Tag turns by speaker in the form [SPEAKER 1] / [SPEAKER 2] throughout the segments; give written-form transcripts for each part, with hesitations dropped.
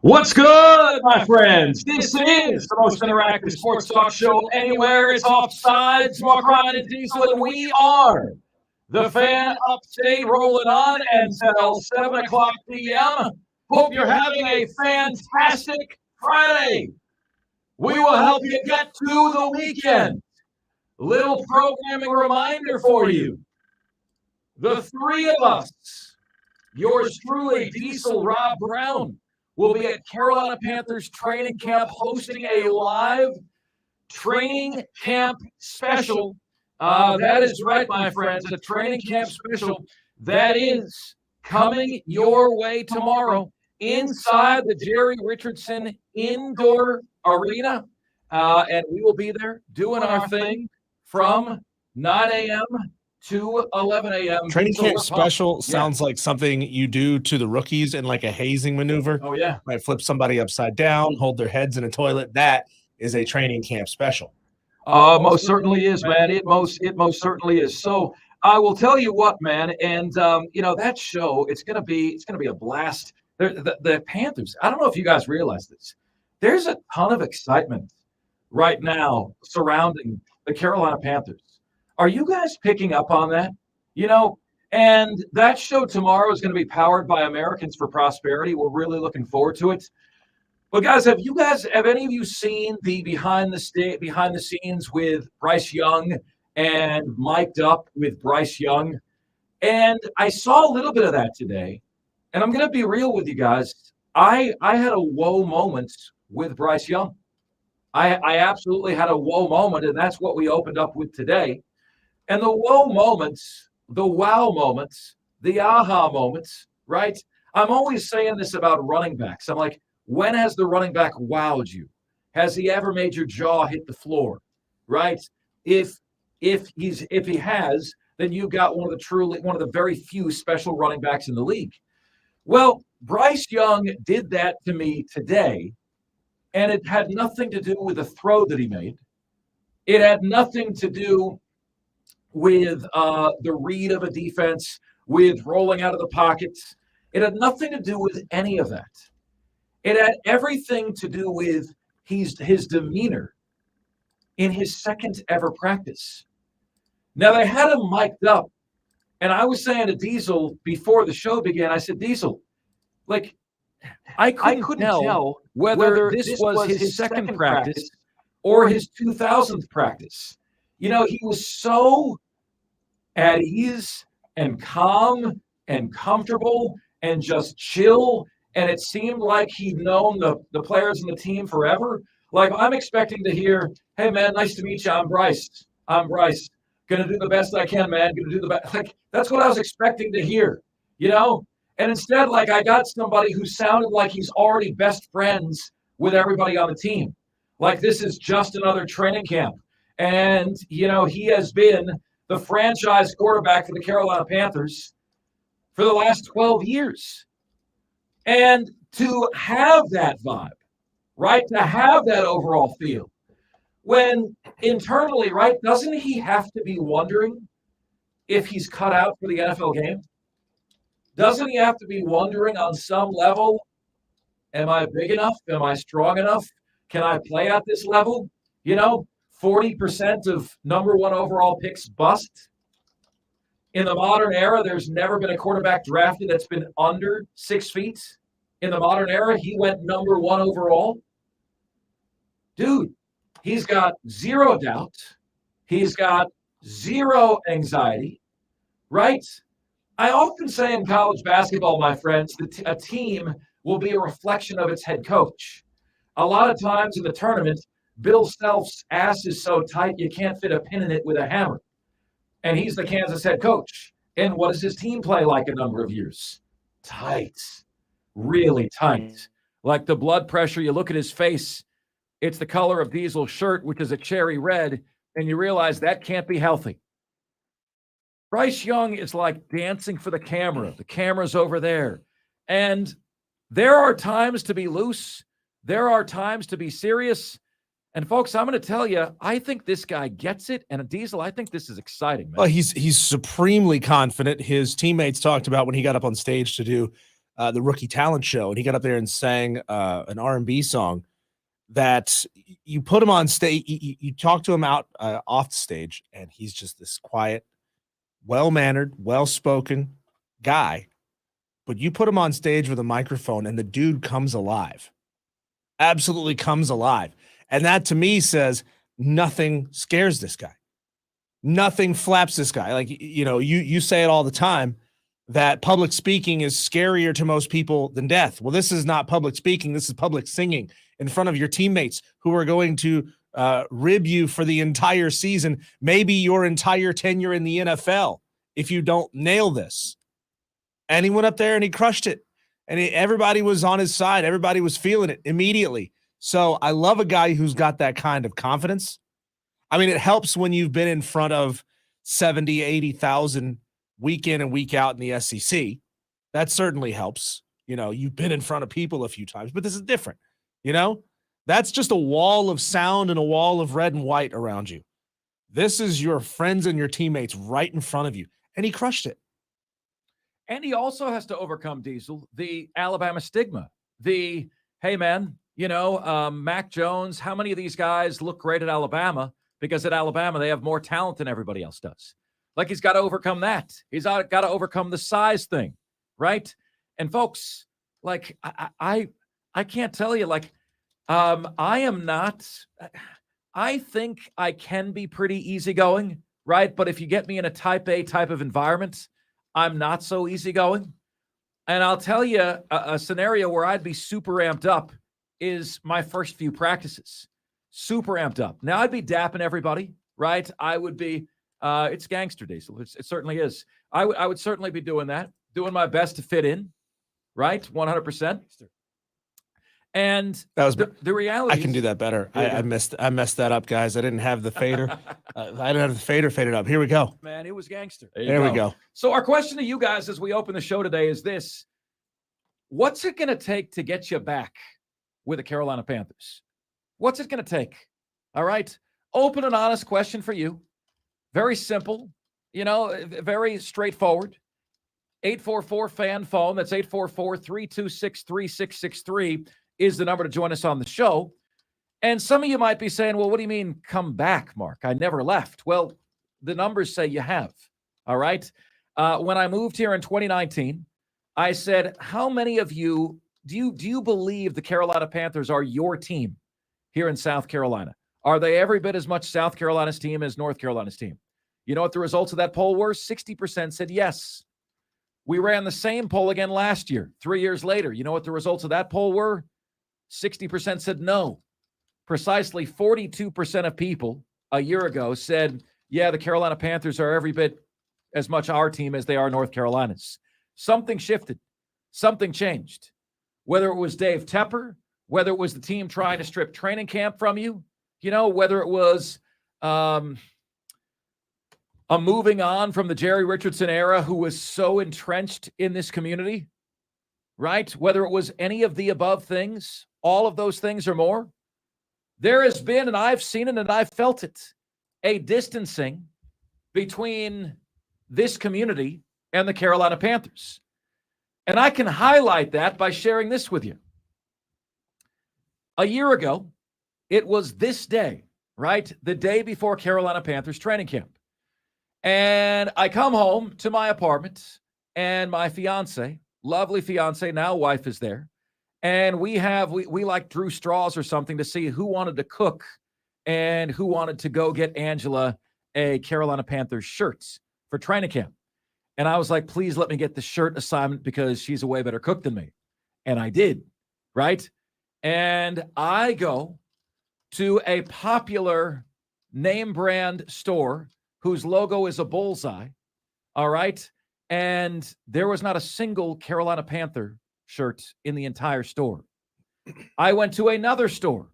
[SPEAKER 1] What's good, my friends? This is the most interactive sports talk show anywhere. It's Offsides, Mark Ryan and Diesel, and we are the Fan Upstate, rolling on until 7 o'clock p.m. Hope you're having a fantastic Friday. We will help you get to the weekend. Little programming reminder for you. The three of us, yours truly, Diesel, Rob Brown, will be at Carolina Panthers training camp hosting a live training camp special. That is right, my friends, a training camp special that is coming your way tomorrow inside the Jerry Richardson Indoor Arena. And we will be there doing our thing from 9 a.m. to 11 a.m.
[SPEAKER 2] Training camp special sounds like something you do to the rookies in like a hazing maneuver.
[SPEAKER 1] Oh, yeah.
[SPEAKER 2] Might flip somebody upside down, hold their heads in a toilet. That is a training camp special.
[SPEAKER 1] Most certainly is, man. It most certainly is. So I will tell you what, man, and that show, it's gonna be a blast. The Panthers, I don't know if you guys realize this. There's a ton of excitement right now surrounding the Carolina Panthers. Are you guys picking up on that? And that show tomorrow is going to be powered by Americans for Prosperity. We're really looking forward to it. But guys, have any of you seen the behind the scenes with Bryce Young and mic'd up with Bryce Young? And I saw a little bit of that today. And I'm going to be real with you guys. I had a whoa moment with Bryce Young. I absolutely had a whoa moment, and that's what we opened up with today. And the whoa moments, the wow moments, the aha moments, right? I'm always saying this about running backs. I'm like, when has the running back wowed you? Has he ever made your jaw hit the floor, right? If he has, then you've got one of the very few special running backs in the league. Well, Bryce Young did that to me today, and it had nothing to do with the throw that he made. It had nothing to do with the read of a defense, with rolling out of the pockets. It had nothing to do with any of that. It had everything to do with his demeanor in his second ever practice. Now, they had him mic'd up, and I was saying to Diesel before the show began, I said, Diesel, like, I couldn't tell whether this was his second practice or his 2000th practice. He was so at ease and calm and comfortable and just chill, and it seemed like he'd known the players and the team forever. Like, I'm expecting to hear, hey, man, nice to meet you. I'm Bryce. Going to do the best I can, man. Going to do the best. Like, that's what I was expecting to hear, And instead, like, I got somebody who sounded like he's already best friends with everybody on the team. Like, this is just another training camp. And, he has been the franchise quarterback for the Carolina Panthers for the last 12 years. And to have that vibe, right, to have that overall feel, when internally, right, doesn't he have to be wondering if he's cut out for the NFL game? Doesn't he have to be wondering on some level, am I big enough? Am I strong enough? Can I play at this level? 40% of number one overall picks bust. In the modern era, there's never been a quarterback drafted that's been under 6 feet. In the modern era, he went number one overall. Dude, he's got zero doubt. He's got zero anxiety, right? I often say in college basketball, my friends, that a team will be a reflection of its head coach. A lot of times in the tournament, Bill Self's ass is so tight you can't fit a pin in it with a hammer. And he's the Kansas head coach. And what does his team play like a number of years? Tight. Really tight. Like the blood pressure, you look at his face, it's the color of Diesel's shirt, which is a cherry red, and you realize that can't be healthy. Bryce Young is like dancing for the camera. The camera's over there. And there are times to be loose. There are times to be serious. And folks, I'm going to tell you, I think this guy gets it. And Diesel, I think this is exciting, man.
[SPEAKER 2] Well, he's supremely confident. His teammates talked about when he got up on stage to do the rookie talent show, and he got up there and sang an R&B song that you put him on stage, you talk to him out off the stage, and he's just this quiet, well-mannered, well-spoken guy. But you put him on stage with a microphone, and the dude comes alive. Absolutely comes alive. And that, to me, says nothing scares this guy. Nothing flaps this guy. Like, you say it all the time that public speaking is scarier to most people than death. Well, this is not public speaking. This is public singing in front of your teammates who are going to rib you for the entire season, maybe your entire tenure in the NFL, if you don't nail this. And he went up there and he crushed it. And everybody was on his side. Everybody was feeling it immediately. So I love a guy who's got that kind of confidence. I mean, it helps when you've been in front of 70, 80,000 week in and week out in the SEC. That certainly helps. You've been in front of people a few times, but this is different. That's just a wall of sound and a wall of red and white around you. This is your friends and your teammates right in front of you. And he crushed it.
[SPEAKER 1] And he also has to overcome, Diesel, the Alabama stigma. Hey, man, Mac Jones, how many of these guys look great at Alabama? Because at Alabama, they have more talent than everybody else does. Like, he's got to overcome that. He's got to overcome the size thing, right? And folks, like, I can't tell you, like, I am not, I think I can be pretty easygoing, right? But if you get me in a type A type of environment, I'm not so easygoing. And I'll tell you a scenario where I'd be super amped up is my first few practices. Super amped up. Now, I'd be dapping everybody, right? I would be, it's gangster Diesel. It certainly is. I would certainly be doing that, doing my best to fit in, right? 100%. And
[SPEAKER 2] that was
[SPEAKER 1] the reality.
[SPEAKER 2] I can do that better. I messed that up, guys. I didn't have the fader. I didn't have the fader faded up. Here we go.
[SPEAKER 1] Man, it was gangster.
[SPEAKER 2] There we go.
[SPEAKER 1] So our question to you guys as we open the show today is this. What's it going to take to get you back with the Carolina Panthers? What's it going to take? All right. Open and honest question for you. Very simple, very straightforward. 844-FAN phone. That's 844-326-3663 is the number to join us on the show. And some of you might be saying, well, what do you mean come back, Mark? I never left. Well, the numbers say you have. All right. When I moved here in 2019, I said, how many of you, do you believe the Carolina Panthers are your team here in South Carolina? Are they every bit as much South Carolina's team as North Carolina's team? You know what the results of that poll were? 60% said yes. We ran the same poll again last year, 3 years later. You know what the results of that poll were? 60% said no. Precisely 42% of people a year ago said, yeah, the Carolina Panthers are every bit as much our team as they are North Carolina's. Something shifted. Something changed. Whether it was Dave Tepper, whether it was the team trying to strip training camp from you, whether it was a moving on from the Jerry Richardson era who was so entrenched in this community, right? Whether it was any of the above things, all of those things or more, there has been, and I've seen it and I've felt it, a distancing between this community and the Carolina Panthers. And I can highlight that by sharing this with you. A year ago, it was this day, right? The day before Carolina Panthers training camp. And I come home to my apartment and my fiance, lovely fiance, now wife, is there. And we like drew straws or something to see who wanted to cook and who wanted to go get Angela a Carolina Panthers shirt for training camp. And I was like, please let me get the shirt assignment because she's a way better cook than me. And I did, right? And I go to a popular name brand store whose logo is a bullseye, all right? And there was not a single Carolina Panther shirt in the entire store. I went to another store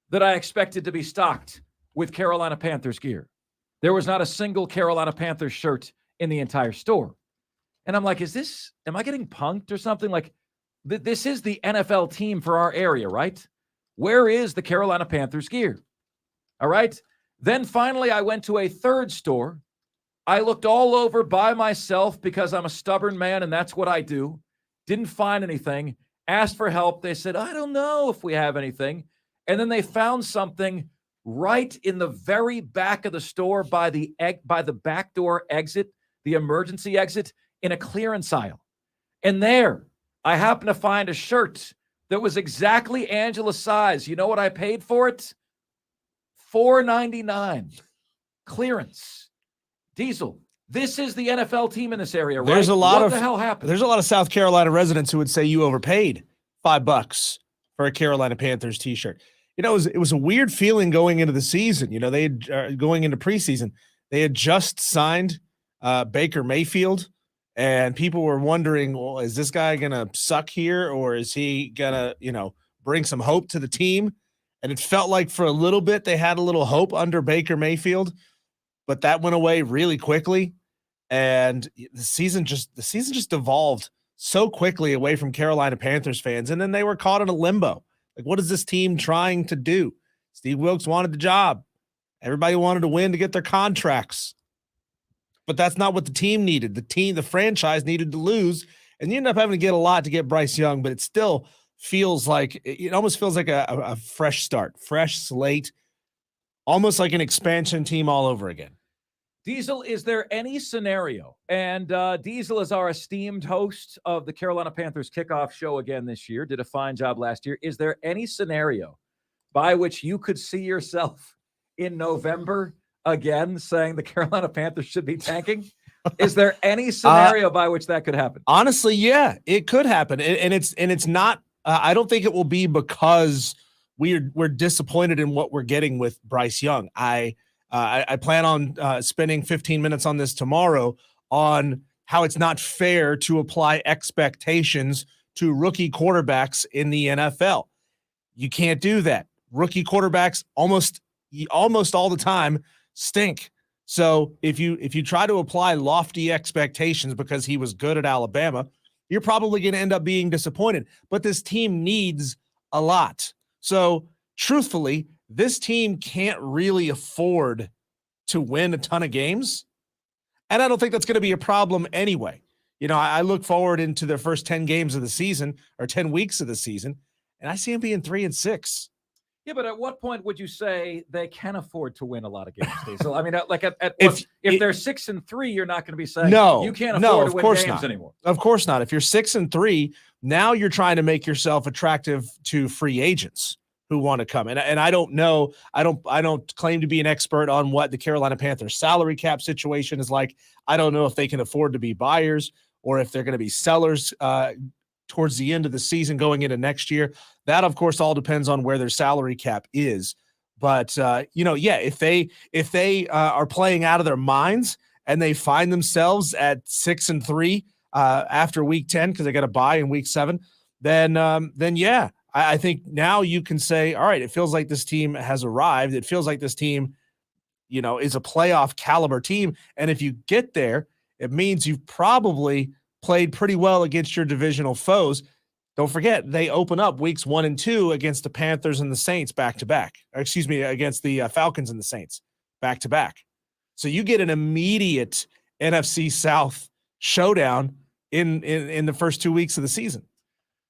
[SPEAKER 1] that I expected to be stocked with Carolina Panthers gear. There was not a single Carolina Panthers shirt in the entire store. And I'm like, am I getting punked or something? Like, This is the NFL team for our area, right? Where is the Carolina Panthers gear? All right. Then finally, I went to a third store. I looked all over by myself because I'm a stubborn man and that's what I do. Didn't find anything. Asked for help. They said, I don't know if we have anything. And then they found something right in the very back of the store by the back door exit, the emergency exit, in a clearance aisle. And there, I happened to find a shirt that was exactly Angela's size. You know what I paid for it? $4.99. Clearance. Diesel, this is the NFL team in this area, right? What the hell happened?
[SPEAKER 2] There's a lot of South Carolina residents who would say you overpaid $5 for a Carolina Panthers t-shirt. You know, it was a weird feeling going into the season. You know, they had, going into preseason, they had just signed Baker Mayfield, and people were wondering, well, is this guy going to suck here, or is he going to, you know, bring some hope to the team? And it felt like for a little bit they had a little hope under Baker Mayfield, but that went away really quickly. And the season just evolved so quickly away from Carolina Panthers fans. And then they were caught in a limbo. Like, what is this team trying to do? Steve Wilkes wanted the job. Everybody wanted to win to get their contracts. But that's not what the team needed. The franchise needed to lose. And you end up having to get a lot to get Bryce Young, but it still feels like, it almost feels like a fresh start, fresh slate, almost like an expansion team all over again.
[SPEAKER 1] Diesel, is there any scenario, and Diesel is our esteemed host of the Carolina Panthers kickoff show again this year, did a fine job last year. Is there any scenario by which you could see yourself in November again saying the Carolina Panthers should be tanking? Is there any scenario by which that could happen?
[SPEAKER 2] Honestly, yeah, it could happen. And it's not, I don't think it will be because we're disappointed in what we're getting with Bryce Young. I plan on spending 15 minutes on this tomorrow on how it's not fair to apply expectations to rookie quarterbacks in the NFL. You can't do that. Rookie quarterbacks almost all the time stink. So if you try to apply lofty expectations because he was good at Alabama, you're probably going to end up being disappointed. But this team needs a lot. So truthfully, this team can't really afford to win a ton of games. And I don't think that's going to be a problem anyway. You know, I look forward into the first 10 games of the season or 10 weeks of the season, and I see them being 3-6.
[SPEAKER 1] Yeah, but at what point would you say they can afford to win a lot of games, Diesel? I mean, like if they're 6-3, you're not going to be saying you can't afford to win games anymore.
[SPEAKER 2] Of course not. If you're 6-3, now you're trying to make yourself attractive to free agents who want to come. And I don't know. I don't claim to be an expert on what the Carolina Panthers salary cap situation is like. I don't know if they can afford to be buyers or if they're going to be sellers towards the end of the season going into next year. That, of course, all depends on where their salary cap is. But, if they are playing out of their minds and they find themselves at 6-3 after week 10, because they got to bye in week 7, then yeah, I think now you can say, all right, it feels like this team has arrived. It feels like this team, is a playoff caliber team. And if you get there, it means you've probably played pretty well against your divisional foes. Don't forget, they open up weeks 1 and 2 against the Panthers and the Saints back-to-back. Against the Falcons and the Saints back-to-back. So you get an immediate NFC South showdown in the first 2 weeks of the season.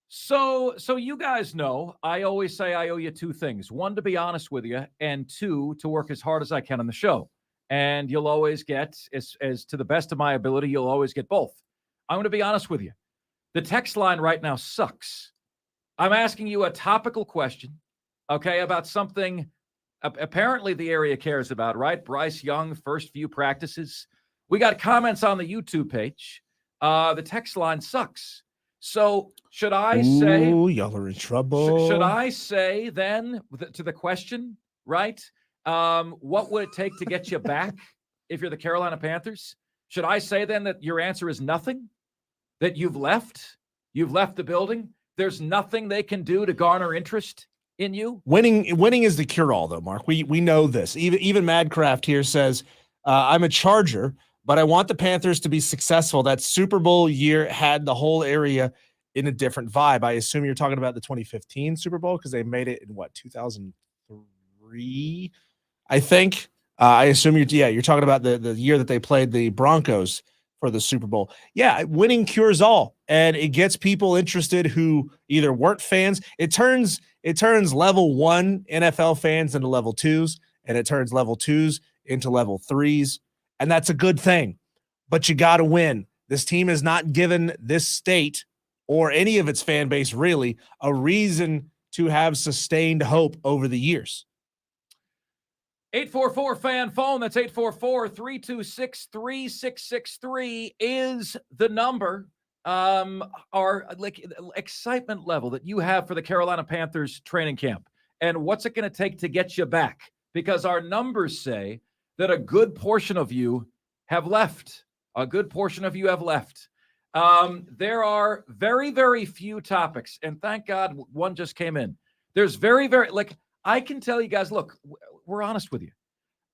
[SPEAKER 1] So you guys know, I always say I owe you 2 things. 1, to be honest with you, and 2, to work as hard as I can on the show. And you'll always get, as to the best of my ability, you'll always get both. I'm going to be honest with you. The text line right now sucks. I'm asking you a topical question, okay, about something apparently the area cares about, right? Bryce Young, first few practices. We got comments on the YouTube page. The text line sucks. So should I say,
[SPEAKER 2] y'all are in trouble.
[SPEAKER 1] Should I say then to the question, right? What would it take to get you back if you're the Carolina Panthers? Should I say then that your answer is nothing? That you've left the building? There's nothing they can do to garner interest in you?
[SPEAKER 2] Winning is the cure-all, though, Mark. We know this. Even Madcraft here says, I'm a Charger, but I want the Panthers to be successful. That Super Bowl year had the whole area in a different vibe. I assume you're talking about the 2015 Super Bowl because they made it in 2003, I think. I assume you're talking about the year that they played the Broncos for the Super Bowl. Yeah, winning cures all, and it gets people interested who either weren't fans. It turns level 1 NFL fans into level 2s, and it turns level 2s into level 3s, and that's a good thing. But you got to win. This team has not given this state or any of its fan base really a reason to have sustained hope over the years.
[SPEAKER 1] 844 fan phone. That's 844-326-3663 is the number. Our excitement level that you have for the Carolina Panthers training camp, and what's it going to take to get you back? Because our numbers say that a good portion of you have left. A good portion of you have left. There are very, very few topics, and thank God one just came in. There's very, very, I can tell you guys, look, we're honest with you.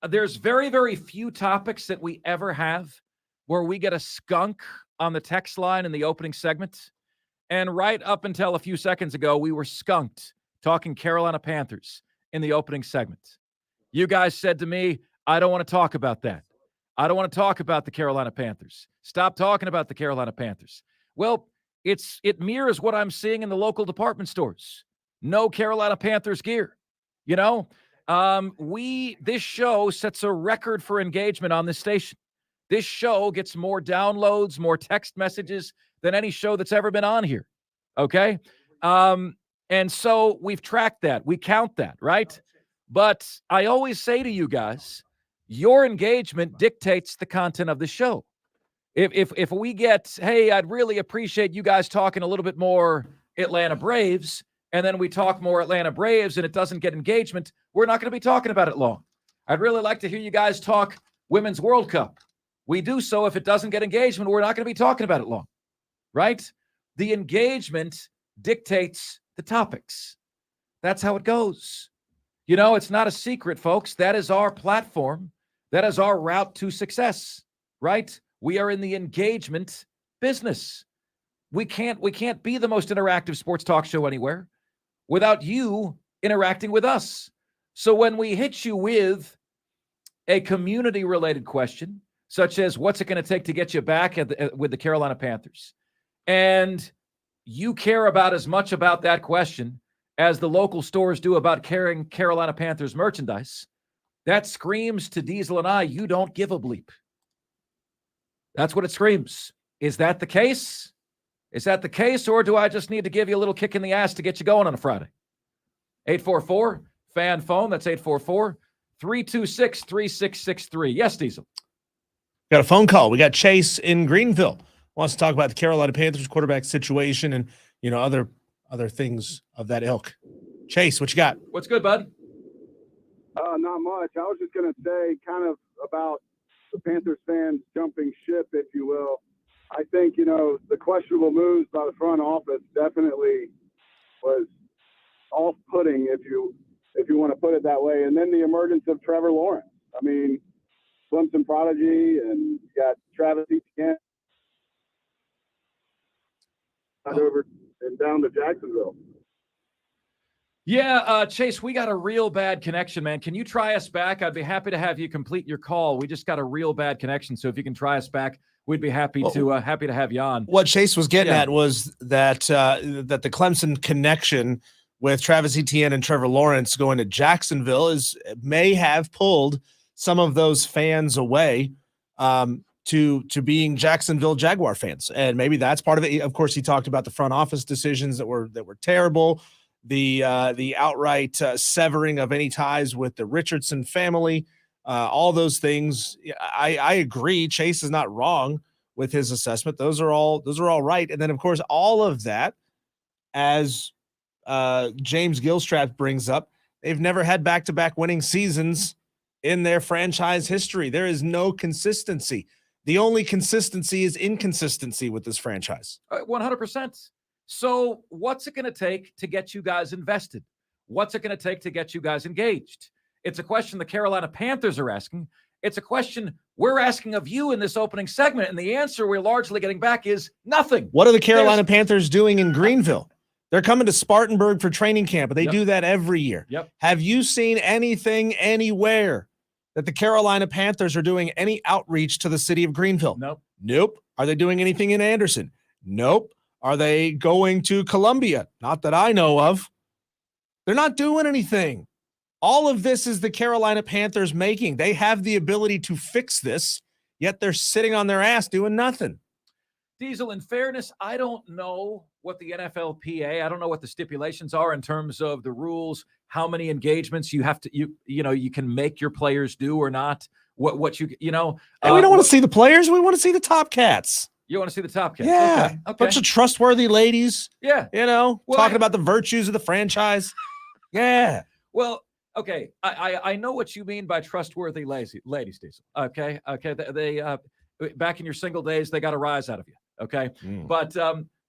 [SPEAKER 1] There's very, very few topics that we ever have where we get a skunk on the text line in the opening segment. And right up until a few seconds ago, we were skunked talking Carolina Panthers in the opening segment. You guys said to me, I don't want to talk about that. I don't want to talk about the Carolina Panthers. Stop talking about the Carolina Panthers. Well, it mirrors what I'm seeing in the local department stores. No Carolina Panthers gear. This show sets a record for engagement on this station. This show gets more downloads, more text messages than any show that's ever been on here. Okay? And so we've tracked that. We count that, right? But I always say to you guys, your engagement dictates the content of the show. If we get, hey, I'd really appreciate you guys talking a little bit more Atlanta Braves, and then we talk more Atlanta Braves and it doesn't get engagement, we're not going to be talking about it long. I'd really like to hear you guys talk Women's World Cup. We do so. If it doesn't get engagement, we're not going to be talking about it long, right? The engagement dictates the topics. That's how it goes. It's not a secret, folks. That is our platform. That is our route to success, right? We are in the engagement business. We can't be the most interactive sports talk show anywhere without you interacting with us. So when we hit you with a community-related question, such as what's it going to take to get you back with the Carolina Panthers, and you care about as much about that question as the local stores do about carrying Carolina Panthers merchandise, that screams to Diesel and I, you don't give a bleep. That's what it screams. Is that the case? Is that the case, or do I just need to give you a little kick in the ass to get you going on a Friday? 844 fan phone. That's 844-326-3663. Yes, Diesel.
[SPEAKER 2] Got a phone call. We got Chase in Greenville. Wants to talk about the Carolina Panthers quarterback situation and other things of that ilk. Chase, what you got?
[SPEAKER 1] What's good, bud?
[SPEAKER 3] Not much. I was just going to say kind of about the Panthers fans jumping ship, if you will. I think, the questionable moves by the front office definitely was off-putting, if you want to put it that way. And then the emergence of Trevor Lawrence. I mean, Clemson prodigy, and you got Travis Etienne over and down to Jacksonville.
[SPEAKER 1] Yeah, Chase, we got a real bad connection, man. Can you try us back? I'd be happy to have you complete your call. We just got a real bad connection, so if you can try us back, we'd be happy to have you on.
[SPEAKER 2] What Chase was getting at was that that the Clemson connection with Travis Etienne and Trevor Lawrence going to Jacksonville may have pulled some of those fans away to being Jacksonville Jaguar fans, and maybe that's part of it. Of course, he talked about the front office decisions that were terrible. The outright severing of any ties with the Richardson family, all those things. I agree. Chase is not wrong with his assessment. Those are all right. And then, of course, all of that, as James Gilstrap brings up, they've never had back-to-back winning seasons in their franchise history. There is no consistency. The only consistency is inconsistency with this franchise.
[SPEAKER 1] 100%. So what's it going to take to get you guys invested? What's it going to take to get you guys engaged? It's a question the Carolina Panthers are asking, It's a question we're asking of you in this opening segment, and the answer we're largely getting back is nothing.
[SPEAKER 2] What are the Carolina Panthers doing in Greenville? They're coming to Spartanburg for training camp, but they do that every year. Have you seen anything anywhere that the Carolina Panthers are doing any outreach to the city of Greenville? Nope. Are they doing anything in Anderson? Nope. Are they going to Columbia? Not that I know of. They're not doing anything. All of this is the Carolina Panthers making. They have the ability to fix this, yet they're sitting on their ass doing nothing.
[SPEAKER 1] Diesel, in fairness, I don't know what the NFLPA, I don't know what the stipulations are in terms of the rules, how many engagements you have to, you can make your players do or not. What
[SPEAKER 2] Hey, we don't want to see the players. We want to see the top cats.
[SPEAKER 1] You want to see the top cats?
[SPEAKER 2] Yeah.
[SPEAKER 1] Okay.
[SPEAKER 2] Bunch of trustworthy ladies.
[SPEAKER 1] Yeah.
[SPEAKER 2] Talking about the virtues of the franchise. Yeah.
[SPEAKER 1] Well, okay. I know what you mean by trustworthy ladies, Diesel. Okay. They back in your single days, they got a rise out of you. Okay.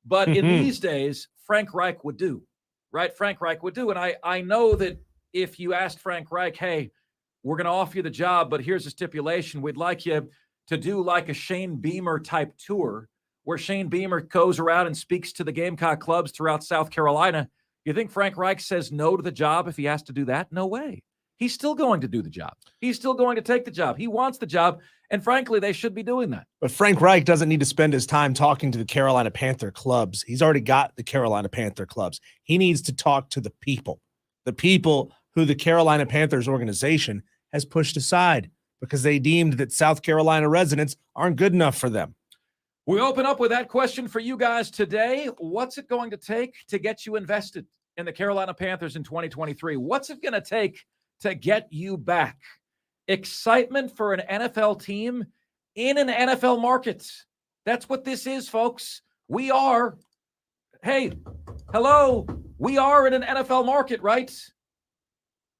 [SPEAKER 1] But in these days, Frank Reich would do, right? Frank Reich would do. And I know that if you asked Frank Reich, hey, we're going to offer you the job, but here's a stipulation. We'd like you to do like a Shane Beamer type tour where Shane Beamer goes around and speaks to the Gamecock clubs throughout South Carolina. You think Frank Reich says no to the job if he has to do that? No way. He's still going to do the job. He's still going to take the job. He wants the job. And frankly, they should be doing that.
[SPEAKER 2] But Frank Reich doesn't need to spend his time talking to the Carolina Panther clubs. He's already got the Carolina Panther clubs. He needs to talk to the people who the Carolina Panthers organization has pushed aside because they deemed that South Carolina residents aren't good enough for them.
[SPEAKER 1] We open up with that question for you guys today. What's it going to take to get you invested in the Carolina Panthers in 2023? What's it going to take to get you back? Excitement for an NFL team in an NFL market. That's what this is, folks. We are in an NFL market, right?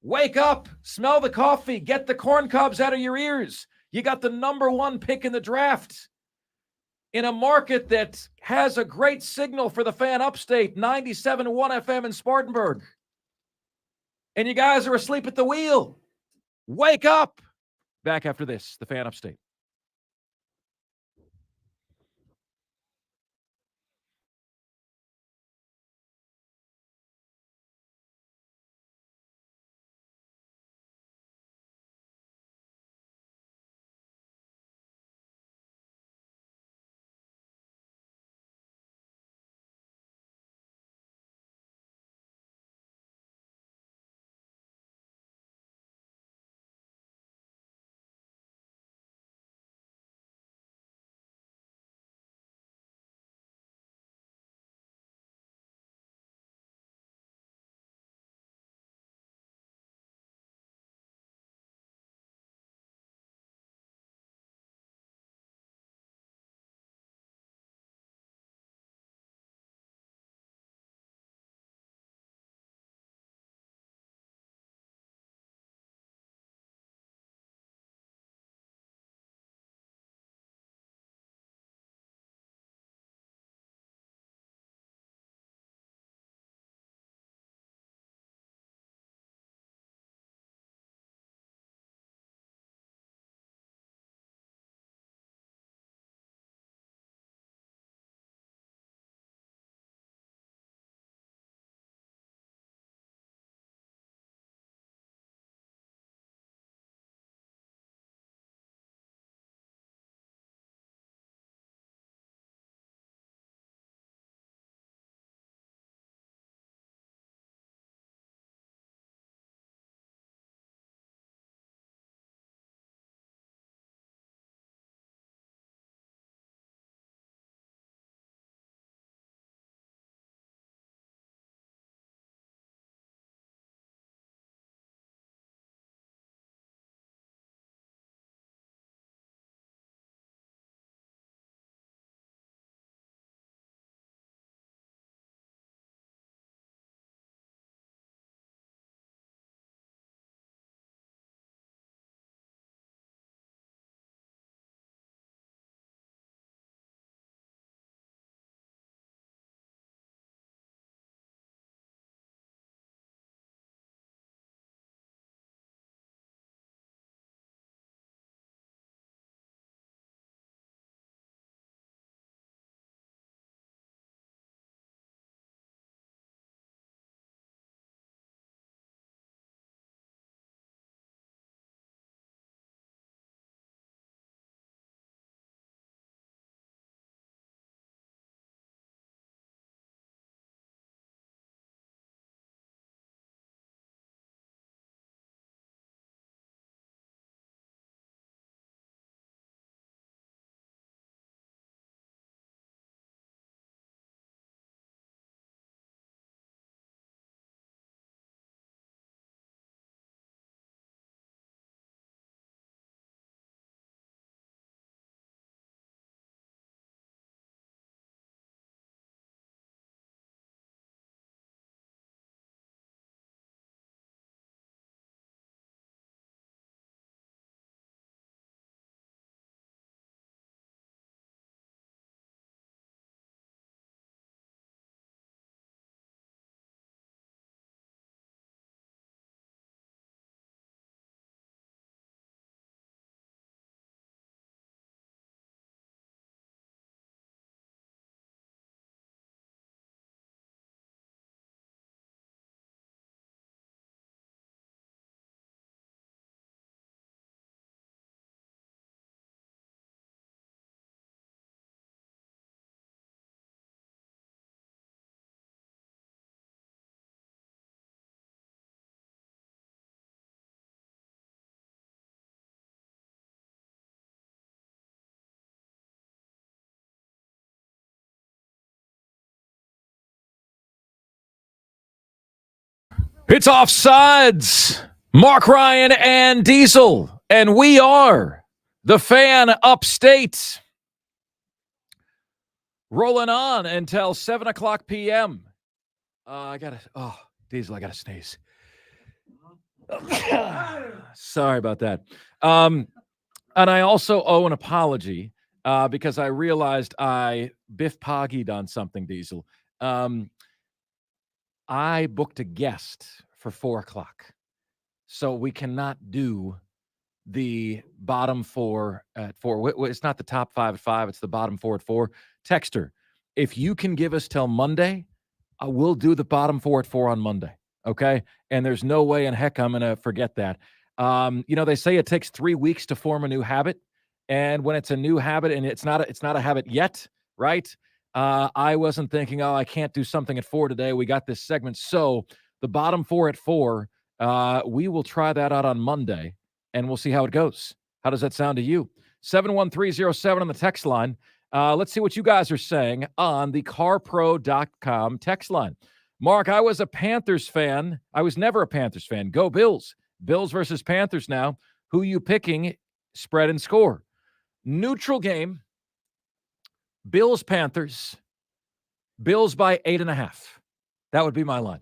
[SPEAKER 1] Wake up, smell the coffee, get the corn cobs out of your ears. You got the number 1 pick in the draft in a market that has a great signal for the fan upstate, 97.1 FM in Spartanburg. And you guys are asleep at the wheel. Wake up. Back after this, the fan upstate. It's Offsides. Mark Ryan and Diesel. And we are the Fan Upstate. Rolling on until 7 o'clock p.m. Diesel, I got to sneeze. Sorry about that. And I also owe an apology because I realized I Biff Poggied on something, Diesel. I booked a guest for 4 o'clock. So we cannot do the bottom four at 4. It's not the top 5 at 5. It's the bottom 4 at 4. Texter, if you can give us till Monday, I will do the bottom 4 at 4 on Monday. Okay. And there's no way in heck I'm going to forget that. They say it takes 3 weeks to form a new habit. And when it's a new habit and it's not a habit yet, right? I wasn't thinking, I can't do something at 4 today. We got this segment. So the bottom 4 at 4, we will try that out on Monday and we'll see how it goes. How does that sound to you? 71307 on the text line. Let's see what you guys are saying on the carpro.com text line. Mark, I was a Panthers fan. I was never a Panthers fan. Go Bills. Bills versus Panthers now. Who you picking? Spread and score. Neutral game. Bills, Panthers. Bills by 8.5. That would be my line.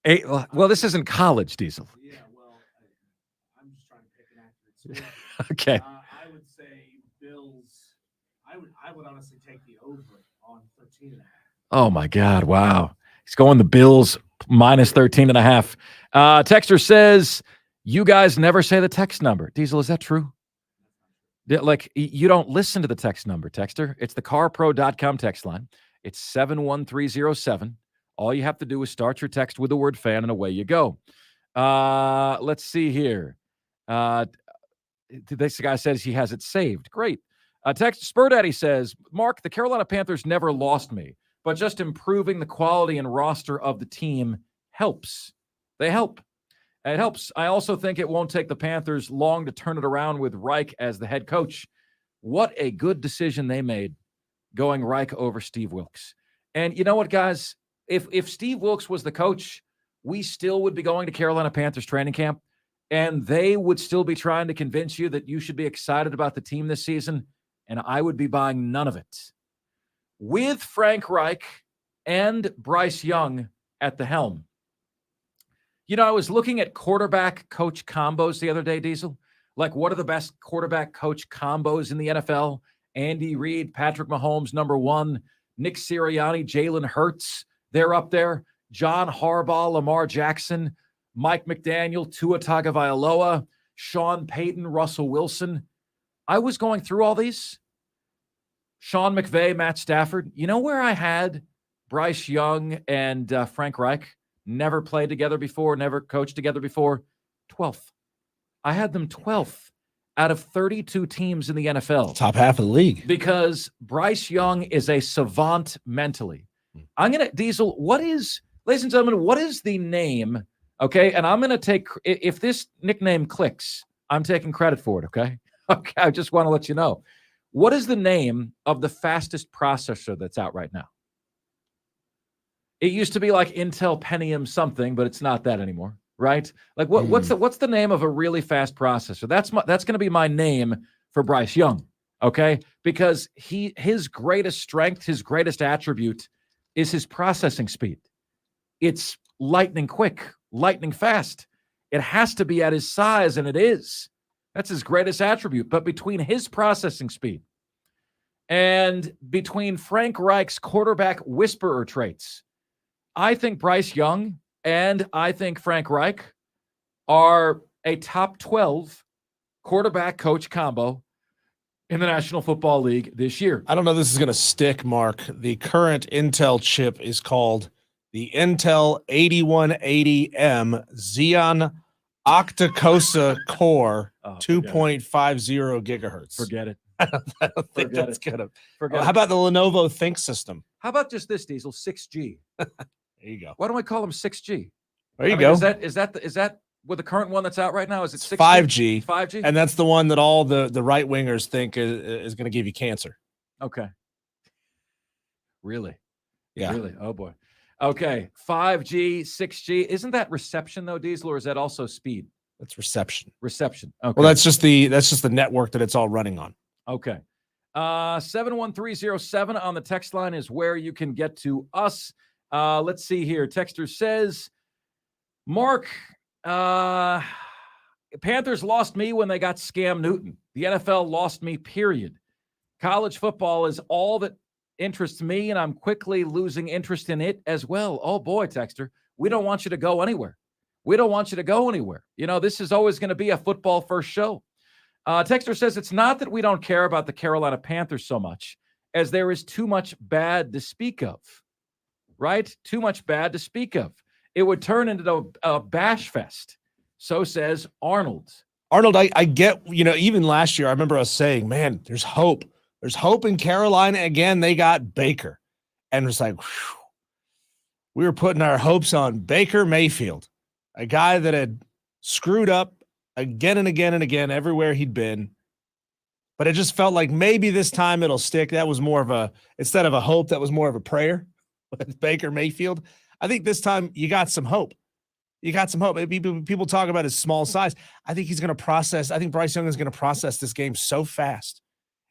[SPEAKER 1] 8. Well, this isn't college, Diesel.
[SPEAKER 2] Yeah, well, I'm just trying to pick an accurate score.
[SPEAKER 1] Okay.
[SPEAKER 2] I would say Bills. I would honestly take the over on 13.5.
[SPEAKER 1] Oh my God! Wow, he's going the Bills minus 13.5. Texter says you guys never say the text number. Diesel, is that true? Like you don't listen to the text number, Texter. It's the carpro.com text line. It's 71307. All you have to do is start your text with the word fan, and away you go. Let's see here. This guy says he has it saved. Great. Text Spur Daddy says, Mark, the Carolina Panthers never lost me, but just improving the quality and roster of the team helps. They help. It helps. I also think it won't take the Panthers long to turn it around with Reich as the head coach. What a good decision they made going Reich over Steve Wilkes. And you know what, guys? If Steve Wilkes was the coach, we still would be going to Carolina Panthers training camp, and they would still be trying to convince you that you should be excited about the team this season, and I would be buying none of it. With Frank Reich and Bryce Young at the helm, I was looking at quarterback-coach combos the other day, Diesel. Like, what are the best quarterback-coach combos in the NFL? Andy Reid, Patrick Mahomes, number 1. Nick Sirianni, Jalen Hurts, they're up there. John Harbaugh, Lamar Jackson, Mike McDaniel, Tua Tagovailoa, Sean Payton, Russell Wilson. I was going through all these. Sean McVay, Matt Stafford. You know where I had Bryce Young and Frank Reich? Never played together before, never coached together before. 12th. I had them 12th out of 32 teams in the NFL.
[SPEAKER 2] Top half of the league.
[SPEAKER 1] Because Bryce Young is a savant mentally. Diesel, ladies and gentlemen, what is the name? Okay, and I'm going to take, if this nickname clicks, I'm taking credit for it, okay? Okay, I just want to let you know. What is the name of the fastest processor that's out right now? It used to be like Intel Pentium something, but it's not that anymore, right? Like what's the name of a really fast processor? That's going to be my name for Bryce Young, okay? Because his greatest strength, his greatest attribute is his processing speed. It's lightning quick, lightning fast. It has to be at his size, and it is. That's his greatest attribute. But between his processing speed and between Frank Reich's quarterback whisperer traits, I think Bryce Young and I think Frank Reich are a top 12 quarterback coach combo in the National Football League this year.
[SPEAKER 2] I don't know if this is going to stick, Mark. The current Intel chip is called the Intel 8180M Xeon Octa-Cosa Core 2.50 gigahertz.
[SPEAKER 1] Forget it.
[SPEAKER 2] I don't think that's going to.
[SPEAKER 1] Forget
[SPEAKER 2] How about the Lenovo Think System?
[SPEAKER 1] How about just this, Diesel? 6G.
[SPEAKER 2] There you go.
[SPEAKER 1] Why don't I call them 6G?
[SPEAKER 2] There you go.
[SPEAKER 1] Is that with the current one that's out right now? Is it 6G?
[SPEAKER 2] 5G.
[SPEAKER 1] 5G?
[SPEAKER 2] And that's the one that all the right wingers think is going to give you cancer.
[SPEAKER 1] Okay. Really?
[SPEAKER 2] Yeah.
[SPEAKER 1] Really? Oh boy. Okay, 5G, 6G. Isn't that reception though, Diesel, or is that also speed?
[SPEAKER 2] That's reception.
[SPEAKER 1] Reception. Okay.
[SPEAKER 2] Well, that's just the network that it's all running on.
[SPEAKER 1] Okay. 71307 on the text line is where you can get to us. Let's see here. Texter says, Mark, Panthers lost me when they got Scam Newton. The NFL lost me, period. College football is all that interests me, and I'm quickly losing interest in it as well. Oh, boy, Texter, we don't want you to go anywhere. We don't want you to go anywhere. You know, this is always going to be a football first show. Texter says it's not that we don't care about the Carolina Panthers so much as there is too much bad to speak of, right? Too much bad to speak of. It would turn into a bash fest. So says Arnold.
[SPEAKER 2] Arnold, I get, even last year, I remember us saying, man, there's hope. There's hope in Carolina. Again, they got Baker. And it's like, whew, we were putting our hopes on Baker Mayfield, a guy that had screwed up again and again and again everywhere he'd been. But it just felt like maybe this time it'll stick. That was more of instead of a hope, that was more of a prayer with Baker Mayfield. I think this time you got some hope. You got some hope. People talk about his small size. I think Bryce Young is going to process this game so fast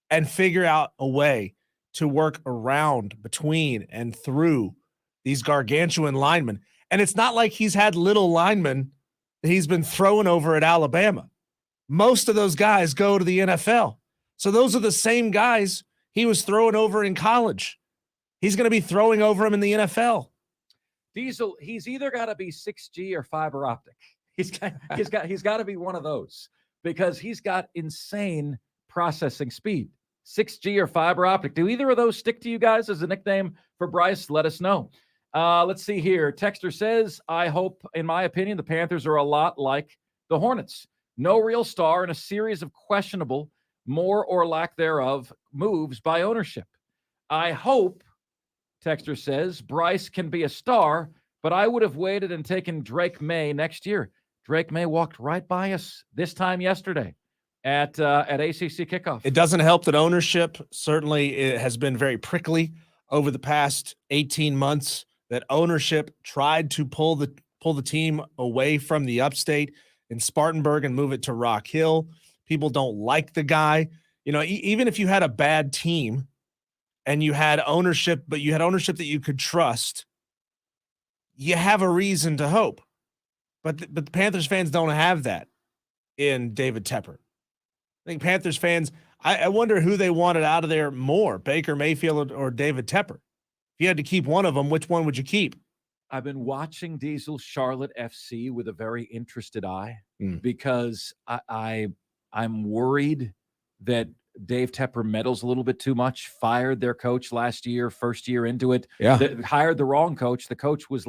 [SPEAKER 2] and figure out a way to work around, between, and through these gargantuan linemen. And it's not like he's had little linemen that he's been throwing over at Alabama. Most of those guys go to the NFL. So those are the same guys he was throwing over in college. He's going to be throwing over them in the NFL.
[SPEAKER 1] Diesel, he's either got to be 6G or fiber optic. He's got to be one of those because he's got insane processing speed. 6G or fiber optic. Do either of those stick to you guys as a nickname for Bryce? Let us know. Let's see here. Texter says, I hope, in my opinion, the Panthers are a lot like the Hornets. No real star and a series of questionable, more or lack thereof, moves by ownership. I hope, Texter says, Bryce can be a star, but I would have waited and taken Drake May next year. Drake May walked right by us this time yesterday at ACC kickoff.
[SPEAKER 2] It doesn't help that ownership certainly has been very prickly over the past 18 months. That ownership tried to pull the team away from the upstate in Spartanburg and move it to Rock Hill. People don't like the guy. Even if you had a bad team and you had ownership, but you had ownership that you could trust, you have a reason to hope. But the Panthers fans don't have that in David Tepper. I think Panthers fans, I wonder who they wanted out of there more, Baker Mayfield or David Tepper. If you had to keep one of them, which one would you keep?
[SPEAKER 1] I've been watching Diesel Charlotte FC with a very interested eye because I'm worried that Dave Tepper meddles a little bit too much, fired their coach last year, first year into it, hired the wrong coach. The coach was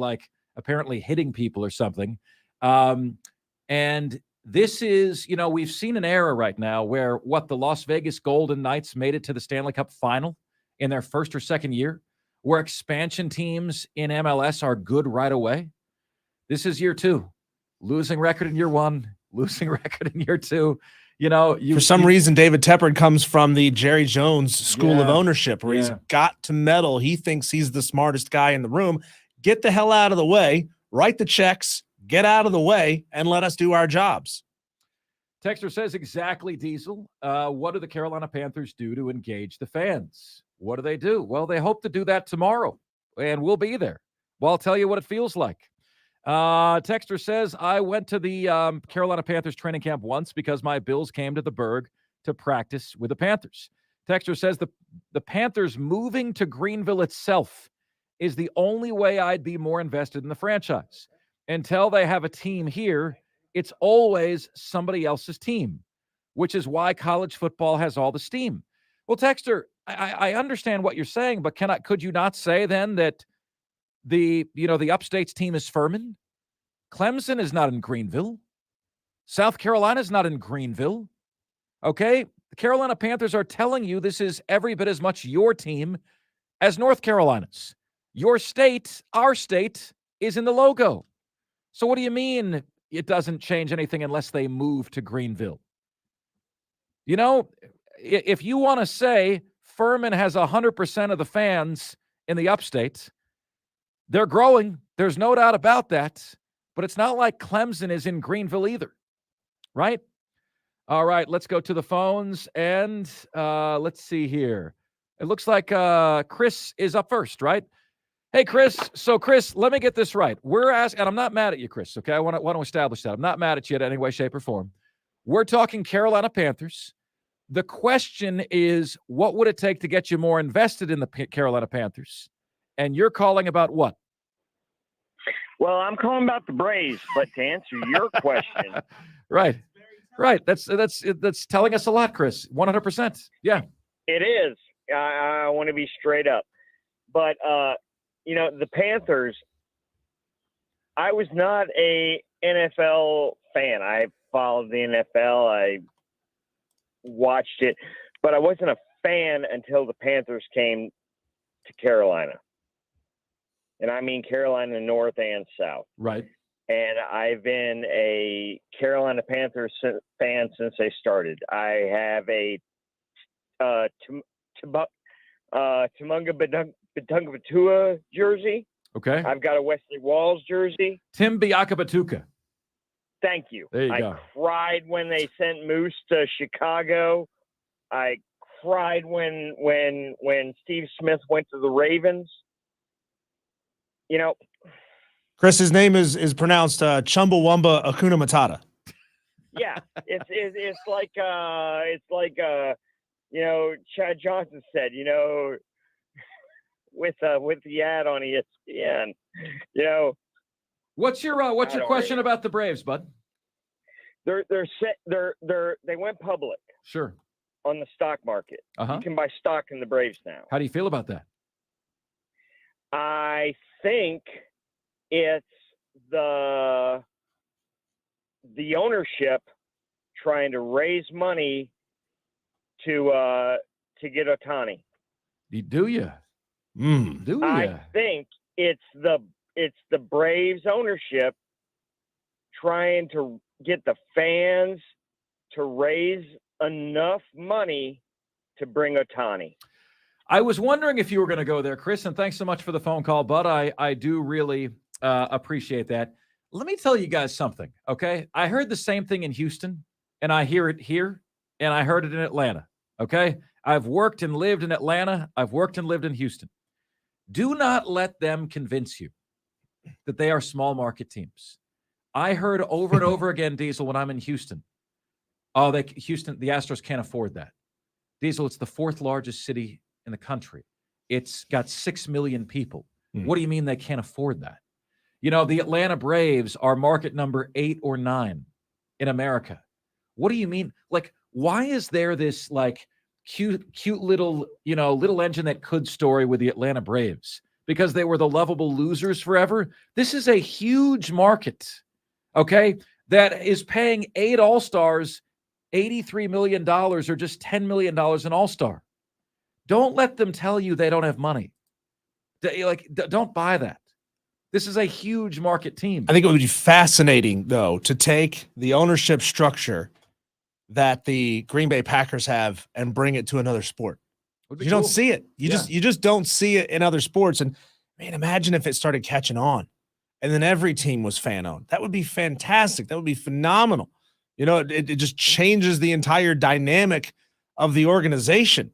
[SPEAKER 1] apparently hitting people or something. And this is, we've seen an era right now where the Las Vegas Golden Knights made it to the Stanley Cup final in their first or second year, where expansion teams in MLS are good right away. This is year two. Losing record in year one, losing record in year two. For some reason, David Tepper comes from the Jerry Jones school of ownership where he's got to meddle. He thinks he's the smartest guy in the room. Get the hell out of the way, write the checks, get out of the way, and let us do our jobs. Texter says, exactly, Diesel. What do the Carolina Panthers do to engage the fans? What do they do? Well, they hope to do that tomorrow, and we'll be there. Well, I'll tell you what it feels like. Texter says, I went to the Carolina Panthers training camp once because my Bills came to the Berg to practice with the Panthers. Texter says the Panthers moving to Greenville itself is the only way I'd be more invested in the franchise. Until they have a team here, it's always somebody else's team, which is why college football has all the steam. Well, Texter, I understand what you're saying, but could you not say then that the upstate's team is Furman? Clemson is not in Greenville. South Carolina is not in Greenville. Okay? The Carolina Panthers are telling you this is every bit as much your team as North Carolina's. Your state, our state, is in the logo. So what do you mean it doesn't change anything unless they move to Greenville? If you want to say Furman has 100% of the fans in the upstate, They're growing. There's no doubt about that. But it's not like Clemson is in Greenville either, right? All right, let's go to the phones, and let's see here. It looks like Chris is up first, right? Hey, Chris. So, Chris, let me get this right. We're asking, and I'm not mad at you, Chris, okay? I want to establish that. I'm not mad at you in any way, shape, or form. We're talking Carolina Panthers. The question is, what would it take to get you more invested in the Carolina Panthers? And you're calling about what?
[SPEAKER 4] Well, I'm calling about the Braves, but to answer your question.
[SPEAKER 1] Right. That's telling us a lot, Chris. 100%. Yeah.
[SPEAKER 4] It is. I want to be straight up. But, the Panthers, I was not a NFL fan. I followed the NFL. I watched it, but I wasn't a fan until the Panthers came to Carolina. And I mean Carolina North and South.
[SPEAKER 1] Right.
[SPEAKER 4] And I've been a Carolina Panthers fan since they started. I have a Tumunga Batunga jersey.
[SPEAKER 1] Okay.
[SPEAKER 4] I've got a Wesley Walls jersey.
[SPEAKER 1] Tim Biakabatuka.
[SPEAKER 4] Thank you.
[SPEAKER 1] There you
[SPEAKER 4] I
[SPEAKER 1] go.
[SPEAKER 4] cried when they sent Moose to Chicago. I cried when Steve Smith went to the Ravens.
[SPEAKER 2] Chris, his name is pronounced Chumbawamba Akuna Matata.
[SPEAKER 4] Yeah, it's like Chad Johnson said, with the ad on ESPN,
[SPEAKER 1] What's your question about the Braves, bud?
[SPEAKER 4] They went public.
[SPEAKER 1] Sure.
[SPEAKER 4] On the stock market.
[SPEAKER 1] Uh-huh.
[SPEAKER 4] You can buy stock in the Braves now.
[SPEAKER 1] How do you feel about that?
[SPEAKER 4] I think it's the ownership trying to raise money to get Ohtani.
[SPEAKER 1] Do you? Do you?
[SPEAKER 4] I think it's the Braves ownership trying to get the fans to raise enough money to bring Ohtani.
[SPEAKER 1] I was wondering if you were going to go there, Chris, and thanks so much for the phone call, bud. I do really appreciate that. Let me tell you guys something, okay? I heard the same thing in Houston, and I hear it here, and I heard it in Atlanta, okay? I've worked and lived in Atlanta. I've worked and lived in Houston. Do not let them convince you that they are small market teams. I heard over and over again, Diesel, when I'm in Houston, the Astros can't afford that. Diesel, it's the fourth largest city in the country. It's got 6 million people. What do you mean they can't afford that? The Atlanta Braves are market number 8 or 9 in America. What do you mean? Like, why is there this cute little, little engine that could story with the Atlanta Braves? Because they were the lovable losers forever? This is a huge market, okay, that is paying 8 All-Stars $83 million or just $10 million an All-Star. Don't let them tell you they don't have money. Don't buy that. This is a huge market team.
[SPEAKER 2] I think it would be fascinating, though, to take the ownership structure that the Green Bay Packers have and bring it to another sport. You don't see it. You just don't see it in other sports. And man, imagine if it started catching on and then every team was fan owned. That would be fantastic. That would be phenomenal. It just changes the entire dynamic of the organization.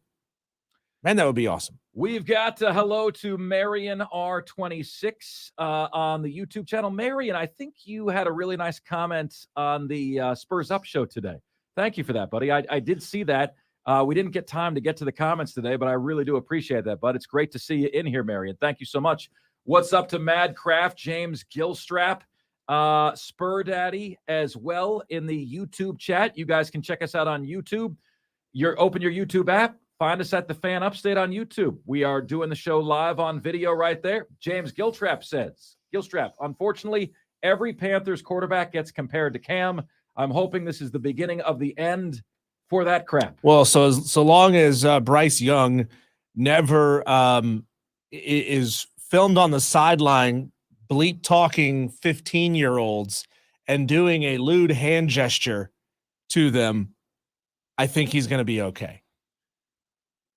[SPEAKER 2] Man, that would be awesome.
[SPEAKER 1] We've got hello to Marion R26 on the YouTube channel. Marion, I think you had a really nice comment on the Spurs Up show today. Thank you for that, buddy. I did see that. We didn't get time to get to the comments today, but I really do appreciate that, bud. It's great to see you in here, Marion. Thank you so much. What's up to Madcraft, James Gilstrap, Spur Daddy as well in the YouTube chat. You guys can check us out on YouTube. Open your YouTube app. Find us at the Fan Upstate on YouTube. We are doing the show live on video right there. James Gilstrap says, unfortunately, every Panthers quarterback gets compared to Cam. I'm hoping this is the beginning of the end for that crap.
[SPEAKER 2] Well, so long as Bryce Young never is filmed on the sideline bleep talking 15-year-olds and doing a lewd hand gesture to them, I think he's going to be okay.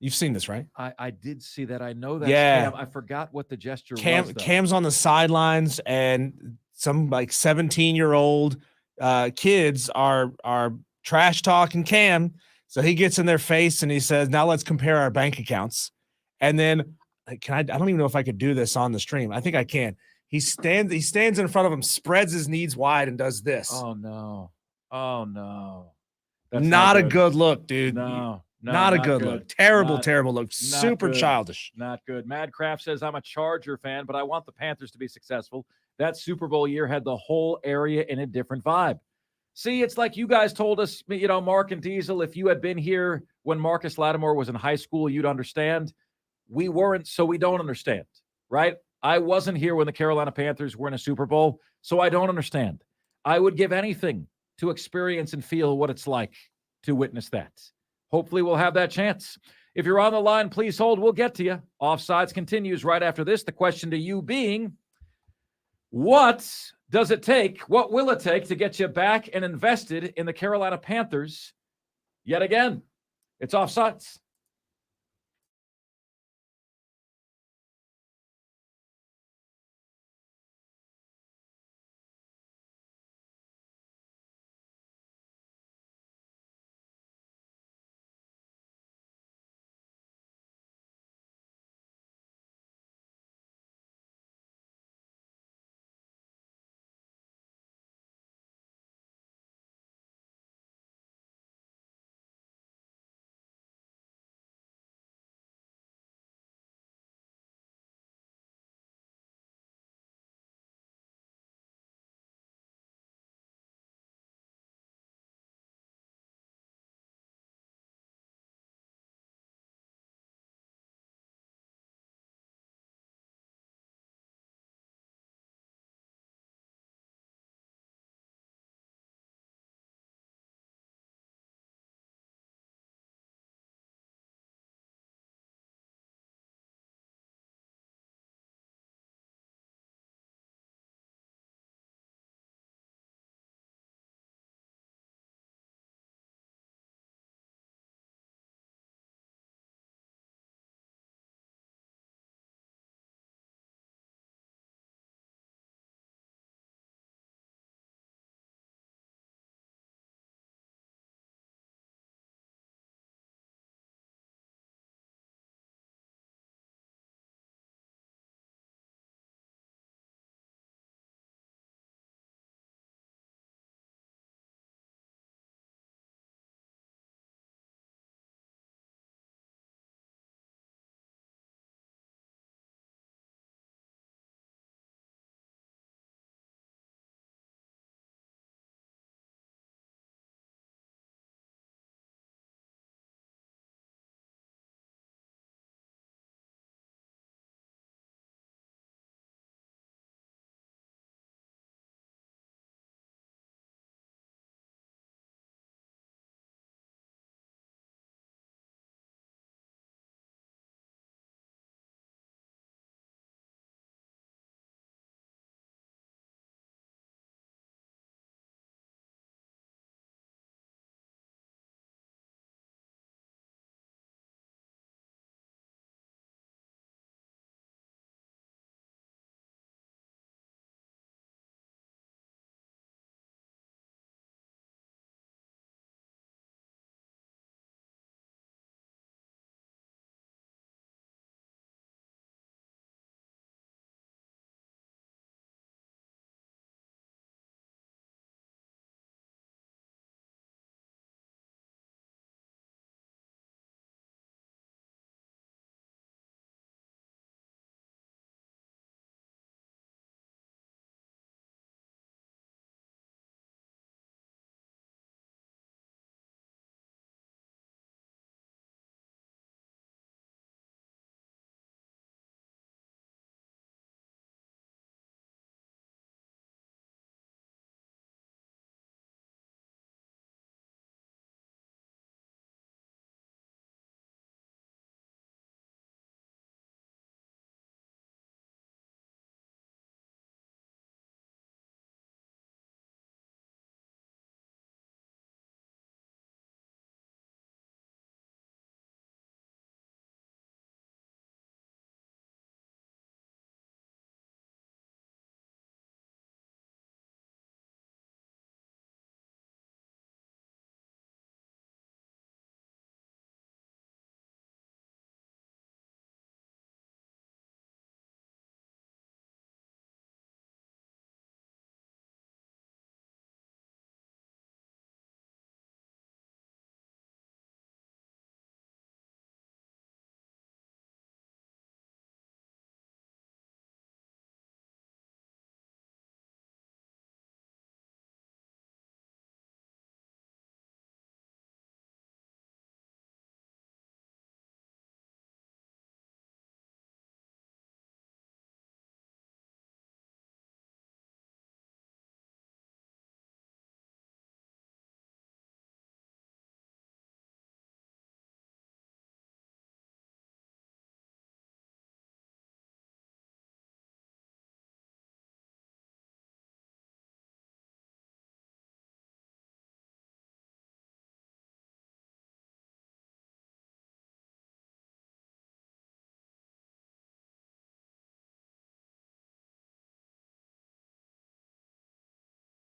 [SPEAKER 2] You've seen this, right?
[SPEAKER 1] I did see that. I know that's
[SPEAKER 2] Yeah.
[SPEAKER 1] Cam. I forgot what the gesture was, though.
[SPEAKER 2] Cam's on the sidelines, and some like 17-year-old kids are trash talking Cam. So he gets in their face and he says, "Now let's compare our bank accounts." And then I don't even know if I could do this on the stream. I think I can. He stands in front of him, spreads his knees wide, and does this.
[SPEAKER 1] Oh no. Oh no. That's
[SPEAKER 2] not a good look, dude.
[SPEAKER 1] No,
[SPEAKER 2] not a good look. Terrible look. Super
[SPEAKER 1] good.
[SPEAKER 2] childish.
[SPEAKER 1] Not good. Madcraft says, I'm a Charger fan, but I want the Panthers to be successful. That Super Bowl year had the whole area in a different vibe. See, it's like you guys told us, Mark and Diesel, if you had been here when Marcus Lattimore was in high school, you'd understand. We weren't, so we don't understand, right? I wasn't here when the Carolina Panthers were in a Super Bowl, so I don't understand. I would give anything to experience and feel what it's like to witness that. Hopefully we'll have that chance. If you're on the line, please hold. We'll get to you. Offsides continues right after this. The question to you being, what does it take? What will it take to get you back and invested in the Carolina Panthers yet again? It's Offsides.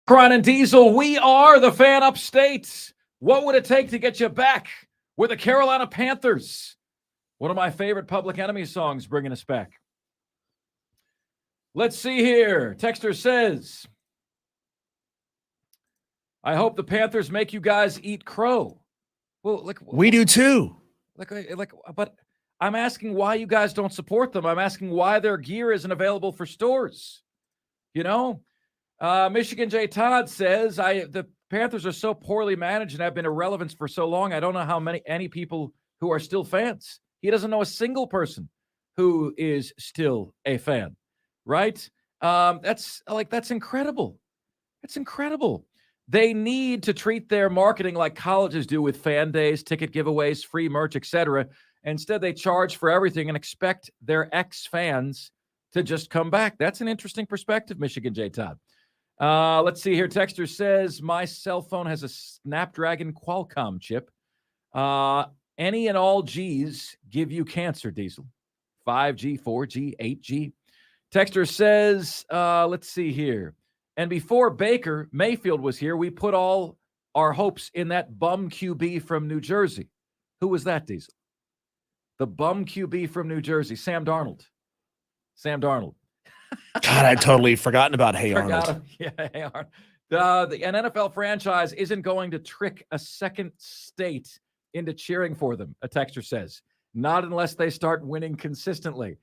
[SPEAKER 1] Cron and Diesel, we are the fan upstate. What would it take to get you back with the Carolina Panthers? One of my favorite Public Enemy songs bringing us back. Let's see here. Texter says, I hope the Panthers make you guys eat crow. Well,
[SPEAKER 2] we do too.
[SPEAKER 1] But I'm asking why you guys don't support them. I'm asking why their gear isn't available for stores. You know, Michigan J. Todd says, the Panthers are so poorly managed and have been irrelevant for so long. I don't know any people who are still fans. He doesn't know a single person who is still a fan, right? That's incredible. It's incredible. They need to treat their marketing like colleges do with fan days, ticket giveaways, free merch, etc. Instead, they charge for everything and expect their ex-fans to just come back. That's an interesting perspective, Michigan J. Todd. Let's see here. Texter says, my cell phone has a Snapdragon Qualcomm chip. Any and all G's give you cancer, Diesel. 5G, 4G, 8G. Texter says, let's see here. And before Baker Mayfield was here, we put all our hopes in that bum QB from New Jersey. Who was that, Diesel? The bum QB from New Jersey, Sam Darnold. Sam Darnold.
[SPEAKER 2] God, I'd totally forgotten about Hey Arnold.
[SPEAKER 1] Yeah, Hey Arnold. An NFL franchise isn't going to trick a second state into cheering for them, a texter says. Not unless they start winning consistently.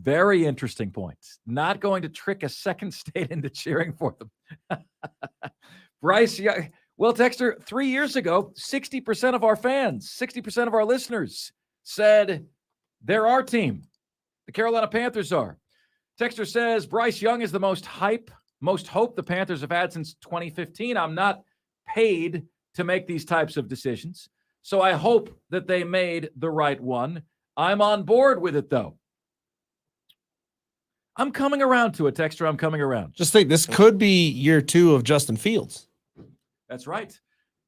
[SPEAKER 1] Very interesting point. Not going to trick a second state into cheering for them. Bryce, well, texter, 3 years ago, 60% of our fans, 60% of our listeners said they're our team. The Carolina Panthers are. Texter says, Bryce Young is the most hope the Panthers have had since 2015. I'm not paid to make these types of decisions, so I hope that they made the right one. I'm on board with it, though. I'm coming around to it, Texter. I'm coming around.
[SPEAKER 2] Just think, this could be year 2 of Justin Fields.
[SPEAKER 1] That's right.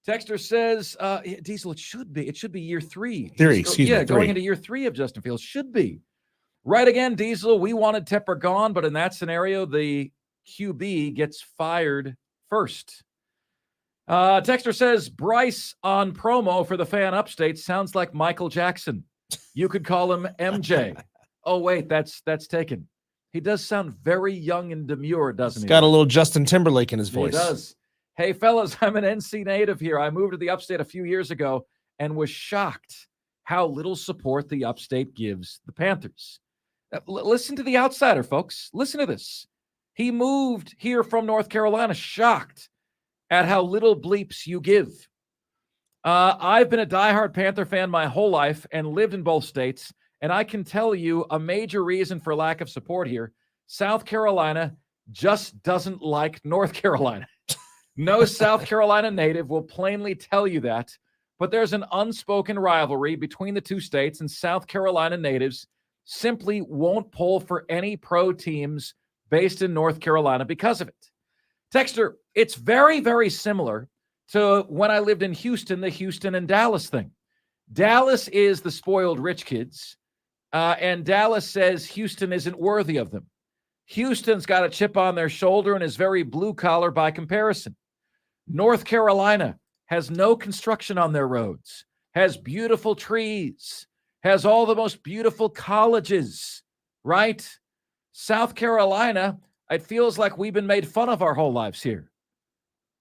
[SPEAKER 1] Texter says, Diesel, it should be year 3. Going into year 3 of Justin Fields. Should be. Right again, Diesel. We wanted Tepper gone, but in that scenario, the QB gets fired first. Texter says, Bryce on promo for the fan upstate sounds like Michael Jackson. You could call him MJ. Oh, wait, that's taken. He does sound very young and demure, doesn't he?
[SPEAKER 2] He's got a little Justin Timberlake in his voice.
[SPEAKER 1] He does. Hey, fellas, I'm an NC native here. I moved to the upstate a few years ago and was shocked how little support the upstate gives the Panthers. Listen to the outsider, folks. Listen to this. He moved here from North Carolina, shocked at how little bleeps you give. I've been a diehard Panther fan my whole life and lived in both states, and I can tell you a major reason for lack of support here. South Carolina just doesn't like North Carolina. No South Carolina native will plainly tell you that, but there's an unspoken rivalry between the two states, and South Carolina natives simply won't pull for any pro teams based in North Carolina because of it. Texter, it's very, very similar to when I lived in Houston, the Houston and Dallas thing. Dallas is the spoiled rich kids, and Dallas says Houston isn't worthy of them. Houston's got a chip on their shoulder and is very blue-collar by comparison. North Carolina has no construction on their roads, has beautiful trees, has all the most beautiful colleges, right? South Carolina, it feels like we've been made fun of our whole lives here.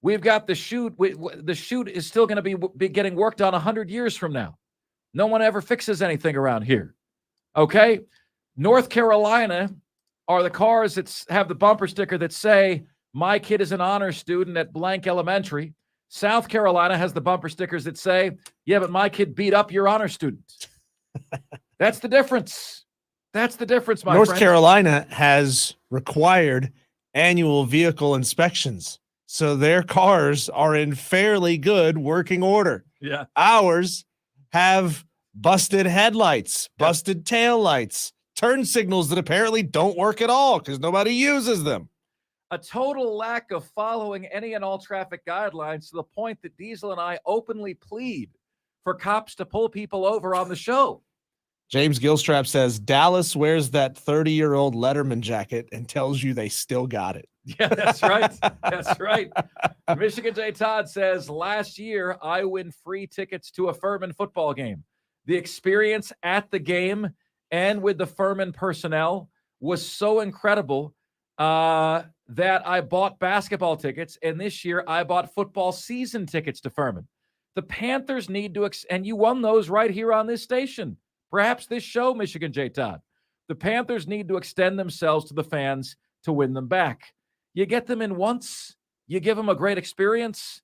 [SPEAKER 1] We've got the chute. The chute is still going to be getting worked on 100 years from now. No one ever fixes anything around here. Okay? North Carolina are the cars that have the bumper sticker that say, my kid is an honor student at blank elementary. South Carolina has the bumper stickers that say, yeah, but my kid beat up your honor student. That's the difference. That's the difference, my friend.
[SPEAKER 2] North Carolina has required annual vehicle inspections, so their cars are in fairly good working order.
[SPEAKER 1] Yeah.
[SPEAKER 2] Ours have busted headlights, busted taillights, turn signals that apparently don't work at all because nobody uses them.
[SPEAKER 1] A total lack of following any and all traffic guidelines to the point that Diesel and I openly plead for cops to pull people over on the show.
[SPEAKER 2] James Gilstrap says Dallas wears that 30-year-old Letterman jacket and tells you they still got it.
[SPEAKER 1] Yeah, that's right. That's right. Michigan J. Todd says, last year I win free tickets to a Furman football game. The experience at the game and with the Furman personnel was so incredible that I bought basketball tickets, and this year I bought football season tickets to Furman. The Panthers need to, and you won those right here on this station. Perhaps this show, Michigan J. Todd. The Panthers need to extend themselves to the fans to win them back. You get them in once, you give them a great experience.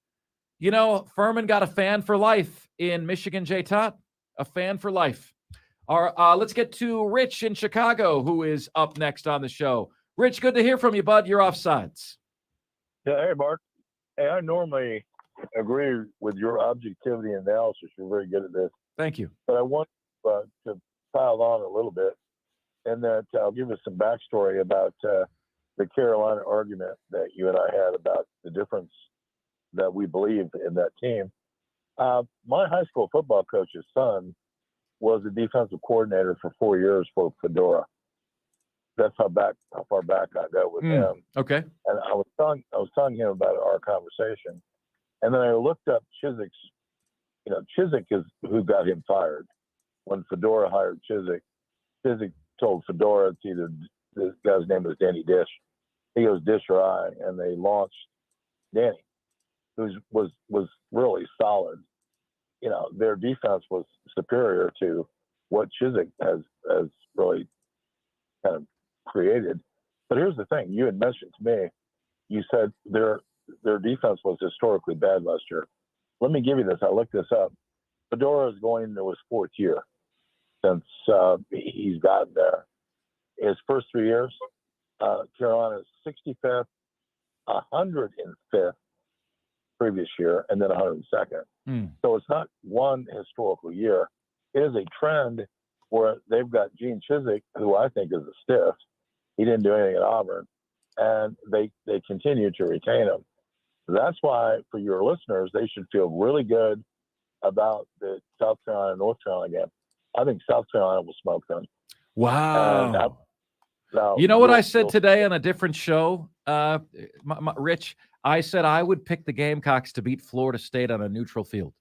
[SPEAKER 1] You know, Furman got a fan for life in Michigan J. Todd, a fan for life. Let's get to Rich in Chicago, who is up next on the show. Rich, good to hear from you, bud. You're Offsides.
[SPEAKER 5] Yeah, hey, Mark. Hey, I normally agree with your objectivity analysis. You're very good at this.
[SPEAKER 1] Thank you.
[SPEAKER 5] But I want to pile on a little bit, and that I'll give you some backstory about the Carolina argument that you and I had about the difference that we believe in that team. My high school football coach's son was the defensive coordinator for 4 years for Fedora. That's how far back I go with him.
[SPEAKER 1] Okay.
[SPEAKER 5] And I was telling him about our conversation, and then I looked up Chiswick's. You know, Chiswick is who got him fired when Fedora hired Chiswick. Chiswick told Fedora it's either this guy's name was Danny Dish. He goes Dish or I, and they launched Danny, who was really solid. You know, their defense was superior to what Chiswick has really kind of created. But here's the thing: you had mentioned to me, you said their defense was historically bad last year. Let me give you this. I looked this up. Fedora is going into his 4th year since he's gotten there. His first 3 years, Carolina is 65th, 105th previous year, and then 102nd. So it's not one historical year. It is a trend where they've got Gene Chiswick, who I think is a stiff. He didn't do anything at Auburn, and they continue to retain him. That's why, for your listeners, they should feel really good about the South Carolina North Carolina game. I think South Carolina will smoke them.
[SPEAKER 1] Wow.
[SPEAKER 5] Now,
[SPEAKER 1] you know what I said today on a different show, Rich? I said I would pick the Gamecocks to beat Florida State on a neutral field.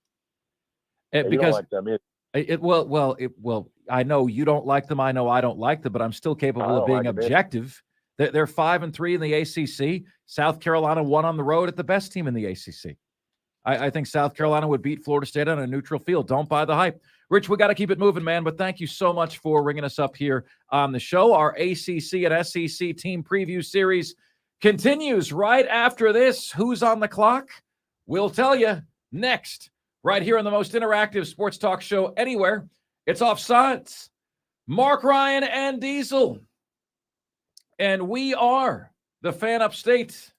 [SPEAKER 5] You don't like them either.
[SPEAKER 1] Well, I know you don't like them. I know I don't like them, but I'm still capable of being objective. They're 5-3 in the ACC. South Carolina won on the road at the best team in the ACC. I think South Carolina would beat Florida State on a neutral field. Don't buy the hype. Rich, we got to keep it moving, man, but thank you so much for ringing us up here on the show. Our ACC and SEC team preview series continues right after this. Who's on the clock? We'll tell you next, right here on the most interactive sports talk show anywhere. It's Offsides. Mark Ryan and Diesel. And we are the Fan Upstate.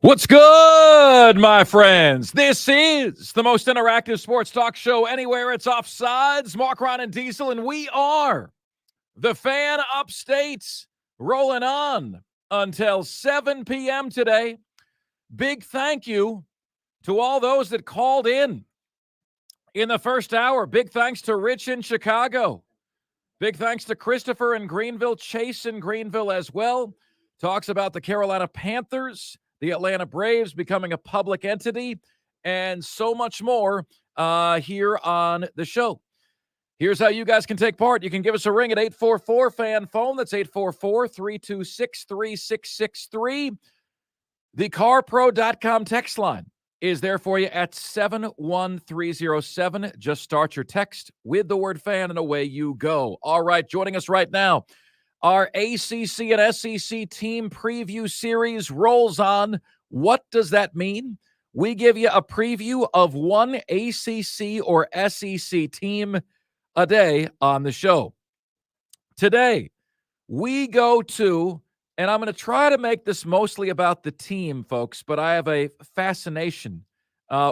[SPEAKER 1] What's good, my friends? This is the most interactive sports talk show anywhere. It's Offsides, Mark, Ron, and Diesel, and we are the Fan Upstate, rolling on until 7 p.m. today. Big thank you to all those that called in the first hour. Big thanks to Rich in Chicago. Big thanks to Christopher in Greenville, Chase in Greenville as well. Talks about the Carolina Panthers, the Atlanta Braves becoming a public entity, and so much more here on the show. Here's how you guys can take part. You can give us a ring at 844-FAN-PHONE. That's 844-326-3663. The CarPro.com text line is there for you at 71307. Just start your text with the word fan and away you go. All right, joining us right now, our ACC and SEC team preview series rolls on. What does that mean? We give you a preview of one ACC or SEC team a day on the show. Today, we go to, and I'm going to try to make this mostly about the team, folks, but I have a fascination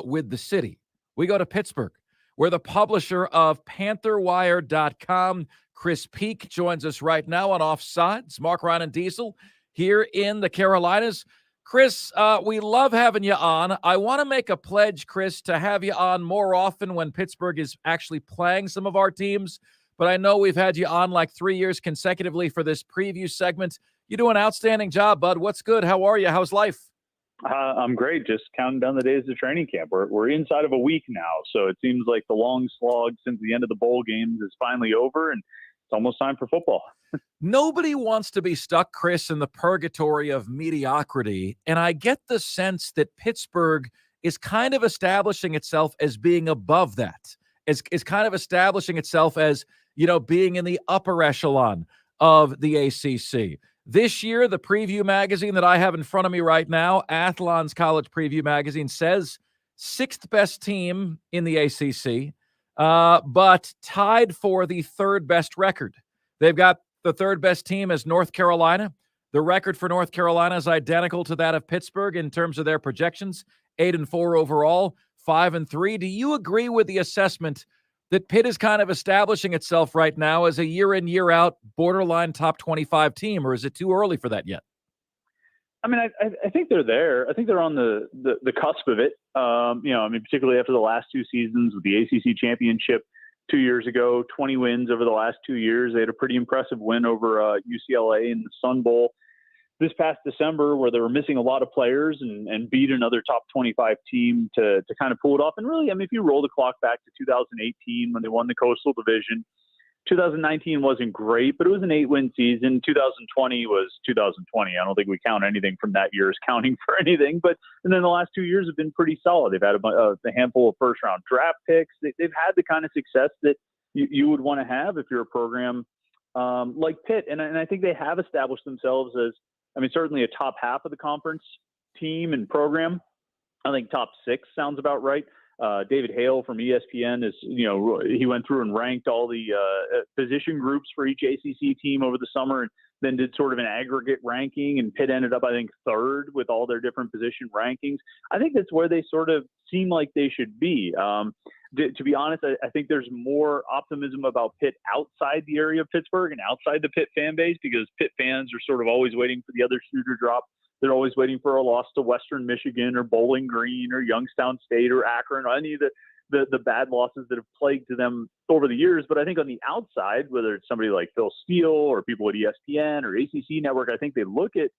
[SPEAKER 1] with the city. We go to Pittsburgh. We're the publisher of PantherWire.com. Chris Peak joins us right now on Offsides. Mark, Ryan, and Diesel here in the Carolinas. Chris, we love having you on. I want to make a pledge, Chris, to have you on more often when Pittsburgh is actually playing some of our teams. But I know we've had you on like 3 years consecutively for this preview segment. You do an outstanding job, bud. What's good? How are you? How's life?
[SPEAKER 6] I'm great. Just counting down the days of training camp. We're inside of a week now, so it seems like the long slog since the end of the bowl games is finally over, and it's almost time for football.
[SPEAKER 1] Nobody wants to be stuck, Chris, in the purgatory of mediocrity, and I get the sense that Pittsburgh is kind of establishing itself as being above that. Is kind of establishing itself as, being in the upper echelon of the ACC. This year, the preview magazine that I have in front of me right now, Athlon's College Preview Magazine, says sixth best team in the ACC, but tied for the third best record. They've got the third best team as North Carolina. The record for North Carolina is identical to that of Pittsburgh in terms of their projections, 8-4 overall, 5-3. Do you agree with the assessment that Pitt is kind of establishing itself right now as a year in, year out borderline top 25 team, or is it too early for that yet?
[SPEAKER 6] I mean, I think they're there. I think they're on the cusp of it. Particularly after the last two seasons with the ACC championship 2 years ago, 20 wins over the last 2 years. They had a pretty impressive win over UCLA in the Sun Bowl this past December, where they were missing a lot of players and beat another top 25 team to kind of pull it off. And really, if you roll the clock back to 2018 when they won the Coastal Division, 2019 wasn't great, but it was an 8-win season. 2020 was 2020. I don't think we count anything from that year as counting for anything. And then the last 2 years have been pretty solid. They've had a handful of first-round draft picks. They've had the kind of success that you would want to have if you're a program like Pitt. And I think they have established themselves as, certainly a top half of the conference team and program. I think top 6 sounds about right. David Hale from ESPN he went through and ranked all the position groups for each ACC team over the summer and then did sort of an aggregate ranking, and Pitt ended up, I think, third with all their different position rankings. I think that's where they sort of seem like they should be. To be honest, I think there's more optimism about Pitt outside the area of Pittsburgh and outside the Pitt fan base, because Pitt fans are sort of always waiting for the other shoe to drop. They're always waiting for a loss to Western Michigan or Bowling Green or Youngstown State or Akron or any of the bad losses that have plagued them over the years. But I think on the outside, whether it's somebody like Phil Steele or people at ESPN or ACC Network, I think they look at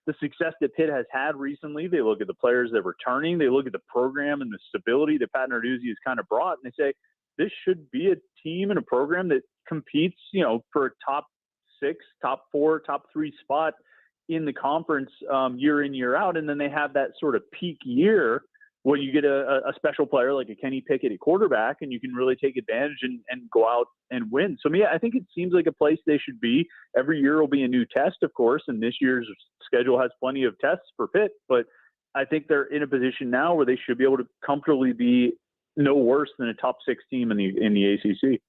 [SPEAKER 6] the success that Pitt has had recently. They look at the players that are returning. They look at the program and the stability that Pat Narduzzi has kind of brought, and they say this should be a team and a program that competes, for a top 6, top 4, top 3 spot in the conference year in, year out. And then they have that sort of peak year where you get a special player like a Kenny Pickett at quarterback, and you can really take advantage and go out and win. So, I think it seems like a place they should be. Every year will be a new test, of course, and this year's schedule has plenty of tests for Pitt. But I think they're in a position now where they should be able to comfortably be no worse than a top 6 team in the ACC.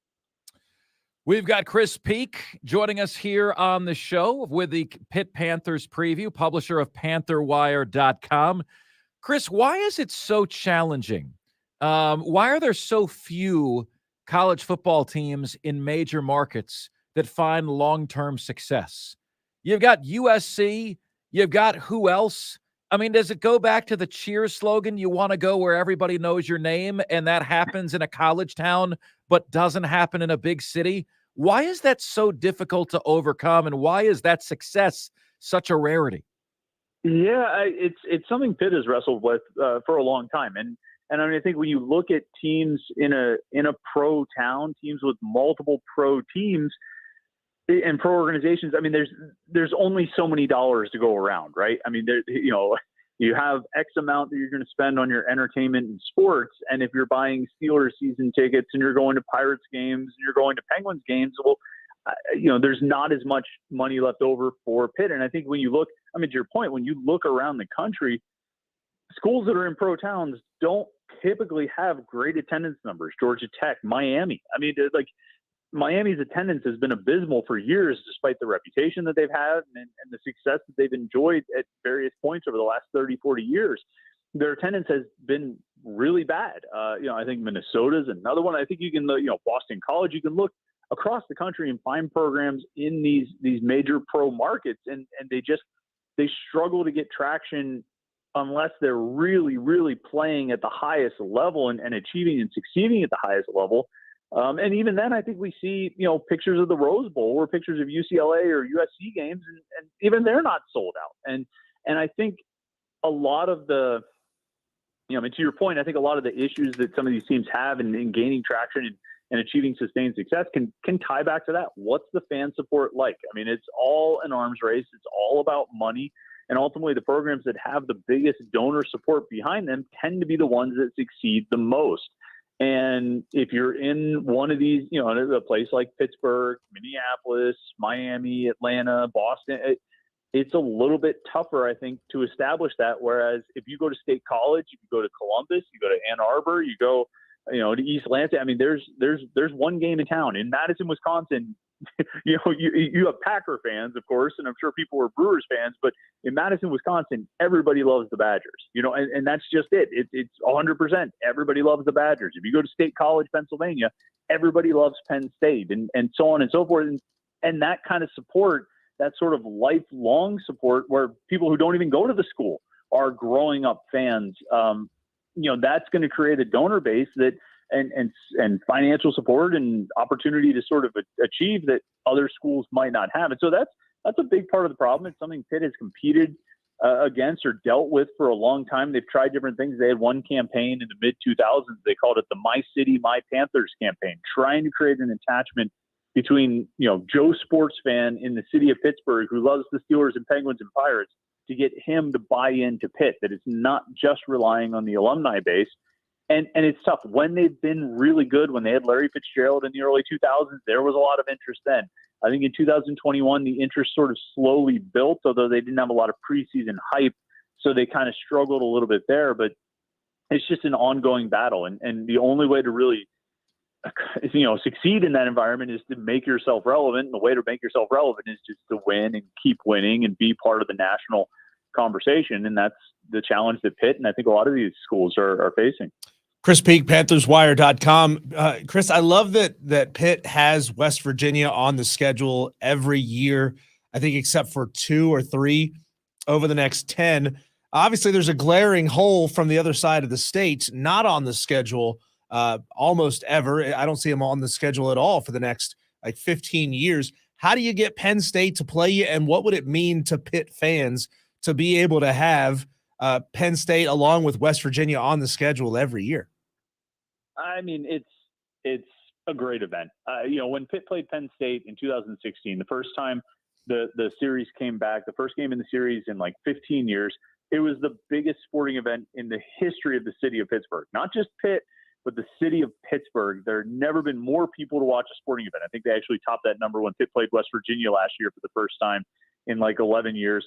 [SPEAKER 1] We've got Chris Peak joining us here on the show with the Pitt Panthers preview, publisher of PantherWire.com. Chris, why is it so challenging? Why are there so few college football teams in major markets that find long-term success? You've got USC. You've got who else? I mean, does it go back to the Cheers slogan, you want to go where everybody knows your name, and that happens in a college town but doesn't happen in a big city? Why is that so difficult to overcome, and why is that success such a rarity?
[SPEAKER 6] Yeah, it's something Pitt has wrestled with for a long time, and I mean, I think when you look at teams in a pro town, teams with multiple pro teams and pro organizations, I mean, there's only so many dollars to go around, right? I mean, you have X amount that you're going to spend on your entertainment and sports, and if you're buying Steelers season tickets and you're going to Pirates games and you're going to Penguins games, well, there's not as much money left over for Pitt. And I think when you look, I mean, to your point, when you look around the country, schools that are in pro towns don't typically have great attendance numbers. Georgia Tech, Miami. I mean, like Miami's attendance has been abysmal for years, despite the reputation that they've had and the success that they've enjoyed at various points over the last 30, 40 years. Their attendance has been really bad. I think Minnesota's another one. I think you can, Boston College, you can look across the country and find programs in these major pro markets, and they struggle to get traction unless they're really, really playing at the highest level and achieving and succeeding at the highest level. And even then, I think we see, pictures of the Rose Bowl or pictures of UCLA or USC games, and even they're not sold out. And I think a lot of the, to your point, I think a lot of the issues that some of these teams have in gaining traction and achieving sustained success can tie back to that. What's the fan support like? I mean, it's all an arms race. It's all about money. And ultimately, the programs that have the biggest donor support behind them tend to be the ones that succeed the most. And if you're in one of these, a place like Pittsburgh, Minneapolis, Miami, Atlanta, Boston, it's a little bit tougher, I think, to establish that. Whereas if you go to State College, you go to Columbus, you go to Ann Arbor, you go, to East Lansing. I mean, there's one game in town in Madison, Wisconsin. You have Packer fans, of course, and I'm sure people were Brewers fans, but in Madison, Wisconsin, everybody loves the Badgers, and that's just it. It's 100%. Everybody loves the Badgers. If you go to State College, Pennsylvania, everybody loves Penn State, and so on and so forth. And that kind of support, that sort of lifelong support where people who don't even go to the school are growing up fans, that's going to create a donor base that and financial support and opportunity to sort of achieve that other schools might not have. And so that's a big part of the problem. It's something Pitt has competed against or dealt with for a long time. They've tried different things. They had one campaign in the mid-2000s. They called it the My City, My Panthers campaign, trying to create an attachment between, Joe sports fan in the city of Pittsburgh who loves the Steelers and Penguins and Pirates to get him to buy into Pitt, that it's not just relying on the alumni base. And it's tough. When they've been really good, when they had Larry Fitzgerald in the early 2000s, there was a lot of interest then. I think in 2021, the interest sort of slowly built, although they didn't have a lot of preseason hype. So they kind of struggled a little bit there. But it's just an ongoing battle. And the only way to really, succeed in that environment is to make yourself relevant. And the way to make yourself relevant is just to win and keep winning and be part of the national conversation. And that's the challenge that Pitt and I think a lot of these schools are facing.
[SPEAKER 2] Chris Peak, PanthersWire.com. Chris, I love that Pitt has West Virginia on the schedule every year, I think except for 2 or 3 over the next 10. Obviously, there's a glaring hole from the other side of the state, not on the schedule almost ever. I don't see them on the schedule at all for the next 15 years. How do you get Penn State to play you, and what would it mean to Pitt fans to be able to have Penn State along with West Virginia on the schedule every year?
[SPEAKER 6] I mean, it's a great event. When Pitt played Penn State in 2016, the first time the series came back, the first game in the series in 15 years, it was the biggest sporting event in the history of the city of Pittsburgh. Not just Pitt, but the city of Pittsburgh. There had never been more people to watch a sporting event. I think they actually topped that number when Pitt played West Virginia last year for the first time in 11 years.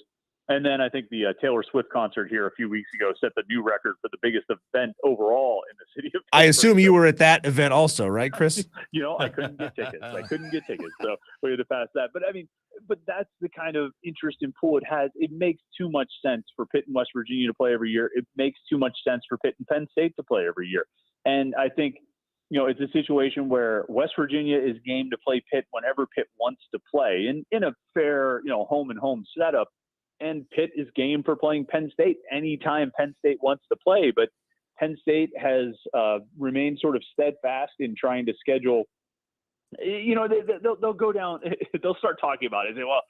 [SPEAKER 6] And then I think the Taylor Swift concert here a few weeks ago set the new record for the biggest event overall in the city of Pittsburgh.
[SPEAKER 2] I assume you were at that event also, right, Chris?
[SPEAKER 6] I couldn't get tickets. So we had to pass that. But that's the kind of interest and pull it has. It makes too much sense for Pitt and West Virginia to play every year. It makes too much sense for Pitt and Penn State to play every year. And I think, it's a situation where West Virginia is game to play Pitt whenever Pitt wants to play in a fair, home and home setup. And Pitt is game for playing Penn State anytime Penn State wants to play. But Penn State has remained sort of steadfast in trying to schedule. They'll go down. They'll start talking about it. They say, well,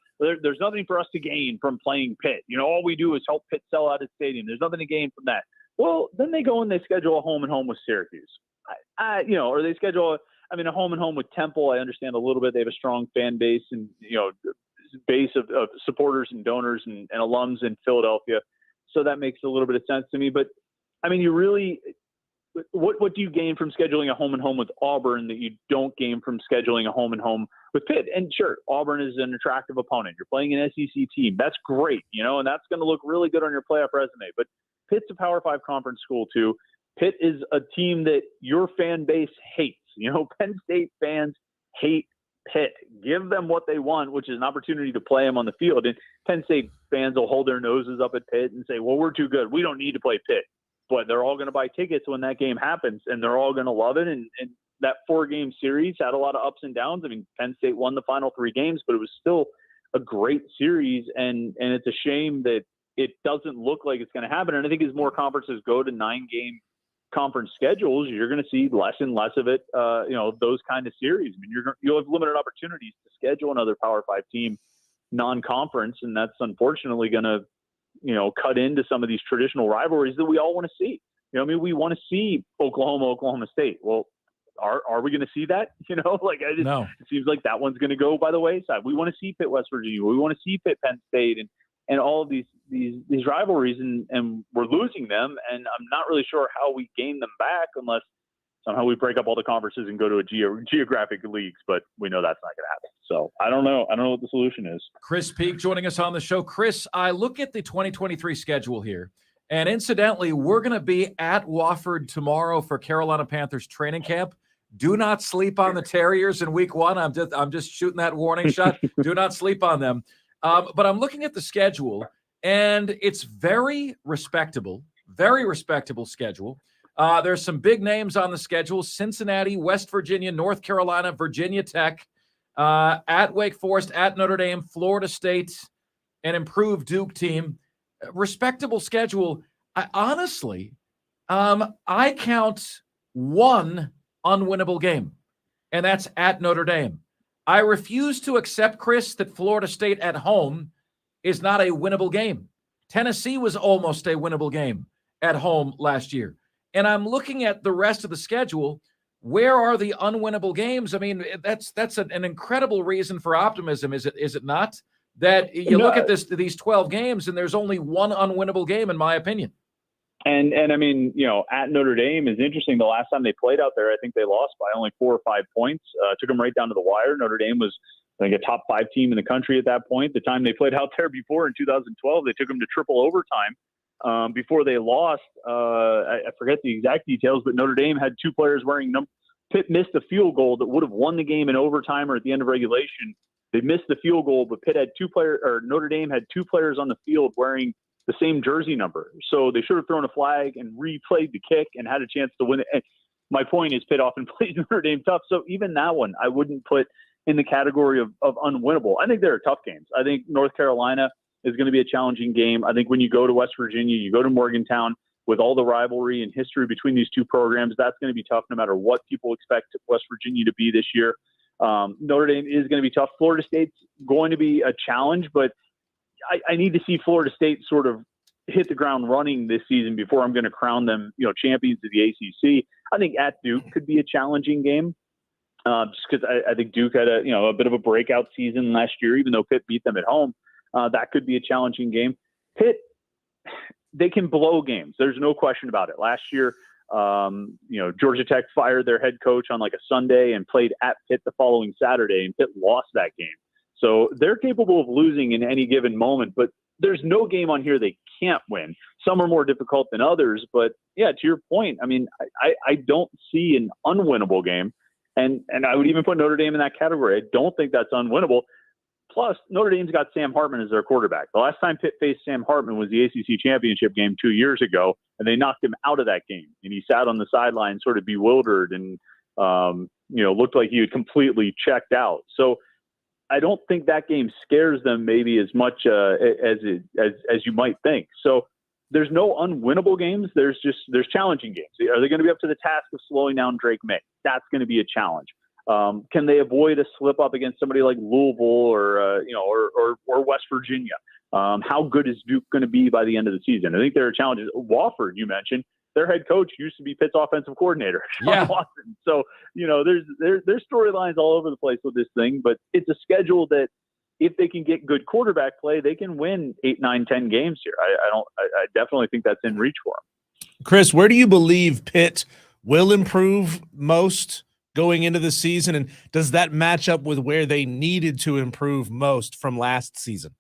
[SPEAKER 6] there's nothing for us to gain from playing Pitt. All we do is help Pitt sell out its stadium. There's nothing to gain from that. Well, then they go and they schedule a home and home with Syracuse. Or they schedule a home and home with Temple. I understand a little bit. They have a strong fan base and, base of supporters and donors and alums in Philadelphia. So that makes a little bit of sense to me. But, you really – what do you gain from scheduling a home and home with Auburn that you don't gain from scheduling a home and home with Pitt? And sure, Auburn is an attractive opponent. You're playing an SEC team. That's great, and that's going to look really good on your playoff resume. But Pitt's a Power 5 conference school too. Pitt is a team that your fan base hates. Penn State fans hate Pitt. Give them what they want, which is an opportunity to play them on the field. And Penn State fans will hold their noses up at Pitt and say, well, we're too good. We don't need to play Pitt. But they're all going to buy tickets when that game happens, and they're all going to love it. And that 4-game series had a lot of ups and downs. Penn State won the final 3 games, but it was still a great series. And it's a shame that it doesn't look like it's going to happen. And I think as more conferences go to 9-game conference schedules, you're going to see less and less of it, those kind of series. You'll have limited opportunities to schedule another Power 5 team non-conference, and that's unfortunately going to, cut into some of these traditional rivalries that we all want to see. We want to see Oklahoma State. Well, are we going to see that?
[SPEAKER 1] No.
[SPEAKER 6] It seems like that one's going to go by the wayside. We want to see Pitt West Virginia. We want to see Pitt Penn State and all of these rivalries, and we're losing them. And I'm not really sure how we gain them back unless somehow we break up all the conferences and go to a geographic leagues, but we know that's not going to happen. So I don't know. I don't know what the solution is.
[SPEAKER 1] Chris Peak joining us on the show. Chris, I look at the 2023 schedule here, and incidentally, we're going to be at Wofford tomorrow for Carolina Panthers training camp. Do not sleep on the Terriers in week 1. I'm just shooting that warning shot. Do not sleep on them. But I'm looking at the schedule, and it's very respectable schedule. There's some big names on the schedule: Cincinnati, West Virginia, North Carolina, Virginia Tech, at Wake Forest, at Notre Dame, Florida State, an improved Duke team. Respectable schedule. I count one unwinnable game, and that's at Notre Dame. I refuse to accept, Chris, that Florida State at home is not a winnable game. Tennessee was almost a winnable game at home last year. And I'm looking at the rest of the schedule. Where are the unwinnable games? That's an incredible reason for optimism, is it not? That you look at these 12 games, and there's only one unwinnable game, in my opinion.
[SPEAKER 6] And at Notre Dame is interesting. The last time they played out there, I think they lost by only 4 or 5 points. Took them right down to the wire. Notre Dame was, I think, a top 5 team in the country at that point. The time they played out there before in 2012, they took them to triple overtime. Before they lost, I forget the exact details, but Notre Dame had 2 players wearing number. Pitt missed a field goal that would have won the game in overtime or at the end of regulation. They missed the field goal, but Notre Dame had 2 players on the field wearing the same jersey number. So they should have thrown a flag and replayed the kick and had a chance to win it. And my point is Pitt often plays Notre Dame tough. So even that one I wouldn't put in the category of unwinnable. I think there are tough games. I think North Carolina is going to be a challenging game. I think when you go to West Virginia, you go to Morgantown, with all the rivalry and history between these 2 programs, that's going to be tough no matter what people expect West Virginia to be this year. Notre Dame is going to be tough. Florida State's going to be a challenge, but I need to see Florida State sort of hit the ground running this season before I'm going to crown them, champions of the ACC. I think at Duke could be a challenging game, just because I think Duke had a bit of a breakout season last year, even though Pitt beat them at home. That could be a challenging game. Pitt, they can blow games. There's no question about it. Last year, Georgia Tech fired their head coach on like a Sunday and played at Pitt the following Saturday, and Pitt lost that game. So they're capable of losing in any given moment, but there's no game on here they can't win. Some are more difficult than others, but yeah, to your point, I mean, I don't see an unwinnable game, and I would even put Notre Dame in that category. I don't think that's unwinnable. Plus, Notre Dame's got Sam Hartman as their quarterback. The last time Pitt faced Sam Hartman was the ACC championship game 2 years ago, and they knocked him out of that game. And he sat on the sideline sort of bewildered and, looked like he had completely checked out. So I don't think that game scares them maybe as much as you might think. So there's no unwinnable games. There's challenging games. Are they going to be up to the task of slowing down Drake May? That's going to be a challenge. Can they avoid a slip up against somebody like Louisville or West Virginia? How good is Duke going to be by the end of the season? I think there are challenges. Wofford, you mentioned, their head coach used to be Pitt's offensive coordinator, Sean Watson. So, there's storylines all over the place with this thing, but it's a schedule that if they can get good quarterback play, they can win 8, 9, 10 games here. I definitely think that's in reach for them.
[SPEAKER 2] Chris, where do you believe Pitt will improve most going into the season, and does that match up with where they needed to improve most from last season?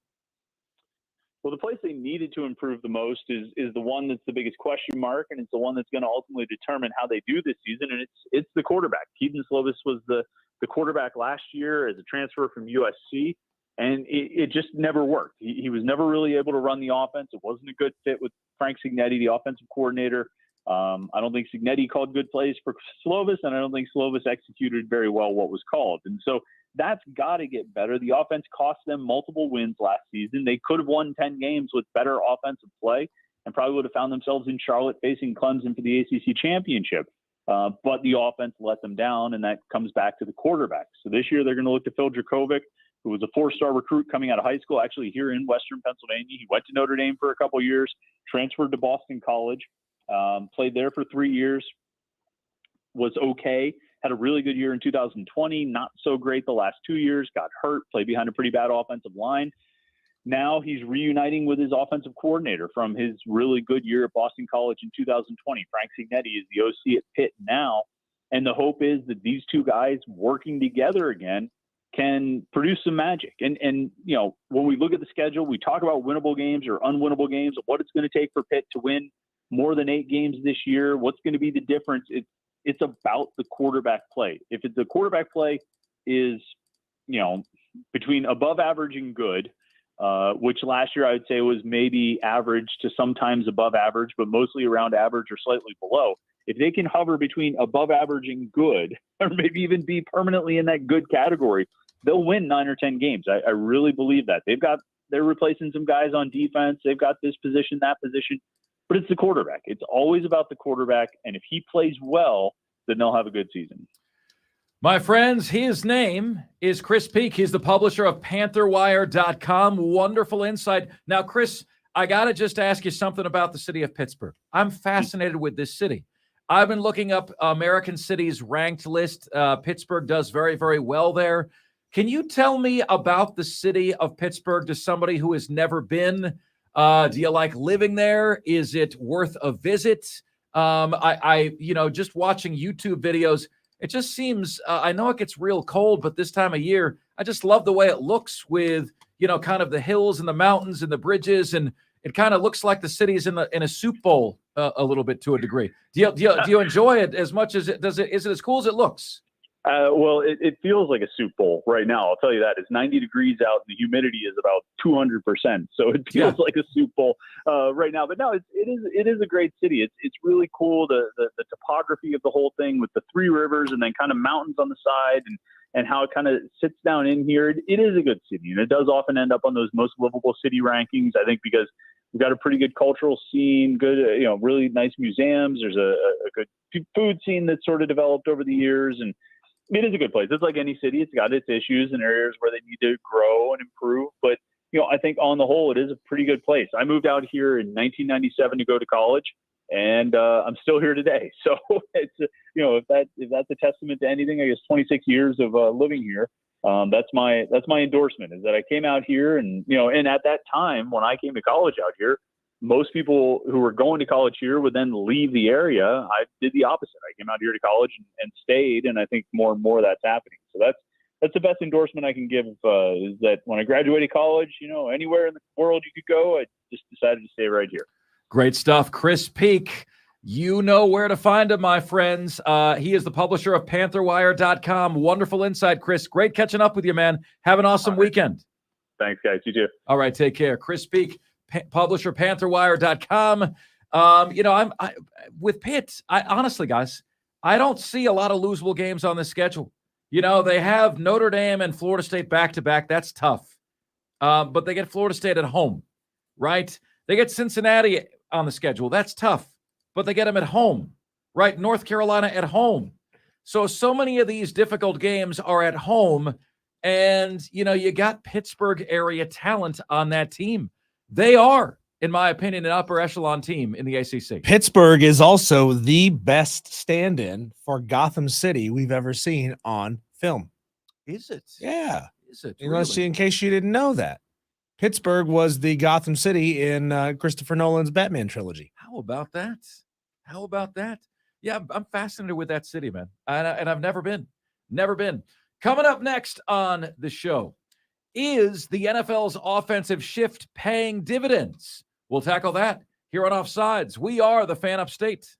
[SPEAKER 6] Well, the place they needed to improve the most is the one that's the biggest question mark, and it's the one that's going to ultimately determine how they do this season, and it's the quarterback. Kedon Slovis was the quarterback last year as a transfer from USC, and it just never worked. He was never really able to run the offense. It wasn't a good fit with Frank Cignetti, the offensive coordinator. I don't think Cignetti called good plays for Slovis, and I don't think Slovis executed very well what was called. And so that's got to get better. The offense cost them multiple wins last season. They could have won 10 games with better offensive play and probably would have found themselves in Charlotte facing Clemson for the ACC championship. But the offense let them down, and that comes back to the quarterback. So this year they're going to look to Phil Dracovic, who was a 4-star recruit coming out of high school, actually here in Western Pennsylvania. He went to Notre Dame for a couple of years, transferred to Boston College, played there for 3 years, was okay, had a really good year in 2020, not so great the last 2 years, got hurt, played behind a pretty bad offensive line. Now he's reuniting with his offensive coordinator from his really good year at Boston College in 2020. Frank Cignetti is the OC at Pitt now, and the hope is that these two guys working together again can produce some magic. And when we look at the schedule, we talk about winnable games or unwinnable games, what it's going to take for Pitt to win more than 8 games this year, what's going to be the difference. It's about the quarterback play. If the quarterback play is, between above average and good, which last year I would say was maybe average to sometimes above average, but mostly around average or slightly below. If they can hover between above average and good, or maybe even be permanently in that good category, they'll win 9 or 10 games. I really believe that. They're replacing some guys on defense. They've got this position, that position. But it's the quarterback. It's always about the quarterback. And if he plays well, then they'll have a good season.
[SPEAKER 1] My friends, his name is Chris Peak. He's the publisher of PantherWire.com. Wonderful insight. Now, Chris, I got to just ask you something about the city of Pittsburgh. I'm fascinated with this city. I've been looking up American cities ranked list. Pittsburgh does very, very well there. Can you tell me about the city of Pittsburgh to somebody who has never been? Do you like living there? Is it worth a visit? I just watching YouTube videos, it just seems, I know it gets real cold, but this time of year, I just love the way it looks with, kind of the hills and the mountains and the bridges. And it kind of looks like the city's in a soup bowl a little bit to a degree. Do you enjoy it as much as it does? Is it as cool as it looks?
[SPEAKER 6] Well, it feels like a soup bowl right now. I'll tell you that. It's 90 degrees out, and the humidity is about 200%. So it feels like a soup bowl right now. But no, it is a great city. It's really cool. The topography of the whole thing with the 3 rivers and then kind of mountains on the side and how it kind of sits down in here. It is a good city, and it does often end up on those most livable city rankings. I think because we've got a pretty good cultural scene, good, really nice museums. There's a good food scene that's sort of developed over the years, and it is a good place. It's like any city. It's got its issues and areas where they need to grow and improve. But, I think on the whole, it is a pretty good place. I moved out here in 1997 to go to college, and I'm still here today. So it's, if that's a testament to anything, I guess 26 years of living here, that's my endorsement, is that I came out here and at that time when I came to college out here, most people who were going to college here would then leave the area. I did the opposite. I came out here to college and stayed, and I think more and more that's happening. So that's the best endorsement I can give. Is that when I graduated college, anywhere in the world you could go, I just decided to stay right here.
[SPEAKER 1] Great stuff. Chris Peak, you know where to find him, my friends. He is the publisher of PantherWire.com. Wonderful insight, Chris. Great catching up with you, man. Have an awesome weekend.
[SPEAKER 6] Thanks, guys. You too.
[SPEAKER 1] All right, take care. Chris Peak, publisher, PantherWire.com. I'm with Pitt. Honestly, guys, I don't see a lot of losable games on the schedule. They have Notre Dame and Florida State back-to-back. That's tough. But they get Florida State at home, right? They get Cincinnati on the schedule. That's tough. But they get them at home, right? North Carolina at home. So many of these difficult games are at home. And, you got Pittsburgh area talent on that team. They are, in my opinion, an upper echelon team in the ACC.
[SPEAKER 2] Pittsburgh is also the best stand-in for Gotham City we've ever seen on film.
[SPEAKER 1] Is it?
[SPEAKER 2] Yeah.
[SPEAKER 1] Is it?
[SPEAKER 2] Really? In case you didn't know that. Pittsburgh was the Gotham City in Christopher Nolan's Batman trilogy.
[SPEAKER 1] How about that? Yeah, I'm fascinated with that city, man. And I've never been. Coming up next on the show, is the NFL's offensive shift paying dividends? We'll tackle that here on Offsides. We are the Fan Upstate.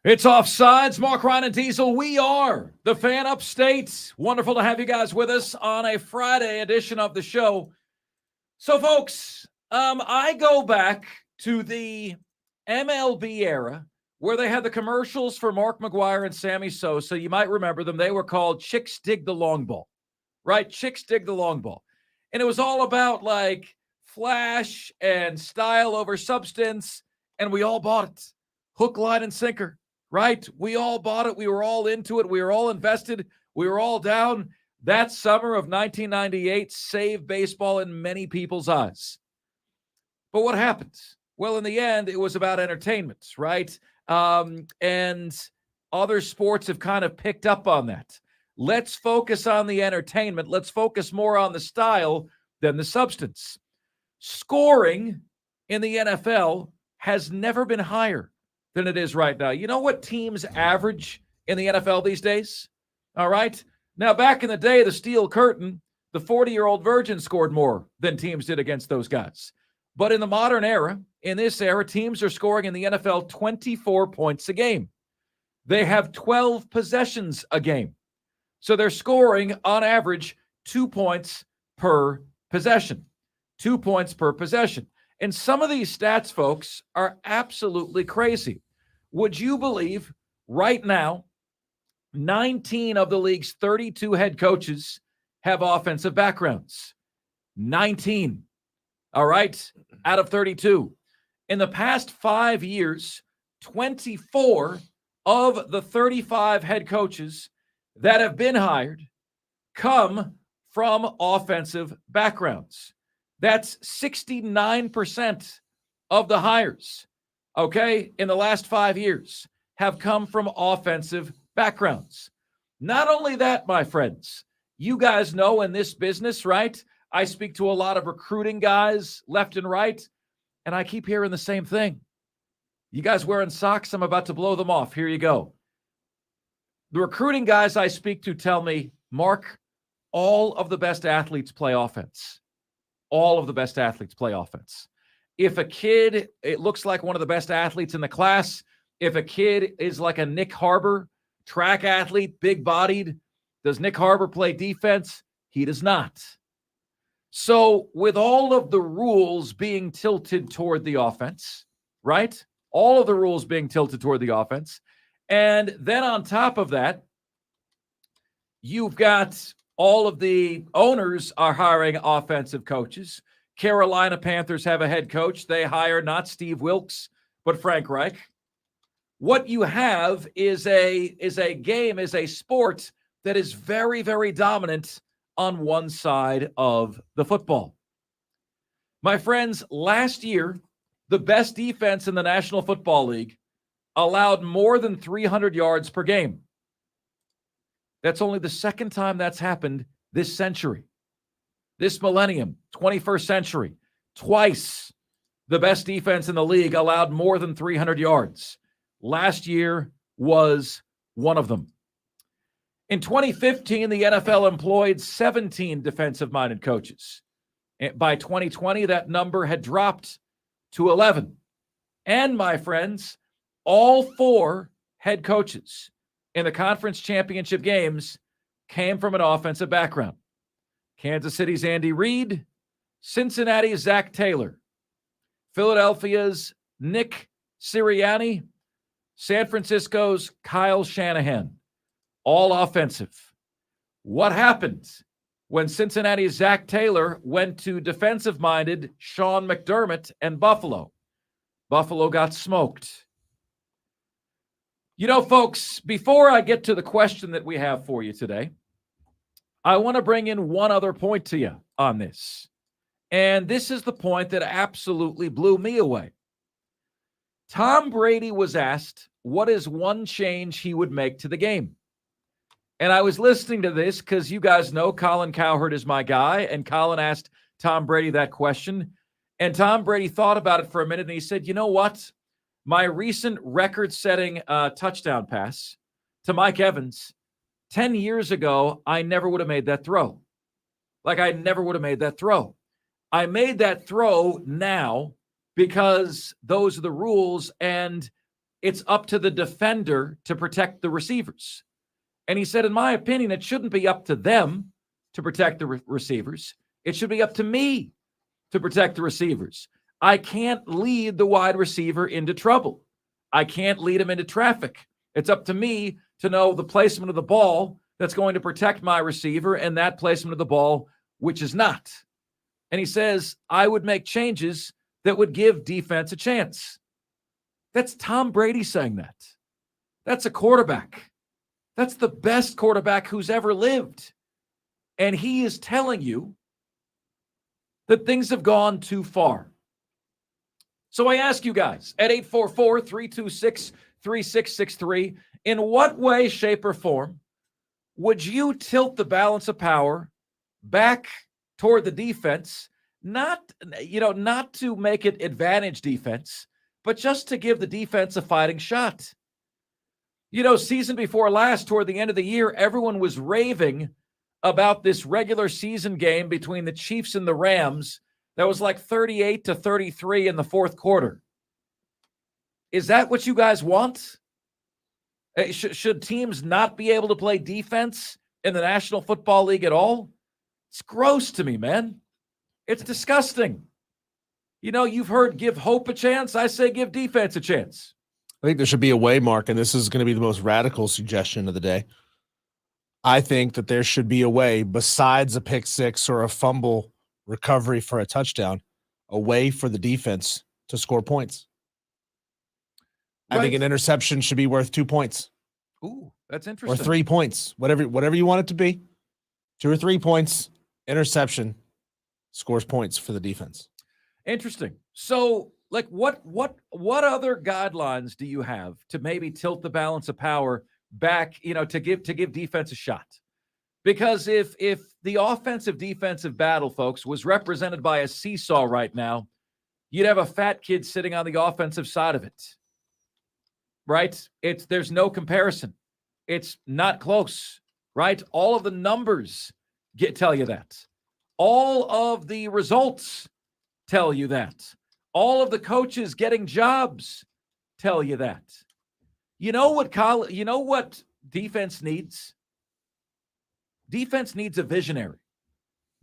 [SPEAKER 1] It's Offsides. Mark, Ryan, and Diesel. We are the Fan Upstate. Wonderful to have you guys with us on a Friday edition of the show. So, folks, I go back to the MLB era where they had the commercials for Mark McGwire and Sammy Sosa. You might remember them. They were called Chicks Dig the Long Ball, right? Chicks Dig the Long Ball. And it was all about like flash and style over substance. And we all bought it. Hook, line, and sinker. Right? We all bought it. We were all into it. We were all invested. We were all down. That summer of 1998 saved baseball in many people's eyes. But what happened? Well, in the end, it was about entertainment, right? And other sports have kind of picked up on that. Let's focus on the entertainment. Let's focus more on the style than the substance. Scoring in the NFL has never been higher than it is right now. You know what teams average in the NFL these days? All right. Now, back in the day, the Steel Curtain, the 40-year-old virgin scored more than teams did against those guys. But in the modern era, in this era, teams are scoring in the NFL 24 points a game. They have 12 possessions a game. So they're scoring on average 2 points per possession. 2 points per possession. And some of these stats, folks, are absolutely crazy. Would you believe right now, 19 of the league's 32 head coaches have offensive backgrounds? 19. All right, out of 32. In the past 5 years, 24 of the 35 head coaches that have been hired come from offensive backgrounds. That's 69% of the hires, okay, in the last 5 years have come from offensive backgrounds. Not only that, my friends, you guys know in this business, right? I speak to a lot of recruiting guys left and right, and I keep hearing the same thing. You guys wearing socks? I'm about to blow them off. Here you go. The recruiting guys I speak to tell me, Mark, all of the best athletes play offense. All of the best athletes play offense. If a kid, it looks like one of the best athletes in the class, if a kid is like a Nick Harbor, track athlete, big-bodied, does Nick Harbor play defense? He does not. So with all of the rules being tilted toward the offense, right? All of the rules being tilted toward the offense. And then on top of that, you've got all of the owners are hiring offensive coaches. Carolina Panthers have a head coach. They hire not Steve Wilkes, but Frank Reich. What you have is a sport that is very, very dominant on one side of the football. My friends, last year, the best defense in the National Football League allowed more than 300 yards per game. That's only the second time that's happened this century, this millennium, 21st century. Twice the best defense in the league allowed more than 300 yards. Last year was one of them. In 2015, the NFL employed 17 defensive-minded coaches. By 2020, that number had dropped to 11. And, my friends, all 4 head coaches in the conference championship games came from an offensive background. Kansas City's Andy Reid, Cincinnati's Zach Taylor, Philadelphia's Nick Sirianni, San Francisco's Kyle Shanahan, all offensive. What happened when Cincinnati's Zach Taylor went to defensive-minded Sean McDermott and Buffalo? Buffalo got smoked. You know, folks, before I get to the question that we have for you today, I want to bring in one other point to you on this. And this is the point that absolutely blew me away. Tom Brady was asked what is one change he would make to the game. And I was listening to this because you guys know Colin Cowherd is my guy, and Colin asked Tom Brady that question. And Tom Brady thought about it for a minute, and he said, you know what? My recent record-setting touchdown pass to Mike Evans, 10 years ago, I never would have made that throw. Like, I never would have made that throw. I made that throw now because those are the rules, and it's up to the defender to protect the receivers. And he said, in my opinion, it shouldn't be up to them to protect the receivers. It should be up to me to protect the receivers. I can't lead the wide receiver into trouble. I can't lead him into traffic. It's up to me to know the placement of the ball that's going to protect my receiver and that placement of the ball which is not. And he says, I would make changes that would give defense a chance. That's Tom Brady saying that. That's a quarterback. That's the best quarterback who's ever lived. And he is telling you that things have gone too far. So I ask you guys at 844-326-3663, in what way, shape, or form would you tilt the balance of power back toward the defense, not to make it advantage defense, but just to give the defense a fighting shot? Season before last, toward the end of the year, everyone was raving about this regular season game between the Chiefs and the Rams that was like 38-33 in the fourth quarter. Is that what you guys want? Should teams not be able to play defense in the National Football League at all? It's gross to me, man. It's disgusting. You've heard give hope a chance. I say give defense a chance.
[SPEAKER 2] I think there should be a way, Mark, and this is going to be the most radical suggestion of the day. I think that there should be a way, besides a pick six or a fumble recovery for a touchdown, a way for the defense to score points. Right. I think an interception should be worth 2 points.
[SPEAKER 1] Ooh, that's interesting.
[SPEAKER 2] Or 3 points, whatever you want it to be. 2 or 3 points, interception, scores points for the defense.
[SPEAKER 1] Interesting. So, what other guidelines do you have to maybe tilt the balance of power back, to give defense a shot? Because if the offensive defensive battle, folks, was represented by a seesaw right now, you'd have a fat kid sitting on the offensive side of it. Right? There's no comparison. It's not close, right? All of the numbers tell you that. All of the results tell you that. All of the coaches getting jobs tell you that. You know what defense needs? Defense needs a visionary.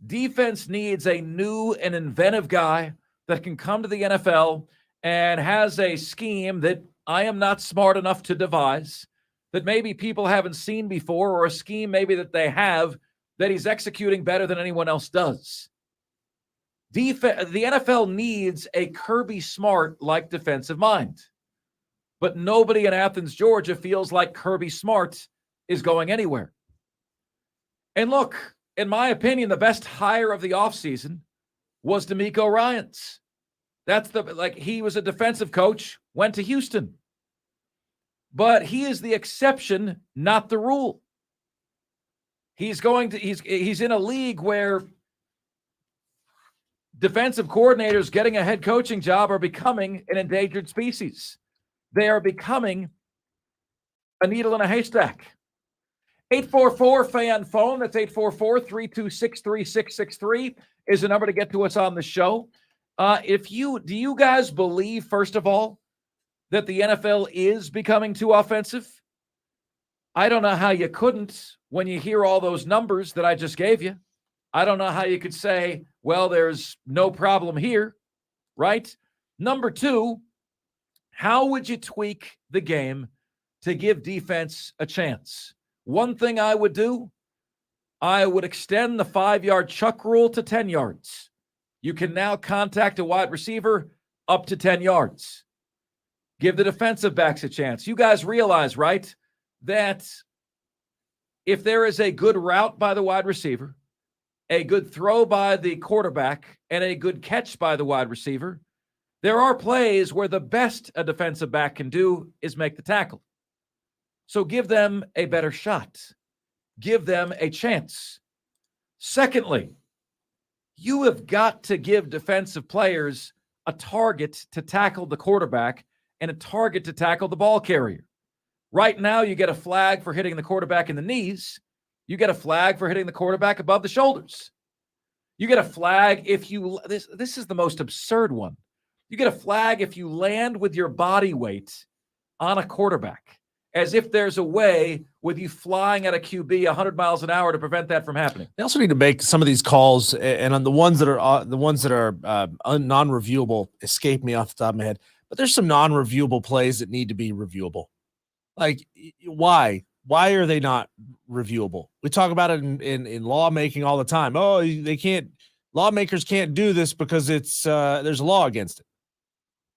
[SPEAKER 1] Defense needs a new and inventive guy that can come to the NFL and has a scheme that I am not smart enough to devise, that maybe people haven't seen before, or a scheme maybe that they have that he's executing better than anyone else does. The NFL needs a Kirby Smart-like defensive mind. But nobody in Athens, Georgia feels like Kirby Smart is going anywhere. And look, in my opinion, the best hire of the offseason was DeMeco Ryans. He was a defensive coach, went to Houston. But he is the exception, not the rule. He's in a league where defensive coordinators getting a head coaching job are becoming an endangered species. They are becoming a needle in a haystack. 844-FAN phone. That's 844-326-3663 is the number to get to us on the show. Do you guys believe, first of all, that the NFL is becoming too offensive? I don't know how you couldn't when you hear all those numbers that I just gave you. I don't know how you could say, well, there's no problem here, right? Number two, how would you tweak the game to give defense a chance? One thing I would do, I would extend the 5-yard chuck rule to 10 yards. You can now contact a wide receiver up to 10 yards. Give the defensive backs a chance. You guys realize, right, that if there is a good route by the wide receiver, a good throw by the quarterback, and a good catch by the wide receiver, there are plays where the best a defensive back can do is make the tackle. So give them a better shot. Give them a chance. Secondly, you have got to give defensive players a target to tackle the quarterback and a target to tackle the ball carrier. Right now, you get a flag for hitting the quarterback in the knees. You get a flag for hitting the quarterback above the shoulders. You get a flag if you – this is the most absurd one. You get a flag if you land with your body weight on a quarterback, as if there's a way with you flying at a QB 100 miles an hour to prevent that from happening.
[SPEAKER 2] They also need to make some of these calls, and on the ones that are non-reviewable escape me off the top of my head. But there's some non-reviewable plays that need to be reviewable. Like, why? Why are they not reviewable? We talk about it in lawmaking all the time. Oh, they can't. Lawmakers can't do this because it's there's a law against it.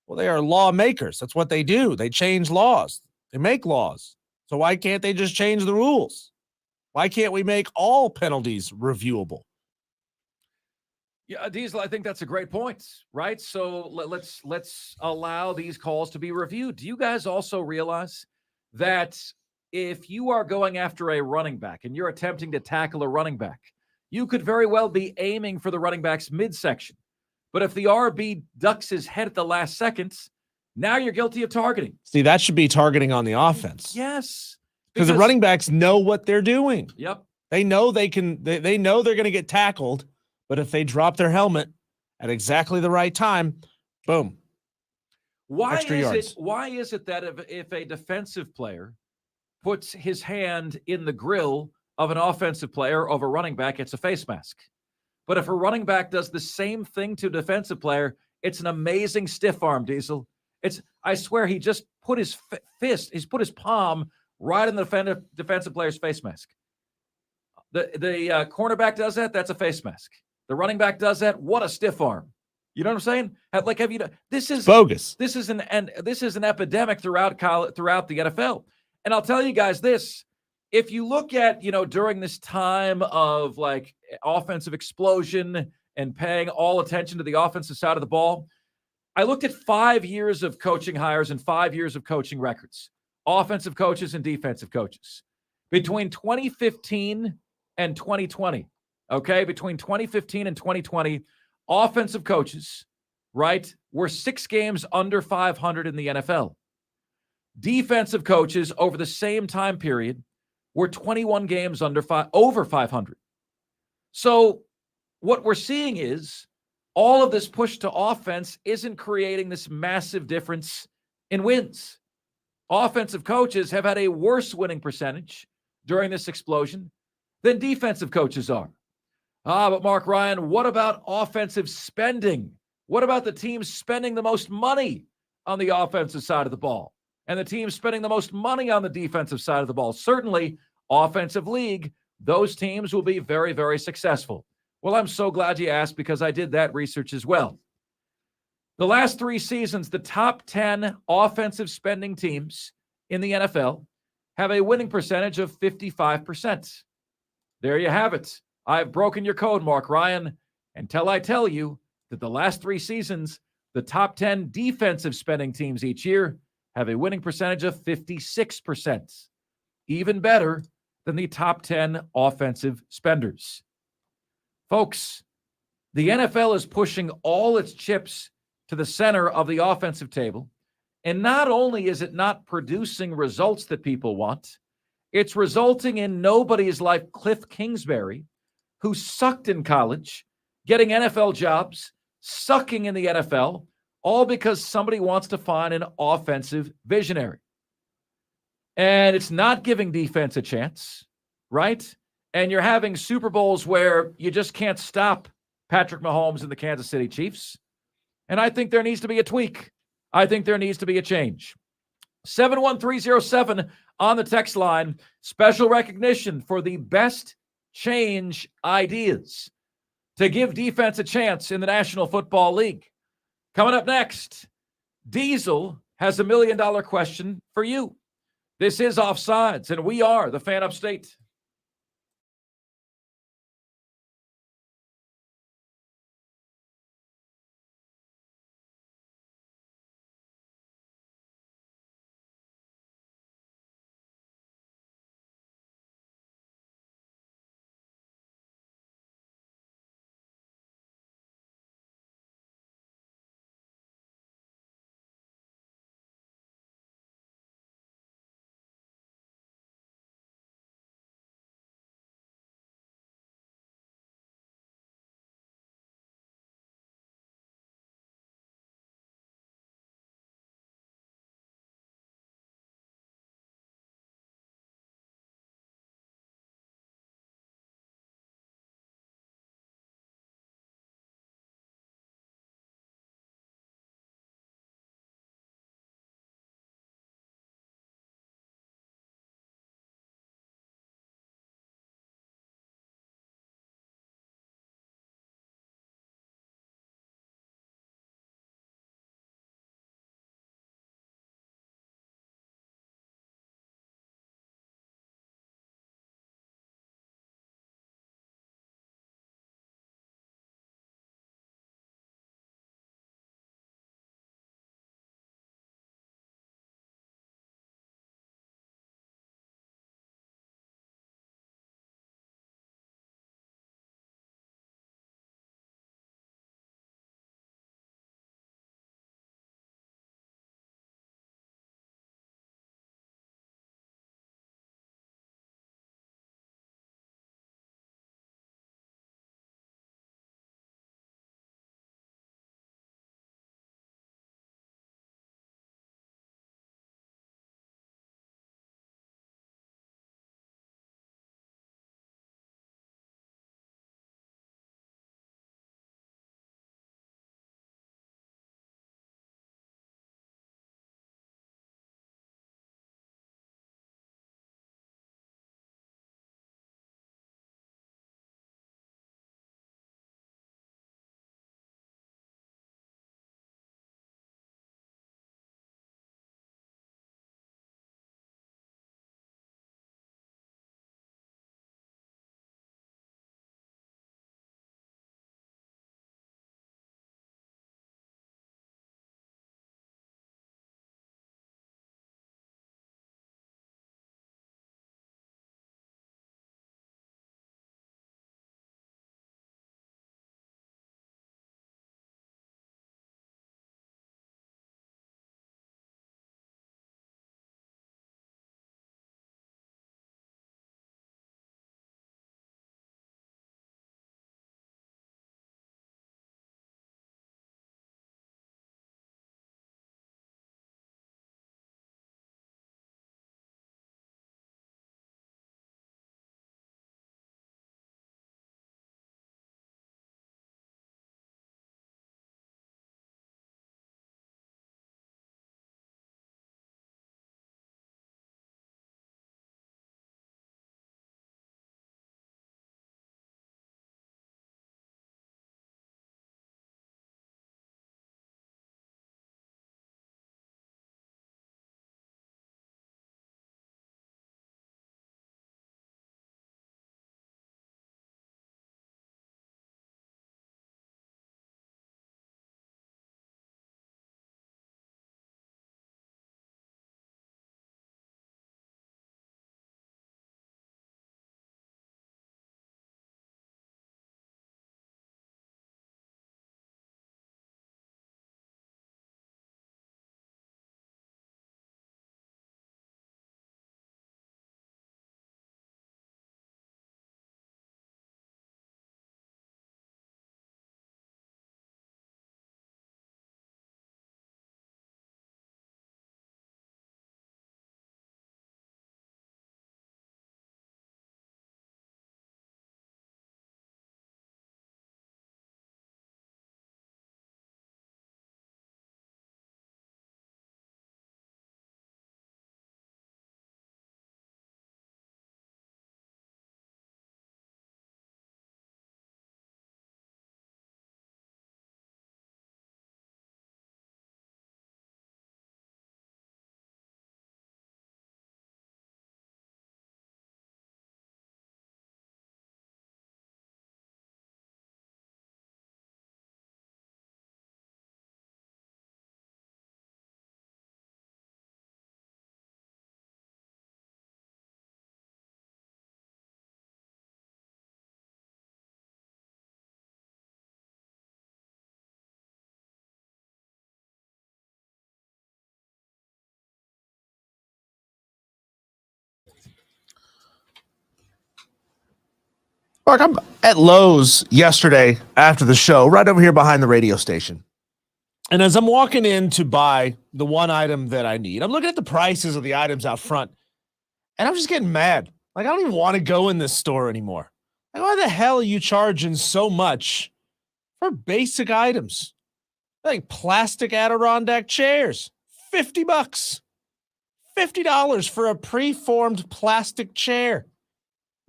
[SPEAKER 2] Well, they are lawmakers. That's what they do. They change laws. They make laws. So why can't they just change the rules? Why can't we make all penalties reviewable?
[SPEAKER 1] Yeah, Diesel, I think that's a great point, right? So let's allow these calls to be reviewed. Do you guys also realize that if you are going after a running back and you're attempting to tackle a running back, you could very well be aiming for the running back's midsection. But if the RB ducks his head at the last seconds, now you're guilty of targeting.
[SPEAKER 2] See, that should be targeting on the offense.
[SPEAKER 1] Yes.
[SPEAKER 2] Because the running backs know what they're doing.
[SPEAKER 1] Yep.
[SPEAKER 2] They know they know they're going to get tackled, but if they drop their helmet at exactly the right time, boom.
[SPEAKER 1] Why
[SPEAKER 2] extra yards.
[SPEAKER 1] Why is it that if a defensive player puts his hand in the grill of an offensive player, of a running back, it's a face mask? But if a running back does the same thing to a defensive player, it's an amazing stiff arm, Diesel. I swear he just put his he's put his palm right in the defensive player's face mask. The cornerback does that, that's a face mask. The running back does that, what a stiff arm. You know what I'm saying? Have you? This is
[SPEAKER 2] bogus.
[SPEAKER 1] This is an epidemic throughout the NFL. And I'll tell you guys this: if you look at during this time of like offensive explosion and paying all attention to the offensive side of the ball, I looked at 5 years of coaching hires and 5 years of coaching records, offensive coaches and defensive coaches, between 2015 and 2020. Okay, between 2015 and 2020. Offensive coaches, right, were 6 games under 500 in the NFL. Defensive coaches over the same time period were 21 games over 500. So what we're seeing is all of this push to offense isn't creating this massive difference in wins. Offensive coaches have had a worse winning percentage during this explosion than defensive coaches are. But Mark Ryan, what about offensive spending? What about the teams spending the most money on the offensive side of the ball and the teams spending the most money on the defensive side of the ball? Certainly, offensive league, those teams will be very, very successful. Well, I'm so glad you asked because I did that research as well. The last 3 seasons, the top 10 offensive spending teams in the NFL have a winning percentage of 55%. There you have it. I've broken your code, Mark Ryan, until I tell you that the last 3 seasons, the top 10 defensive spending teams each year have a winning percentage of 56%. Even better than the top 10 offensive spenders. Folks, the NFL is pushing all its chips to the center of the offensive table. And not only is it not producing results that people want, it's resulting in nobodies like Cliff Kingsbury, who sucked in college, getting NFL jobs, sucking in the NFL, all because somebody wants to find an offensive visionary. And it's not giving defense a chance, right? And you're having Super Bowls where you just can't stop Patrick Mahomes and the Kansas City Chiefs. And I think there needs to be a tweak. I think there needs to be a change. 71307 on the text line. Special recognition for the best change ideas to give defense a chance in the National Football League. Coming up next, Diesel has $1 million question for you. This is Offsides, and we are the Fan Upstate.
[SPEAKER 2] Mark, I'm at Lowe's yesterday after the show, right over here behind the radio station. And as I'm walking in to buy the one item that I need, I'm looking at the prices of the items out front, and I'm just getting mad. Like, I don't even want to go in this store anymore. Like, why the hell are you charging so much for basic items? Like plastic Adirondack chairs, $50. $50 for a preformed plastic chair.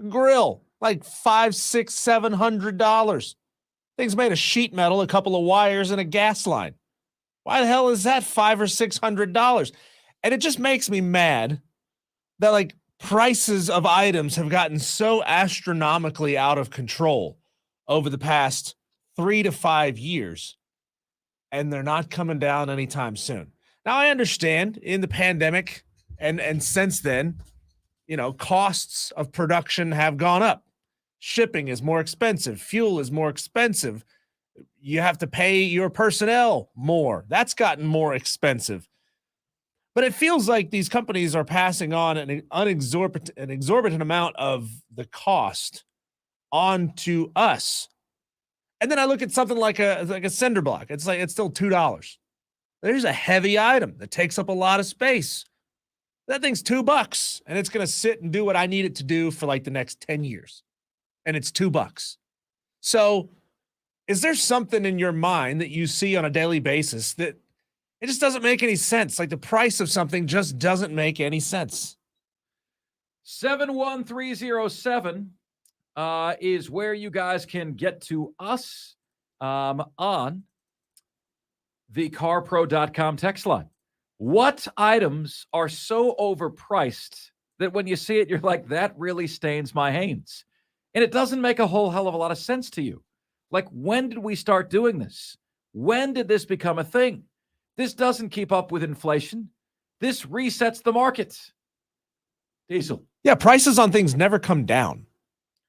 [SPEAKER 2] Grill, like $500, $600, $700. Thing's made of sheet metal, a couple of wires, and a gas line. Why the hell is that $500 or $600? And it just makes me mad that like prices of items have gotten so astronomically out of control over the past 3 to 5 years, and they're not coming down anytime soon. Now, I understand in the pandemic and since then, costs of production have gone up. Shipping is more expensive. Fuel is more expensive. You have to pay your personnel more. That's gotten more expensive. But it feels like these companies are passing on an exorbitant amount of the cost onto us. And then I look at something like a cinder block. It's still $2. There's a heavy item that takes up a lot of space. That thing's $2, and it's going to sit and do what I need it to do for like the next 10 years. And it's $2. So is there something in your mind that you see on a daily basis that it just doesn't make any sense? Like the price of something just doesn't make any sense.
[SPEAKER 1] 71307 is where you guys can get to us on the carpro.com text line. What items are so overpriced that when you see it, you're like, that really stains my Hanes? And it doesn't make a whole hell of a lot of sense to you. Like, when did we start doing this? When did this become a thing? This doesn't keep up with inflation. This resets the market. Diesel.
[SPEAKER 2] Yeah, prices on things never come down.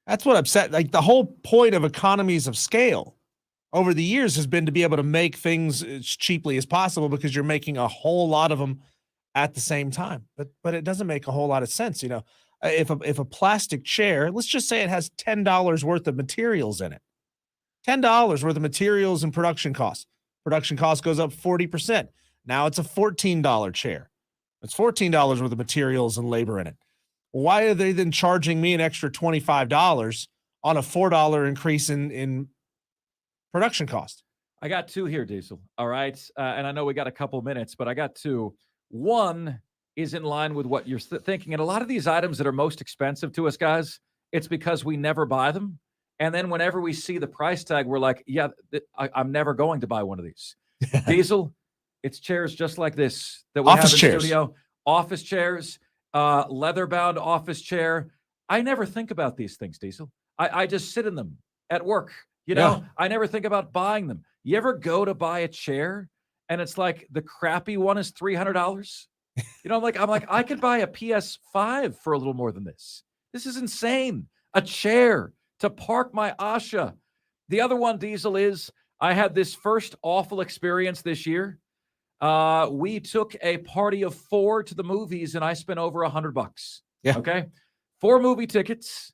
[SPEAKER 2] That's what upset. Like the whole point of economies of scale over the years has been to be able to make things as cheaply as possible because you're making a whole lot of them at the same time. But it doesn't make a whole lot of sense. If a plastic chair, let's just say it has $10 worth of materials in it, $10 worth of materials and production costs. Production cost goes up 40%. Now it's a $14 chair. It's $14 worth of materials and labor in it. Why are they then charging me an extra $25 on a $4 increase in production cost?
[SPEAKER 1] I got two here, Diesel. All right. And I know we got a couple minutes, but I got two. One is in line with what you're thinking. And a lot of these items that are most expensive to us, guys, it's because we never buy them. And then whenever we see the price tag, we're like, yeah, I'm never going to buy one of these. Diesel, it's chairs just like this that we
[SPEAKER 2] office
[SPEAKER 1] have in
[SPEAKER 2] chairs.
[SPEAKER 1] Studio. Office chairs, leather-bound office chair. I never think about these things, Diesel. I just sit in them at work. I never think about buying them. You ever go to buy a chair and it's like the crappy one is $300? I'm like, I could buy a PS5 for a little more than this. This is insane. A chair to park my Asha. The other one, Diesel, is I had this first awful experience this year. We took a party of 4 to the movies and I spent over $100.
[SPEAKER 2] Yeah.
[SPEAKER 1] Okay. 4 movie tickets,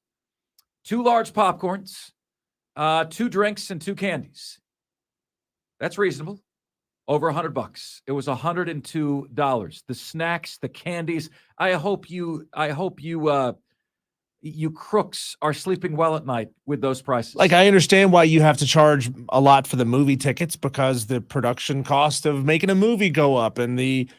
[SPEAKER 1] 2 large popcorns, 2 drinks and 2 candies. That's reasonable. Over $100. It was $102. The snacks, the candies. I hope you crooks are sleeping well at night with those prices.
[SPEAKER 2] Like, I understand why you have to charge a lot for the movie tickets because the production cost of making a movie go up, and the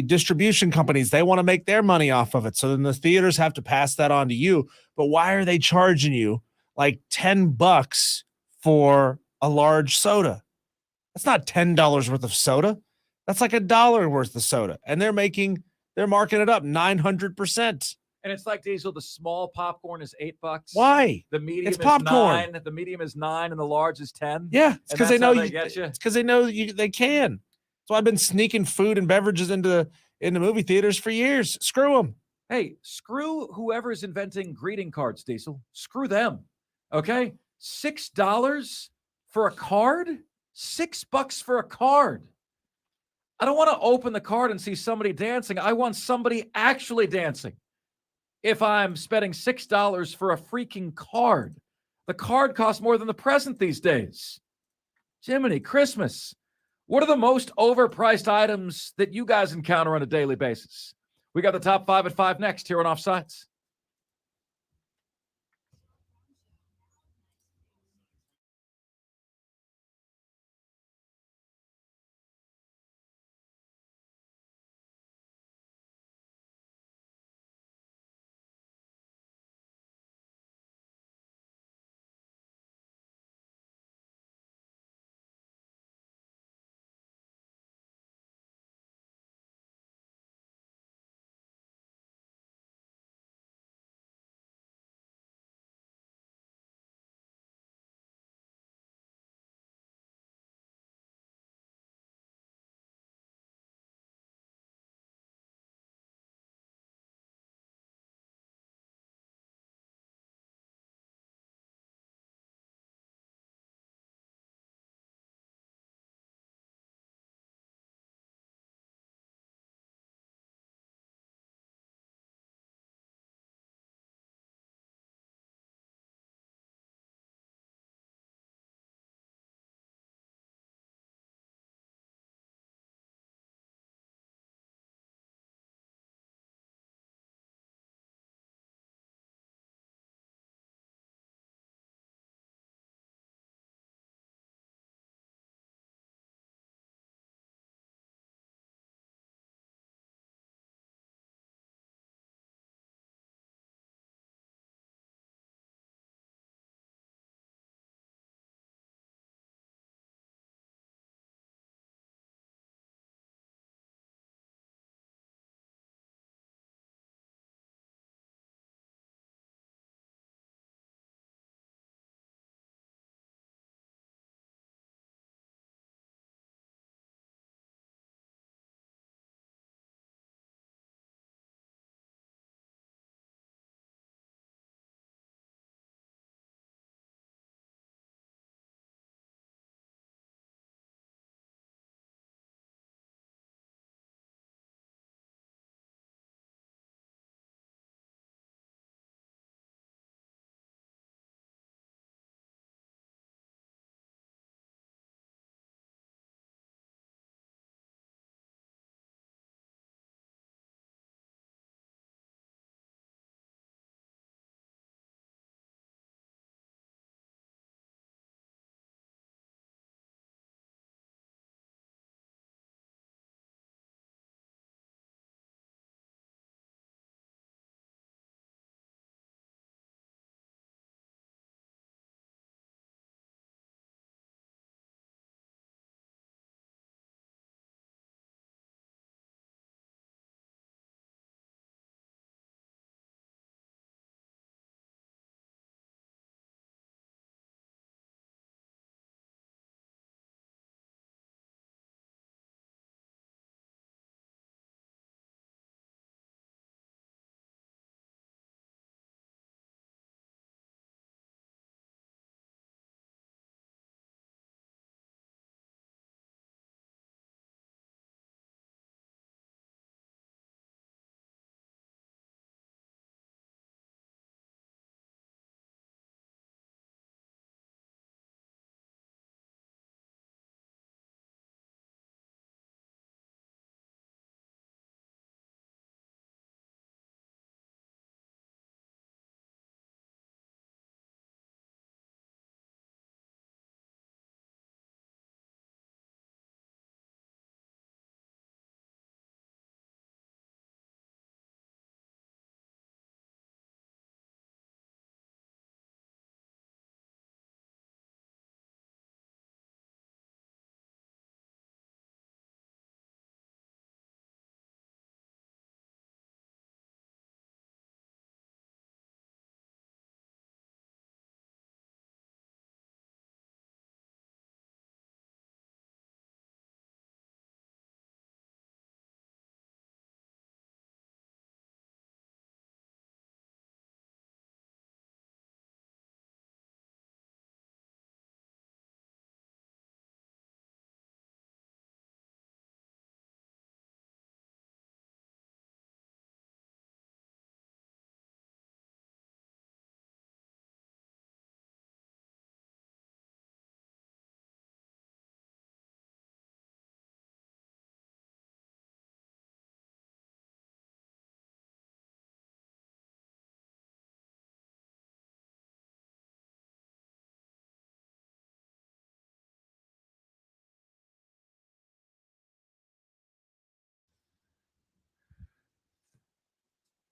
[SPEAKER 2] distribution companies, they want to make their money off of it. So then the theaters have to pass that on to you. But why are they charging you like $10 for a large soda? That's not $10 worth of soda. That's like $1 worth of soda. And they're marking it up 900%.
[SPEAKER 1] And it's like, Diesel, the small popcorn is $8.
[SPEAKER 2] Why?
[SPEAKER 1] The medium
[SPEAKER 2] It's
[SPEAKER 1] is
[SPEAKER 2] popcorn.
[SPEAKER 1] $9. The medium is $9 and the large is $10.
[SPEAKER 2] Yeah, it's because they know
[SPEAKER 1] get you.
[SPEAKER 2] It's because they know they can. So I've been sneaking food and beverages into movie theaters for years. Screw them.
[SPEAKER 1] Hey, screw whoever's inventing greeting cards, Diesel. Screw them. Okay? $6 for a card? $6 for a card. I don't want to open the card and see somebody dancing. I want somebody actually dancing. if I'm spending $6 for a freaking card? The card costs more than the present these days. Jiminy Christmas. What are the most overpriced items that you guys encounter on a daily basis? We got the top 5 at 5 next here on Offsides.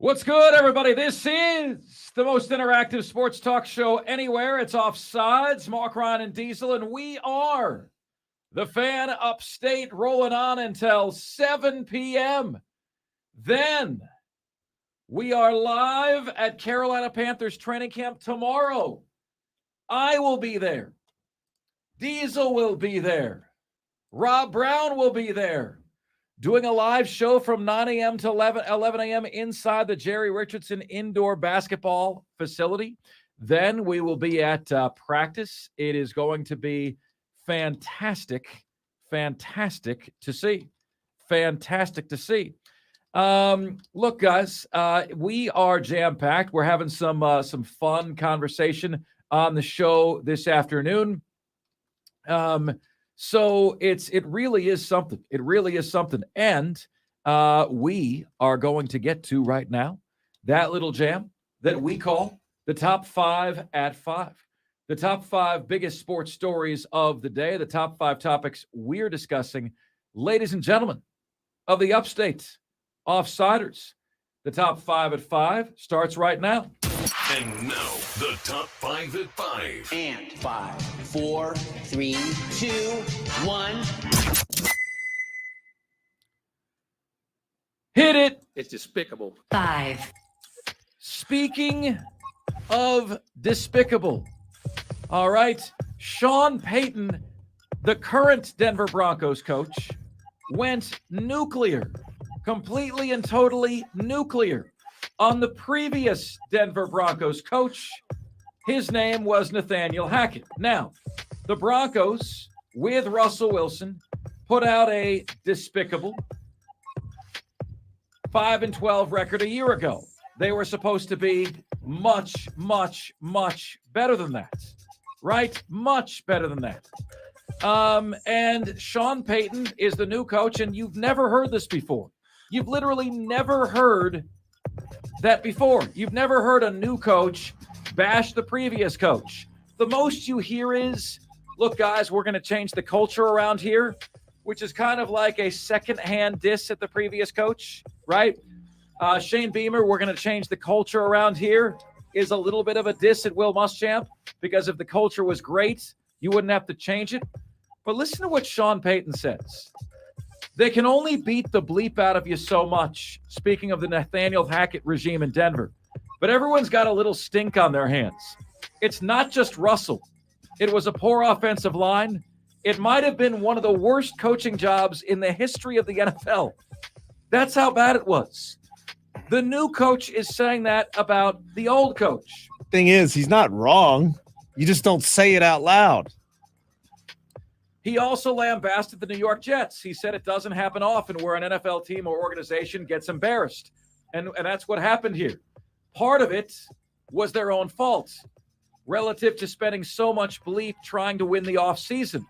[SPEAKER 1] What's good, everybody? This is the most interactive sports talk show anywhere. It's Offsides, Mark, Ryan, and Diesel, and we are the Fan upstate, rolling on until 7 p.m. Then we are live at Carolina Panthers training camp tomorrow. I will be there. Diesel will be there. Rob Brown will be there. Doing a live show from 9 a.m. to 11 a.m. inside the Jerry Richardson indoor basketball facility. Then we will be at practice. It is going to be fantastic to see. Fantastic to see. Look, guys, we are jam-packed. We're having some fun conversation on the show this afternoon. So it really is something. It really is something. And we are going to get to right now that little jam that we call the top 5 at 5. The top 5 biggest sports stories of the day, the top 5 topics we're discussing. Ladies and gentlemen of the upstate, Offsiders, the top 5 at 5 starts right now.
[SPEAKER 7] And now, the top 5 at 5.
[SPEAKER 8] And 5, 4, 3, 2, 1.
[SPEAKER 1] Hit it.
[SPEAKER 9] It's despicable.
[SPEAKER 10] 5.
[SPEAKER 1] Speaking of despicable, all right, Sean Payton, the current Denver Broncos coach, went nuclear, completely and totally nuclear on the previous Denver Broncos coach. His name was Nathaniel Hackett. Now, the Broncos, with Russell Wilson, put out a despicable 5-12 record a year ago. They were supposed to be much better than that, right? Much better than that. And Sean Payton is the new coach, and you've never heard this before. You've literally never heard that before. You've never heard a new coach bash the previous coach. The most you hear is, look, guys, we're going to change the culture around here, which is kind of like a secondhand diss at the previous coach, right? Shane Beamer, we're going to change the culture around here, is a little bit of a diss at Will Muschamp, because if the culture was great, you wouldn't have to change it. But listen to what Sean Payton says. They can only beat the bleep out of you so much, speaking of the Nathaniel Hackett regime in Denver. But everyone's got a little stink on their hands. It's not just Russell. It was a poor offensive line. It might have been one of the worst coaching jobs in the history of the NFL. That's how bad it was. The new coach is saying that about the old coach.
[SPEAKER 2] Thing is, he's not wrong. You just don't say it out loud.
[SPEAKER 1] He also lambasted the New York Jets. He said it doesn't happen often where an NFL team or organization gets embarrassed. And that's what happened here. Part of it was their own fault relative to spending so much bleep trying to win the offseason.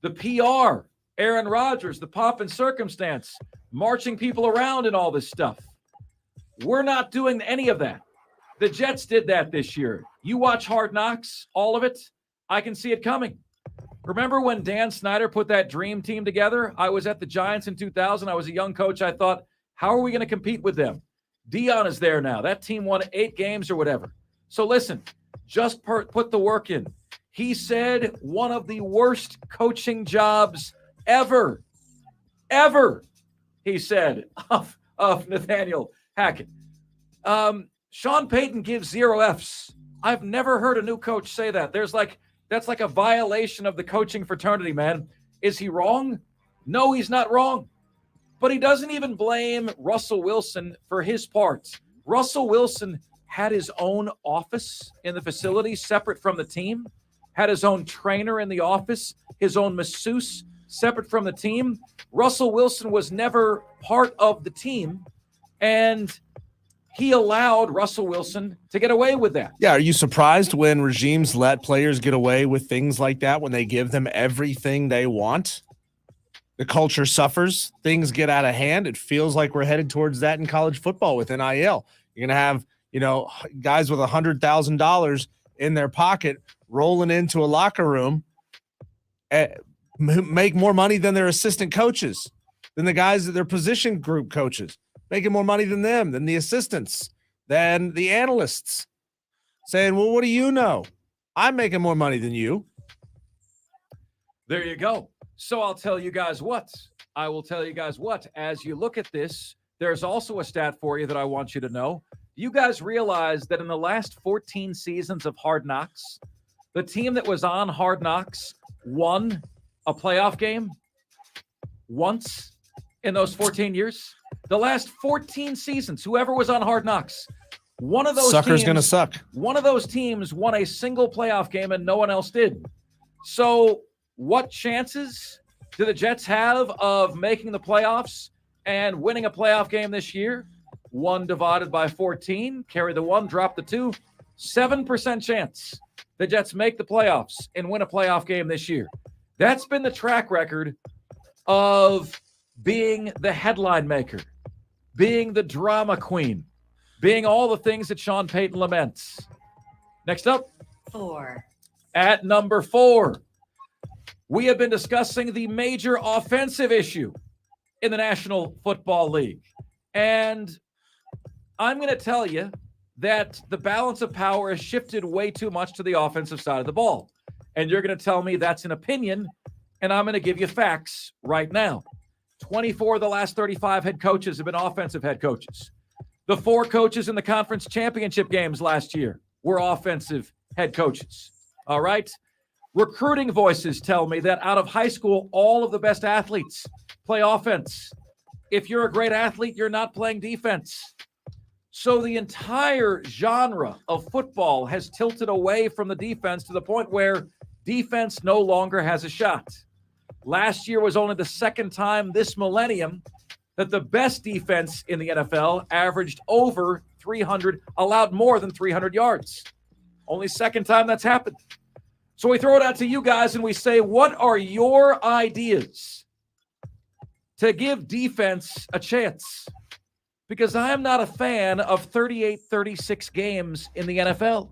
[SPEAKER 1] The PR, Aaron Rodgers, the pomp and circumstance, marching people around and all this stuff. We're not doing any of that. The Jets did that this year. You watch Hard Knocks, all of it, I can see it coming. Remember when Dan Snyder put that dream team together? I was at the Giants in 2000. I was a young coach. I thought, how are we going to compete with them? Dion is there now. That team won 8 games or whatever. So listen, just put the work in. He said one of the worst coaching jobs ever, he said, of Nathaniel Hackett. Sean Payton gives 0 Fs. I've never heard a new coach say that. That's like a violation of the coaching fraternity, man. Is he wrong? No, he's not wrong. But he doesn't even blame Russell Wilson for his parts. Russell Wilson had his own office in the facility separate from the team, had his own trainer in the office, his own masseuse separate from the team. Russell Wilson was never part of the team, and he allowed Russell Wilson to get away with that.
[SPEAKER 2] Yeah, are you surprised when regimes let players get away with things like that when they give them everything they want? The culture suffers. Things get out of hand. It feels like we're headed towards that in college football with NIL. You're going to have, guys with $100,000 in their pocket rolling into a locker room, make more money than their assistant coaches, than the guys that their position group coaches. making more money than them, than the assistants, than the analysts, saying, well, what do you know? I'm making more money than you.
[SPEAKER 1] There you go. So I'll tell you guys what. I will tell you guys what. As you look at this, there's also a stat for you that I want you to know. You guys realize that in the last 14 seasons of Hard Knocks, the team that was on Hard Knocks won a playoff game once in those 14 years? The last 14 seasons, whoever was on Hard Knocks, one of those
[SPEAKER 2] Sucker's
[SPEAKER 1] teams,
[SPEAKER 2] gonna suck.
[SPEAKER 1] One of those teams won a single playoff game and no one else did. So what chances do the Jets have of making the playoffs and winning a playoff game this year? 1 divided by 14, carry the 1, drop the 2, 7% chance the Jets make the playoffs and win a playoff game this year. That's been the track record of being the headline maker, being the drama queen, being all the things that Sean Payton laments. Next up,
[SPEAKER 9] 4.
[SPEAKER 1] At number 4, we have been discussing the major offensive issue in the National Football League. And I'm going to tell you that the balance of power has shifted way too much to the offensive side of the ball. And you're going to tell me that's an opinion, and I'm going to give you facts right now. 24 of the last 35 head coaches have been offensive head coaches. The 4 coaches in the conference championship games last year were offensive head coaches. All right? Recruiting voices tell me that out of high school, all of the best athletes play offense. If you're a great athlete, you're not playing defense. So the entire genre of football has tilted away from the defense to the point where defense no longer has a shot. Last year was only the second time this millennium that the best defense in the NFL averaged over 300, allowed more than 300 yards. Only second time that's happened. So we throw it out to you guys and we say, what are your ideas to give defense a chance? Because I am not a fan of 38-36 games in the NFL.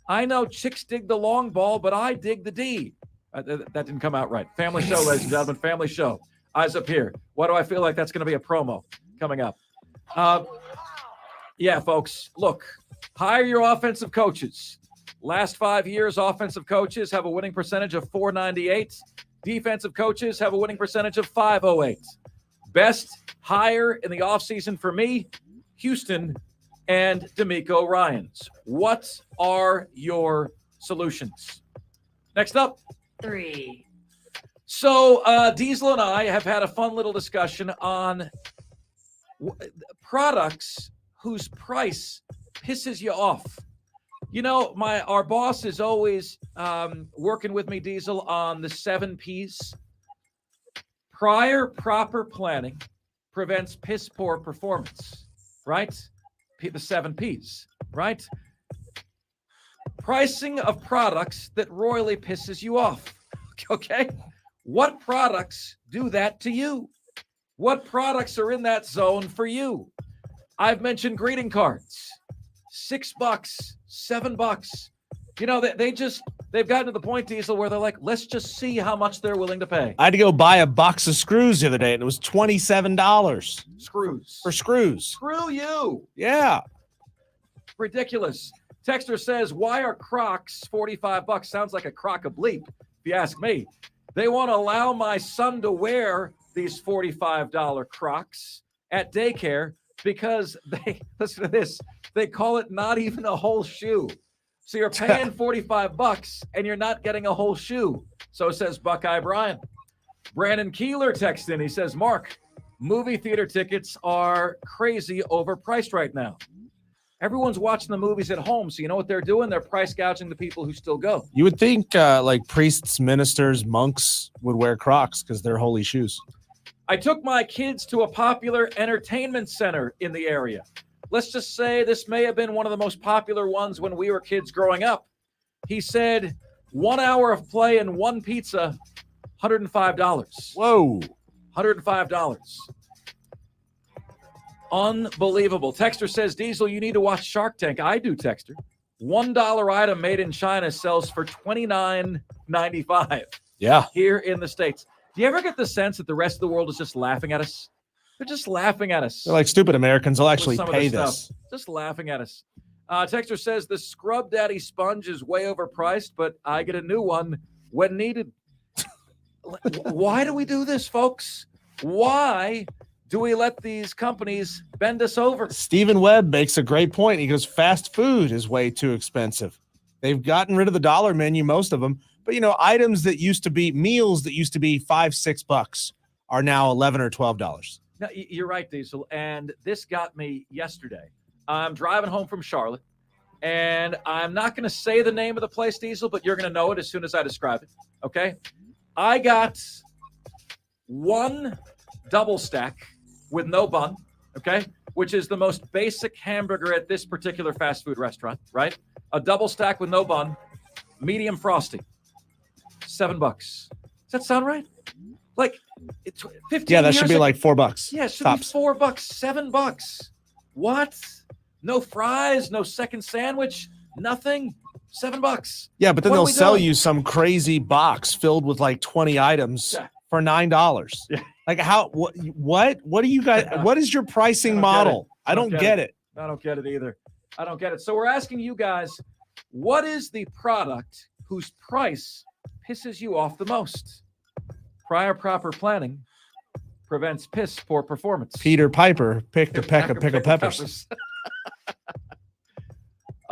[SPEAKER 1] I know chicks dig the long ball, but I dig the D. That didn't come out right. Family show, ladies and gentlemen, family show. Eyes up here. Why do I feel like that's going to be a promo coming up? Yeah, folks, look, hire your offensive coaches. Last 5 years, offensive coaches have a winning percentage of .498. Defensive coaches have a winning percentage of .508. Best hire in the offseason for me, Houston and DeMeco Ryans. What are your solutions? Next up.
[SPEAKER 9] 3.
[SPEAKER 1] So Diesel and I have had a fun little discussion on products whose price pisses you off. You know, our boss is always working with me, Diesel, on the 7 Ps. Prior proper planning prevents piss poor performance, right? The 7 Ps, right? Pricing of products that royally pisses you off, okay? What products do that to you? What products are in that zone for you? I've mentioned greeting cards. $6, $7. You know, they've gotten to the point, Diesel, where they're like, let's just see how much they're willing to pay.
[SPEAKER 2] I had to go buy a box of screws the other day, and it was $27.
[SPEAKER 1] Screws.
[SPEAKER 2] For screws.
[SPEAKER 1] Screw you.
[SPEAKER 2] Yeah.
[SPEAKER 1] Ridiculous. Texter says, why are Crocs $45? Sounds like a crock of bleep, if you ask me. They want to allow my son to wear these $45 Crocs at daycare because listen to this, they call it not even a whole shoe. So you're paying $45 and you're not getting a whole shoe. So says Buckeye Brian. Brandon Keeler texts in. He says, Mark, movie theater tickets are crazy overpriced right now. Everyone's watching the movies at home, so you know what they're doing? They're price gouging the people who still go.
[SPEAKER 2] You would think like priests, ministers, monks would wear Crocs because they're holy shoes.
[SPEAKER 1] I took my kids to a popular entertainment center in the area. Let's just say this may have been one of the most popular ones when we were kids growing up. He said 1 hour of play and 1 pizza, $105.
[SPEAKER 2] Whoa.
[SPEAKER 1] $105. Unbelievable. Texter says, Diesel, you need to watch Shark Tank. I do, Texter. $1 item made in China sells for $29.95.
[SPEAKER 2] Yeah.
[SPEAKER 1] Here in the States. Do you ever get the sense that the rest of the world is just laughing at us? They're just laughing at us.
[SPEAKER 2] They're like stupid Americans. They'll actually
[SPEAKER 1] some of
[SPEAKER 2] pay
[SPEAKER 1] this
[SPEAKER 2] this.
[SPEAKER 1] stuff. Just laughing at us. Texter says the Scrub Daddy sponge is way overpriced, but I get a new one when needed. Why do we do this, folks? Why do we let these companies bend us over?
[SPEAKER 2] Stephen Webb makes a great point. He goes, fast food is way too expensive. They've gotten rid of the dollar menu, most of them. But, items that used to be meals that used to be $5-6 are now $11 or $12.
[SPEAKER 1] No, you're right, Diesel. And this got me yesterday. I'm driving home from Charlotte, and I'm not going to say the name of the place, Diesel, but you're going to know it as soon as I describe it. Okay? I got one double stack with no bun, okay, which is the most basic hamburger at this particular fast food restaurant, right? A double stack with no bun, medium frosty, $7. Does that sound right? Like, it's 15
[SPEAKER 2] Yeah, that
[SPEAKER 1] years
[SPEAKER 2] should be
[SPEAKER 1] ago.
[SPEAKER 2] like $4.
[SPEAKER 1] Yeah, it should
[SPEAKER 2] Tops.
[SPEAKER 1] be $4, $7. What? No fries, no second sandwich, nothing. $7.
[SPEAKER 2] Yeah, but then
[SPEAKER 1] What are
[SPEAKER 2] they'll
[SPEAKER 1] we
[SPEAKER 2] sell
[SPEAKER 1] doing?
[SPEAKER 2] you some crazy box filled with like 20 items for $9.
[SPEAKER 1] Yeah.
[SPEAKER 2] Like what do you guys, what is your pricing model? I don't get it.
[SPEAKER 1] I don't get it either. I don't get it. So we're asking you guys, what is the product whose price pisses you off the most? Prior proper planning prevents piss poor performance.
[SPEAKER 2] Peter Piper picked a peck of pickled peppers.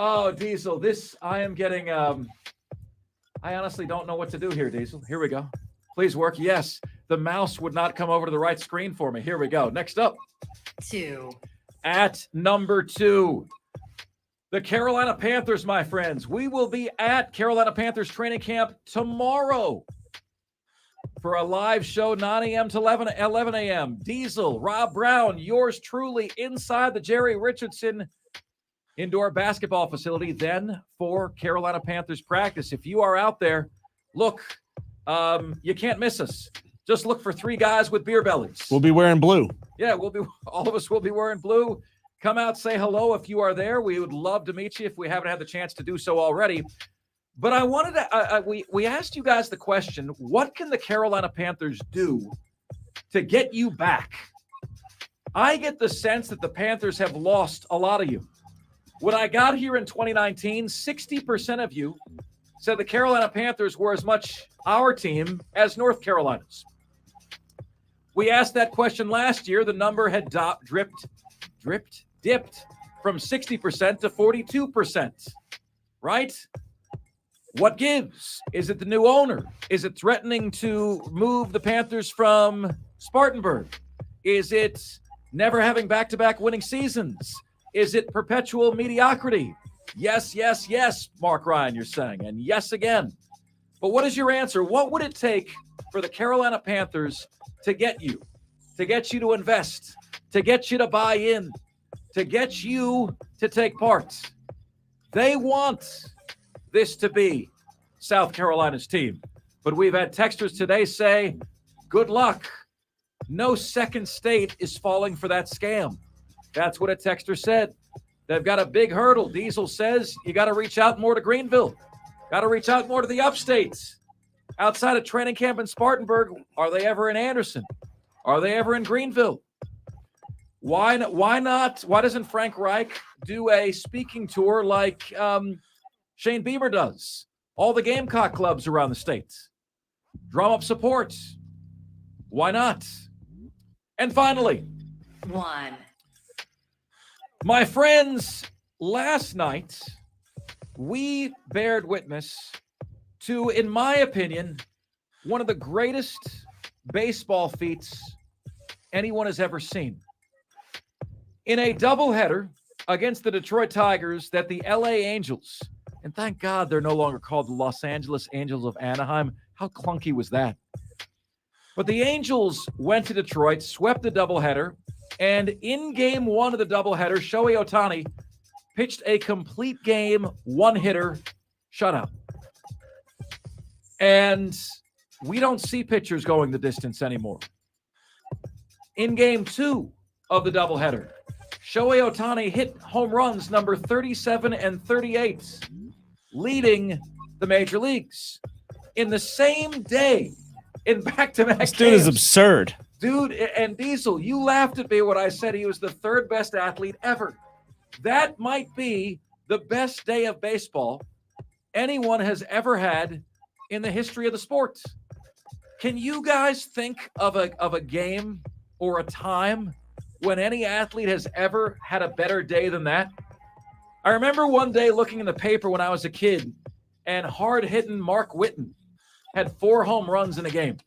[SPEAKER 1] Oh, Diesel, I am getting, I honestly don't know what to do here, Diesel. Here we go. Please work. Yes, the mouse would not come over to the right screen for me. Here we go. Next up.
[SPEAKER 9] 2.
[SPEAKER 1] At number 2, the Carolina Panthers, my friends. We will be at Carolina Panthers training camp tomorrow for a live show, 9 a.m. to 11 a.m. Diesel, Rob Brown, yours truly inside the Jerry Richardson indoor basketball facility, then for Carolina Panthers practice. If you are out there, look, you can't miss us. Just look for 3 guys with beer bellies.
[SPEAKER 2] We'll be wearing blue.
[SPEAKER 1] Yeah, all of us will be wearing blue. Come out, say hello if you are there. We would love to meet you if we haven't had the chance to do so already. But I wanted to, we asked you guys the question, what can the Carolina Panthers do to get you back? I get the sense that the Panthers have lost a lot of you. When I got here in 2019, 60% of you said the Carolina Panthers were as much our team as North Carolina's. We asked that question last year. The number had dipped from 60% to 42%, right? What gives? Is it the new owner? Is it threatening to move the Panthers from Spartanburg? Is it never having back-to-back winning seasons? Is it perpetual mediocrity? Yes, yes, yes, Mark Ryan, you're saying, and yes again. But what is your answer? What would it take for the Carolina Panthers to get you to invest, to get you to buy in, to get you to take part? They want this to be South Carolina's team. But we've had texters today say, good luck. No second state is falling for that scam. That's what a texter said. They've got a big hurdle. Diesel says you got to reach out more to Greenville. Got to reach out more to the upstates. Outside of training camp in Spartanburg, are they ever in Anderson? Are they ever in Greenville? Why not? Why doesn't Frank Reich do a speaking tour like Shane Beamer does? All the Gamecock clubs around the state. Drum up support. Why not? And finally,
[SPEAKER 9] 1.
[SPEAKER 1] my friends, last night we bared witness to, in my opinion, one of the greatest baseball feats anyone has ever seen. In a doubleheader against the Detroit Tigers that the LA Angels, and thank God they're no longer called the Los Angeles Angels of Anaheim. How clunky was that? But the Angels went to Detroit, swept the doubleheader, and in game 1 of the doubleheader, Shohei Ohtani pitched a complete game, one-hitter shutout. And we don't see pitchers going the distance anymore. In game 2 of the doubleheader, Shohei Ohtani hit home runs number 37 and 38, leading the major leagues. In the same day, in back-to-back
[SPEAKER 2] This dude is
[SPEAKER 1] games,
[SPEAKER 2] absurd.
[SPEAKER 1] Dude, and Diesel, you laughed at me when I said he was the third best athlete ever. That might be the best day of baseball anyone has ever had in the history of the sport. Can you guys think of a game or a time when any athlete has ever had a better day than that? I remember one day looking in the paper when I was a kid, and hard-hitting Mark Whitten had 4 home runs in a game.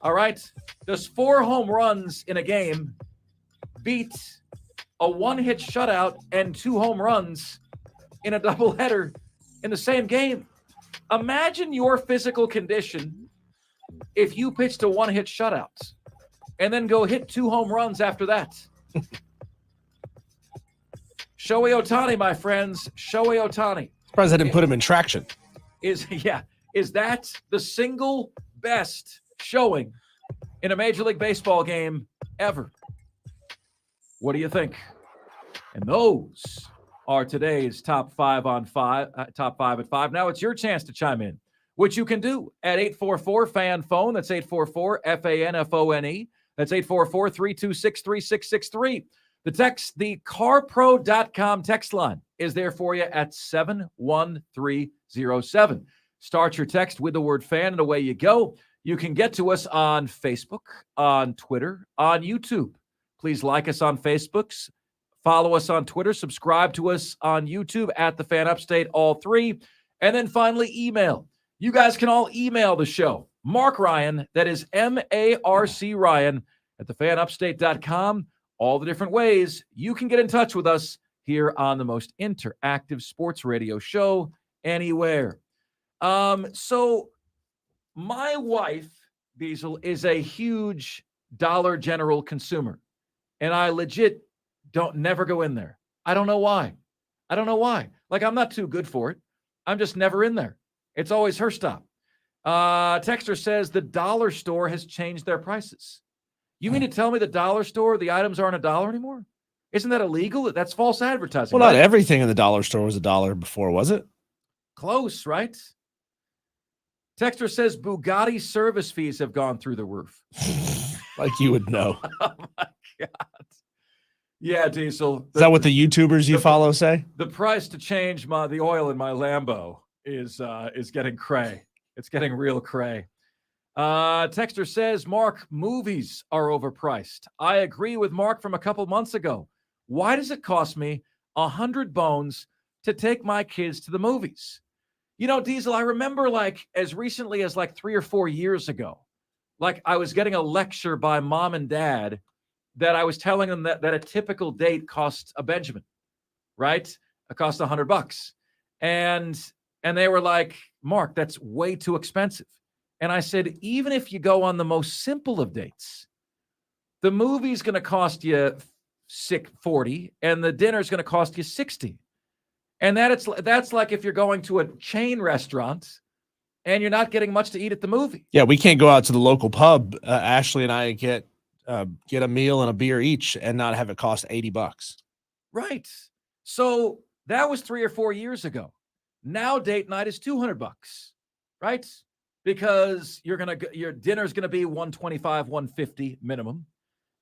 [SPEAKER 1] All right? Does 4 home runs in a game beat a one-hit shutout and 2 home runs in a doubleheader in the same game? Imagine your physical condition if you pitched a one-hit shutout and then go hit 2 home runs after that. Shohei Ohtani, my friends, Shohei Ohtani.
[SPEAKER 2] Surprised I didn't put him in traction.
[SPEAKER 1] Is that the single best showing in a Major League Baseball game ever? What do you think? And those are today's top 5 at 5. Now it's your chance to chime in, which you can do at 844-FAN-PHONE. That's 844-FANFONE. That's 844-326-3663. The carpro.com text line is there for you at 71307. Start your text with the word fan and away you go. You can get to us on Facebook, on Twitter, on YouTube. Please like us on Facebook, follow us on Twitter, subscribe to us on YouTube at The Fan Upstate, all 3. And then finally, email. You guys can all email the show. Mark Ryan, that is MARC Ryan at thefanupstate.com. All the different ways you can get in touch with us here on the most interactive sports radio show anywhere. So my wife, Diesel, is a huge Dollar General consumer, and I legit never go in there. I don't know why. Like, I'm not too good for it. I'm just never in there. It's always her stop. Texter says the dollar store has changed their prices. You mean to tell me the dollar store, the items aren't $1 anymore? Isn't that illegal? That's false advertising.
[SPEAKER 2] Well,
[SPEAKER 1] right?
[SPEAKER 2] not everything in the dollar store was $1 before, was it?
[SPEAKER 1] Close, right? Texter says Bugatti service fees have gone through the roof.
[SPEAKER 2] Like you would know.
[SPEAKER 1] Oh, my God. Yeah, Diesel.
[SPEAKER 2] Is that what the YouTubers you follow say?
[SPEAKER 1] The price to change the oil in my Lambo is getting cray. It's getting real cray. Texter says, Mark, movies are overpriced. I agree with Mark from a couple months ago. Why does it cost me 100 bones to take my kids to the movies? You know, Diesel, I remember like as recently as like 3 or 4 years ago, like I was getting a lecture by mom and dad that I was telling them that a typical date costs a Benjamin, right? It costs $100. And they were like, Mark, that's way too expensive. And I said, even if you go on the most simple of dates, the movie's going to cost you $40 and the dinner's going to cost you $60. And that's like if you're going to a chain restaurant and you're not getting much to eat at the movie.
[SPEAKER 2] Yeah, we can't go out to the local pub. Ashley and I get a meal and a beer each and not have it cost $80.
[SPEAKER 1] Right. So that was 3 or 4 years ago. Now date night is $200, right? Because your dinner's gonna be $125, $150 minimum,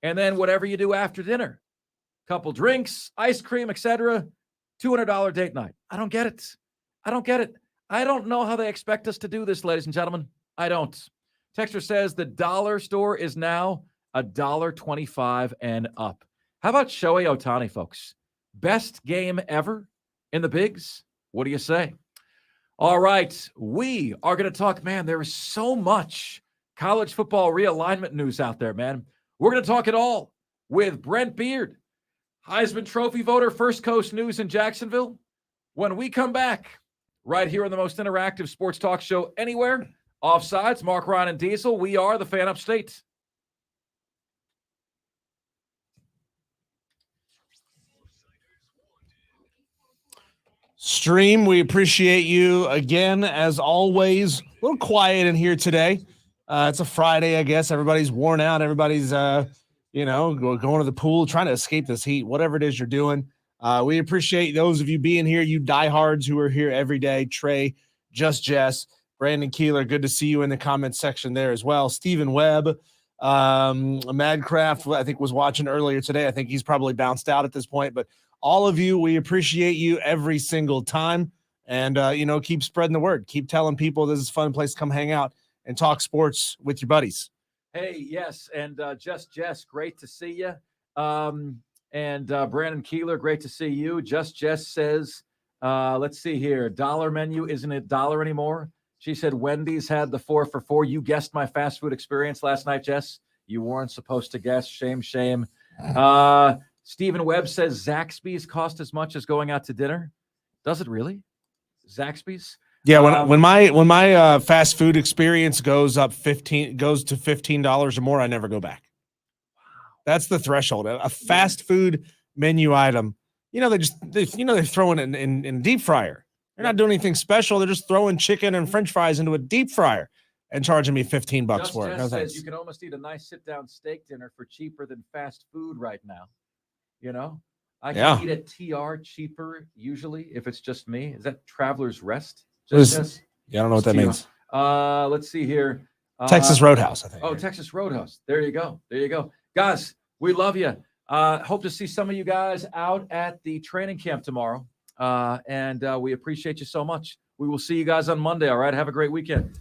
[SPEAKER 1] and then whatever you do after dinner, couple drinks, ice cream, etc. $200 date night. I don't get it. I don't know how they expect us to do this, ladies and gentlemen. I don't. Texter says the dollar store is now $1.25 and up. How about Shohei Ohtani, folks? Best game ever in the bigs? What do you say? All right, we are going to talk, man, there is so much college football realignment news out there, man. We're going to talk it all with Brent Beard, Heisman Trophy voter, First Coast News in Jacksonville. When we come back, right here on the most interactive sports talk show anywhere, Offsides, Mark Ryan and Diesel, we are the Fan Upstate.
[SPEAKER 2] Stream, we appreciate you again, as always. A little quiet in here today. It's a Friday, I guess. Everybody's worn out. Everybody's, going to the pool, trying to escape this heat, whatever it is you're doing. We appreciate those of you being here, you diehards who are here every day. Trey, Just Jess, Brandon Keeler, good to see you in the comments section there as well. Stephen Webb, Madcraft, I think, was watching earlier today. I think he's probably bounced out at this point. But all of you, we appreciate you every single time. And, keep spreading the word. Keep telling people this is a fun place to come hang out and talk sports with your buddies.
[SPEAKER 1] Hey, yes, and Just Jess, great to see you. And Brandon Keeler, great to see you. Just Jess says, let's see here, dollar menu, isn't it $1 anymore? She said Wendy's had the 4 for $4. You guessed my fast food experience last night, Jess. You weren't supposed to guess. Shame, shame. Stephen Webb says Zaxby's cost as much as going out to dinner. Does it really? Zaxby's?
[SPEAKER 2] Yeah, when my fast food experience goes to $15 or more, I never go back. That's the threshold. A fast food menu item, they're throwing it in deep fryer. They're not doing anything special. They're just throwing chicken and French fries into a deep fryer and charging me $15 for it. No
[SPEAKER 1] says
[SPEAKER 2] thanks.
[SPEAKER 1] you can almost eat a nice sit-down steak dinner for cheaper than fast food right now. I can eat at TR cheaper usually if it's just me. Is that Traveler's Rest?
[SPEAKER 2] Yeah, I don't know what that means.
[SPEAKER 1] Let's see here.
[SPEAKER 2] Texas Roadhouse, I think.
[SPEAKER 1] Oh, Texas Roadhouse. There you go. Guys, we love you. Hope to see some of you guys out at the training camp tomorrow. And we appreciate you so much. We will see you guys on Monday. All right. Have a great weekend.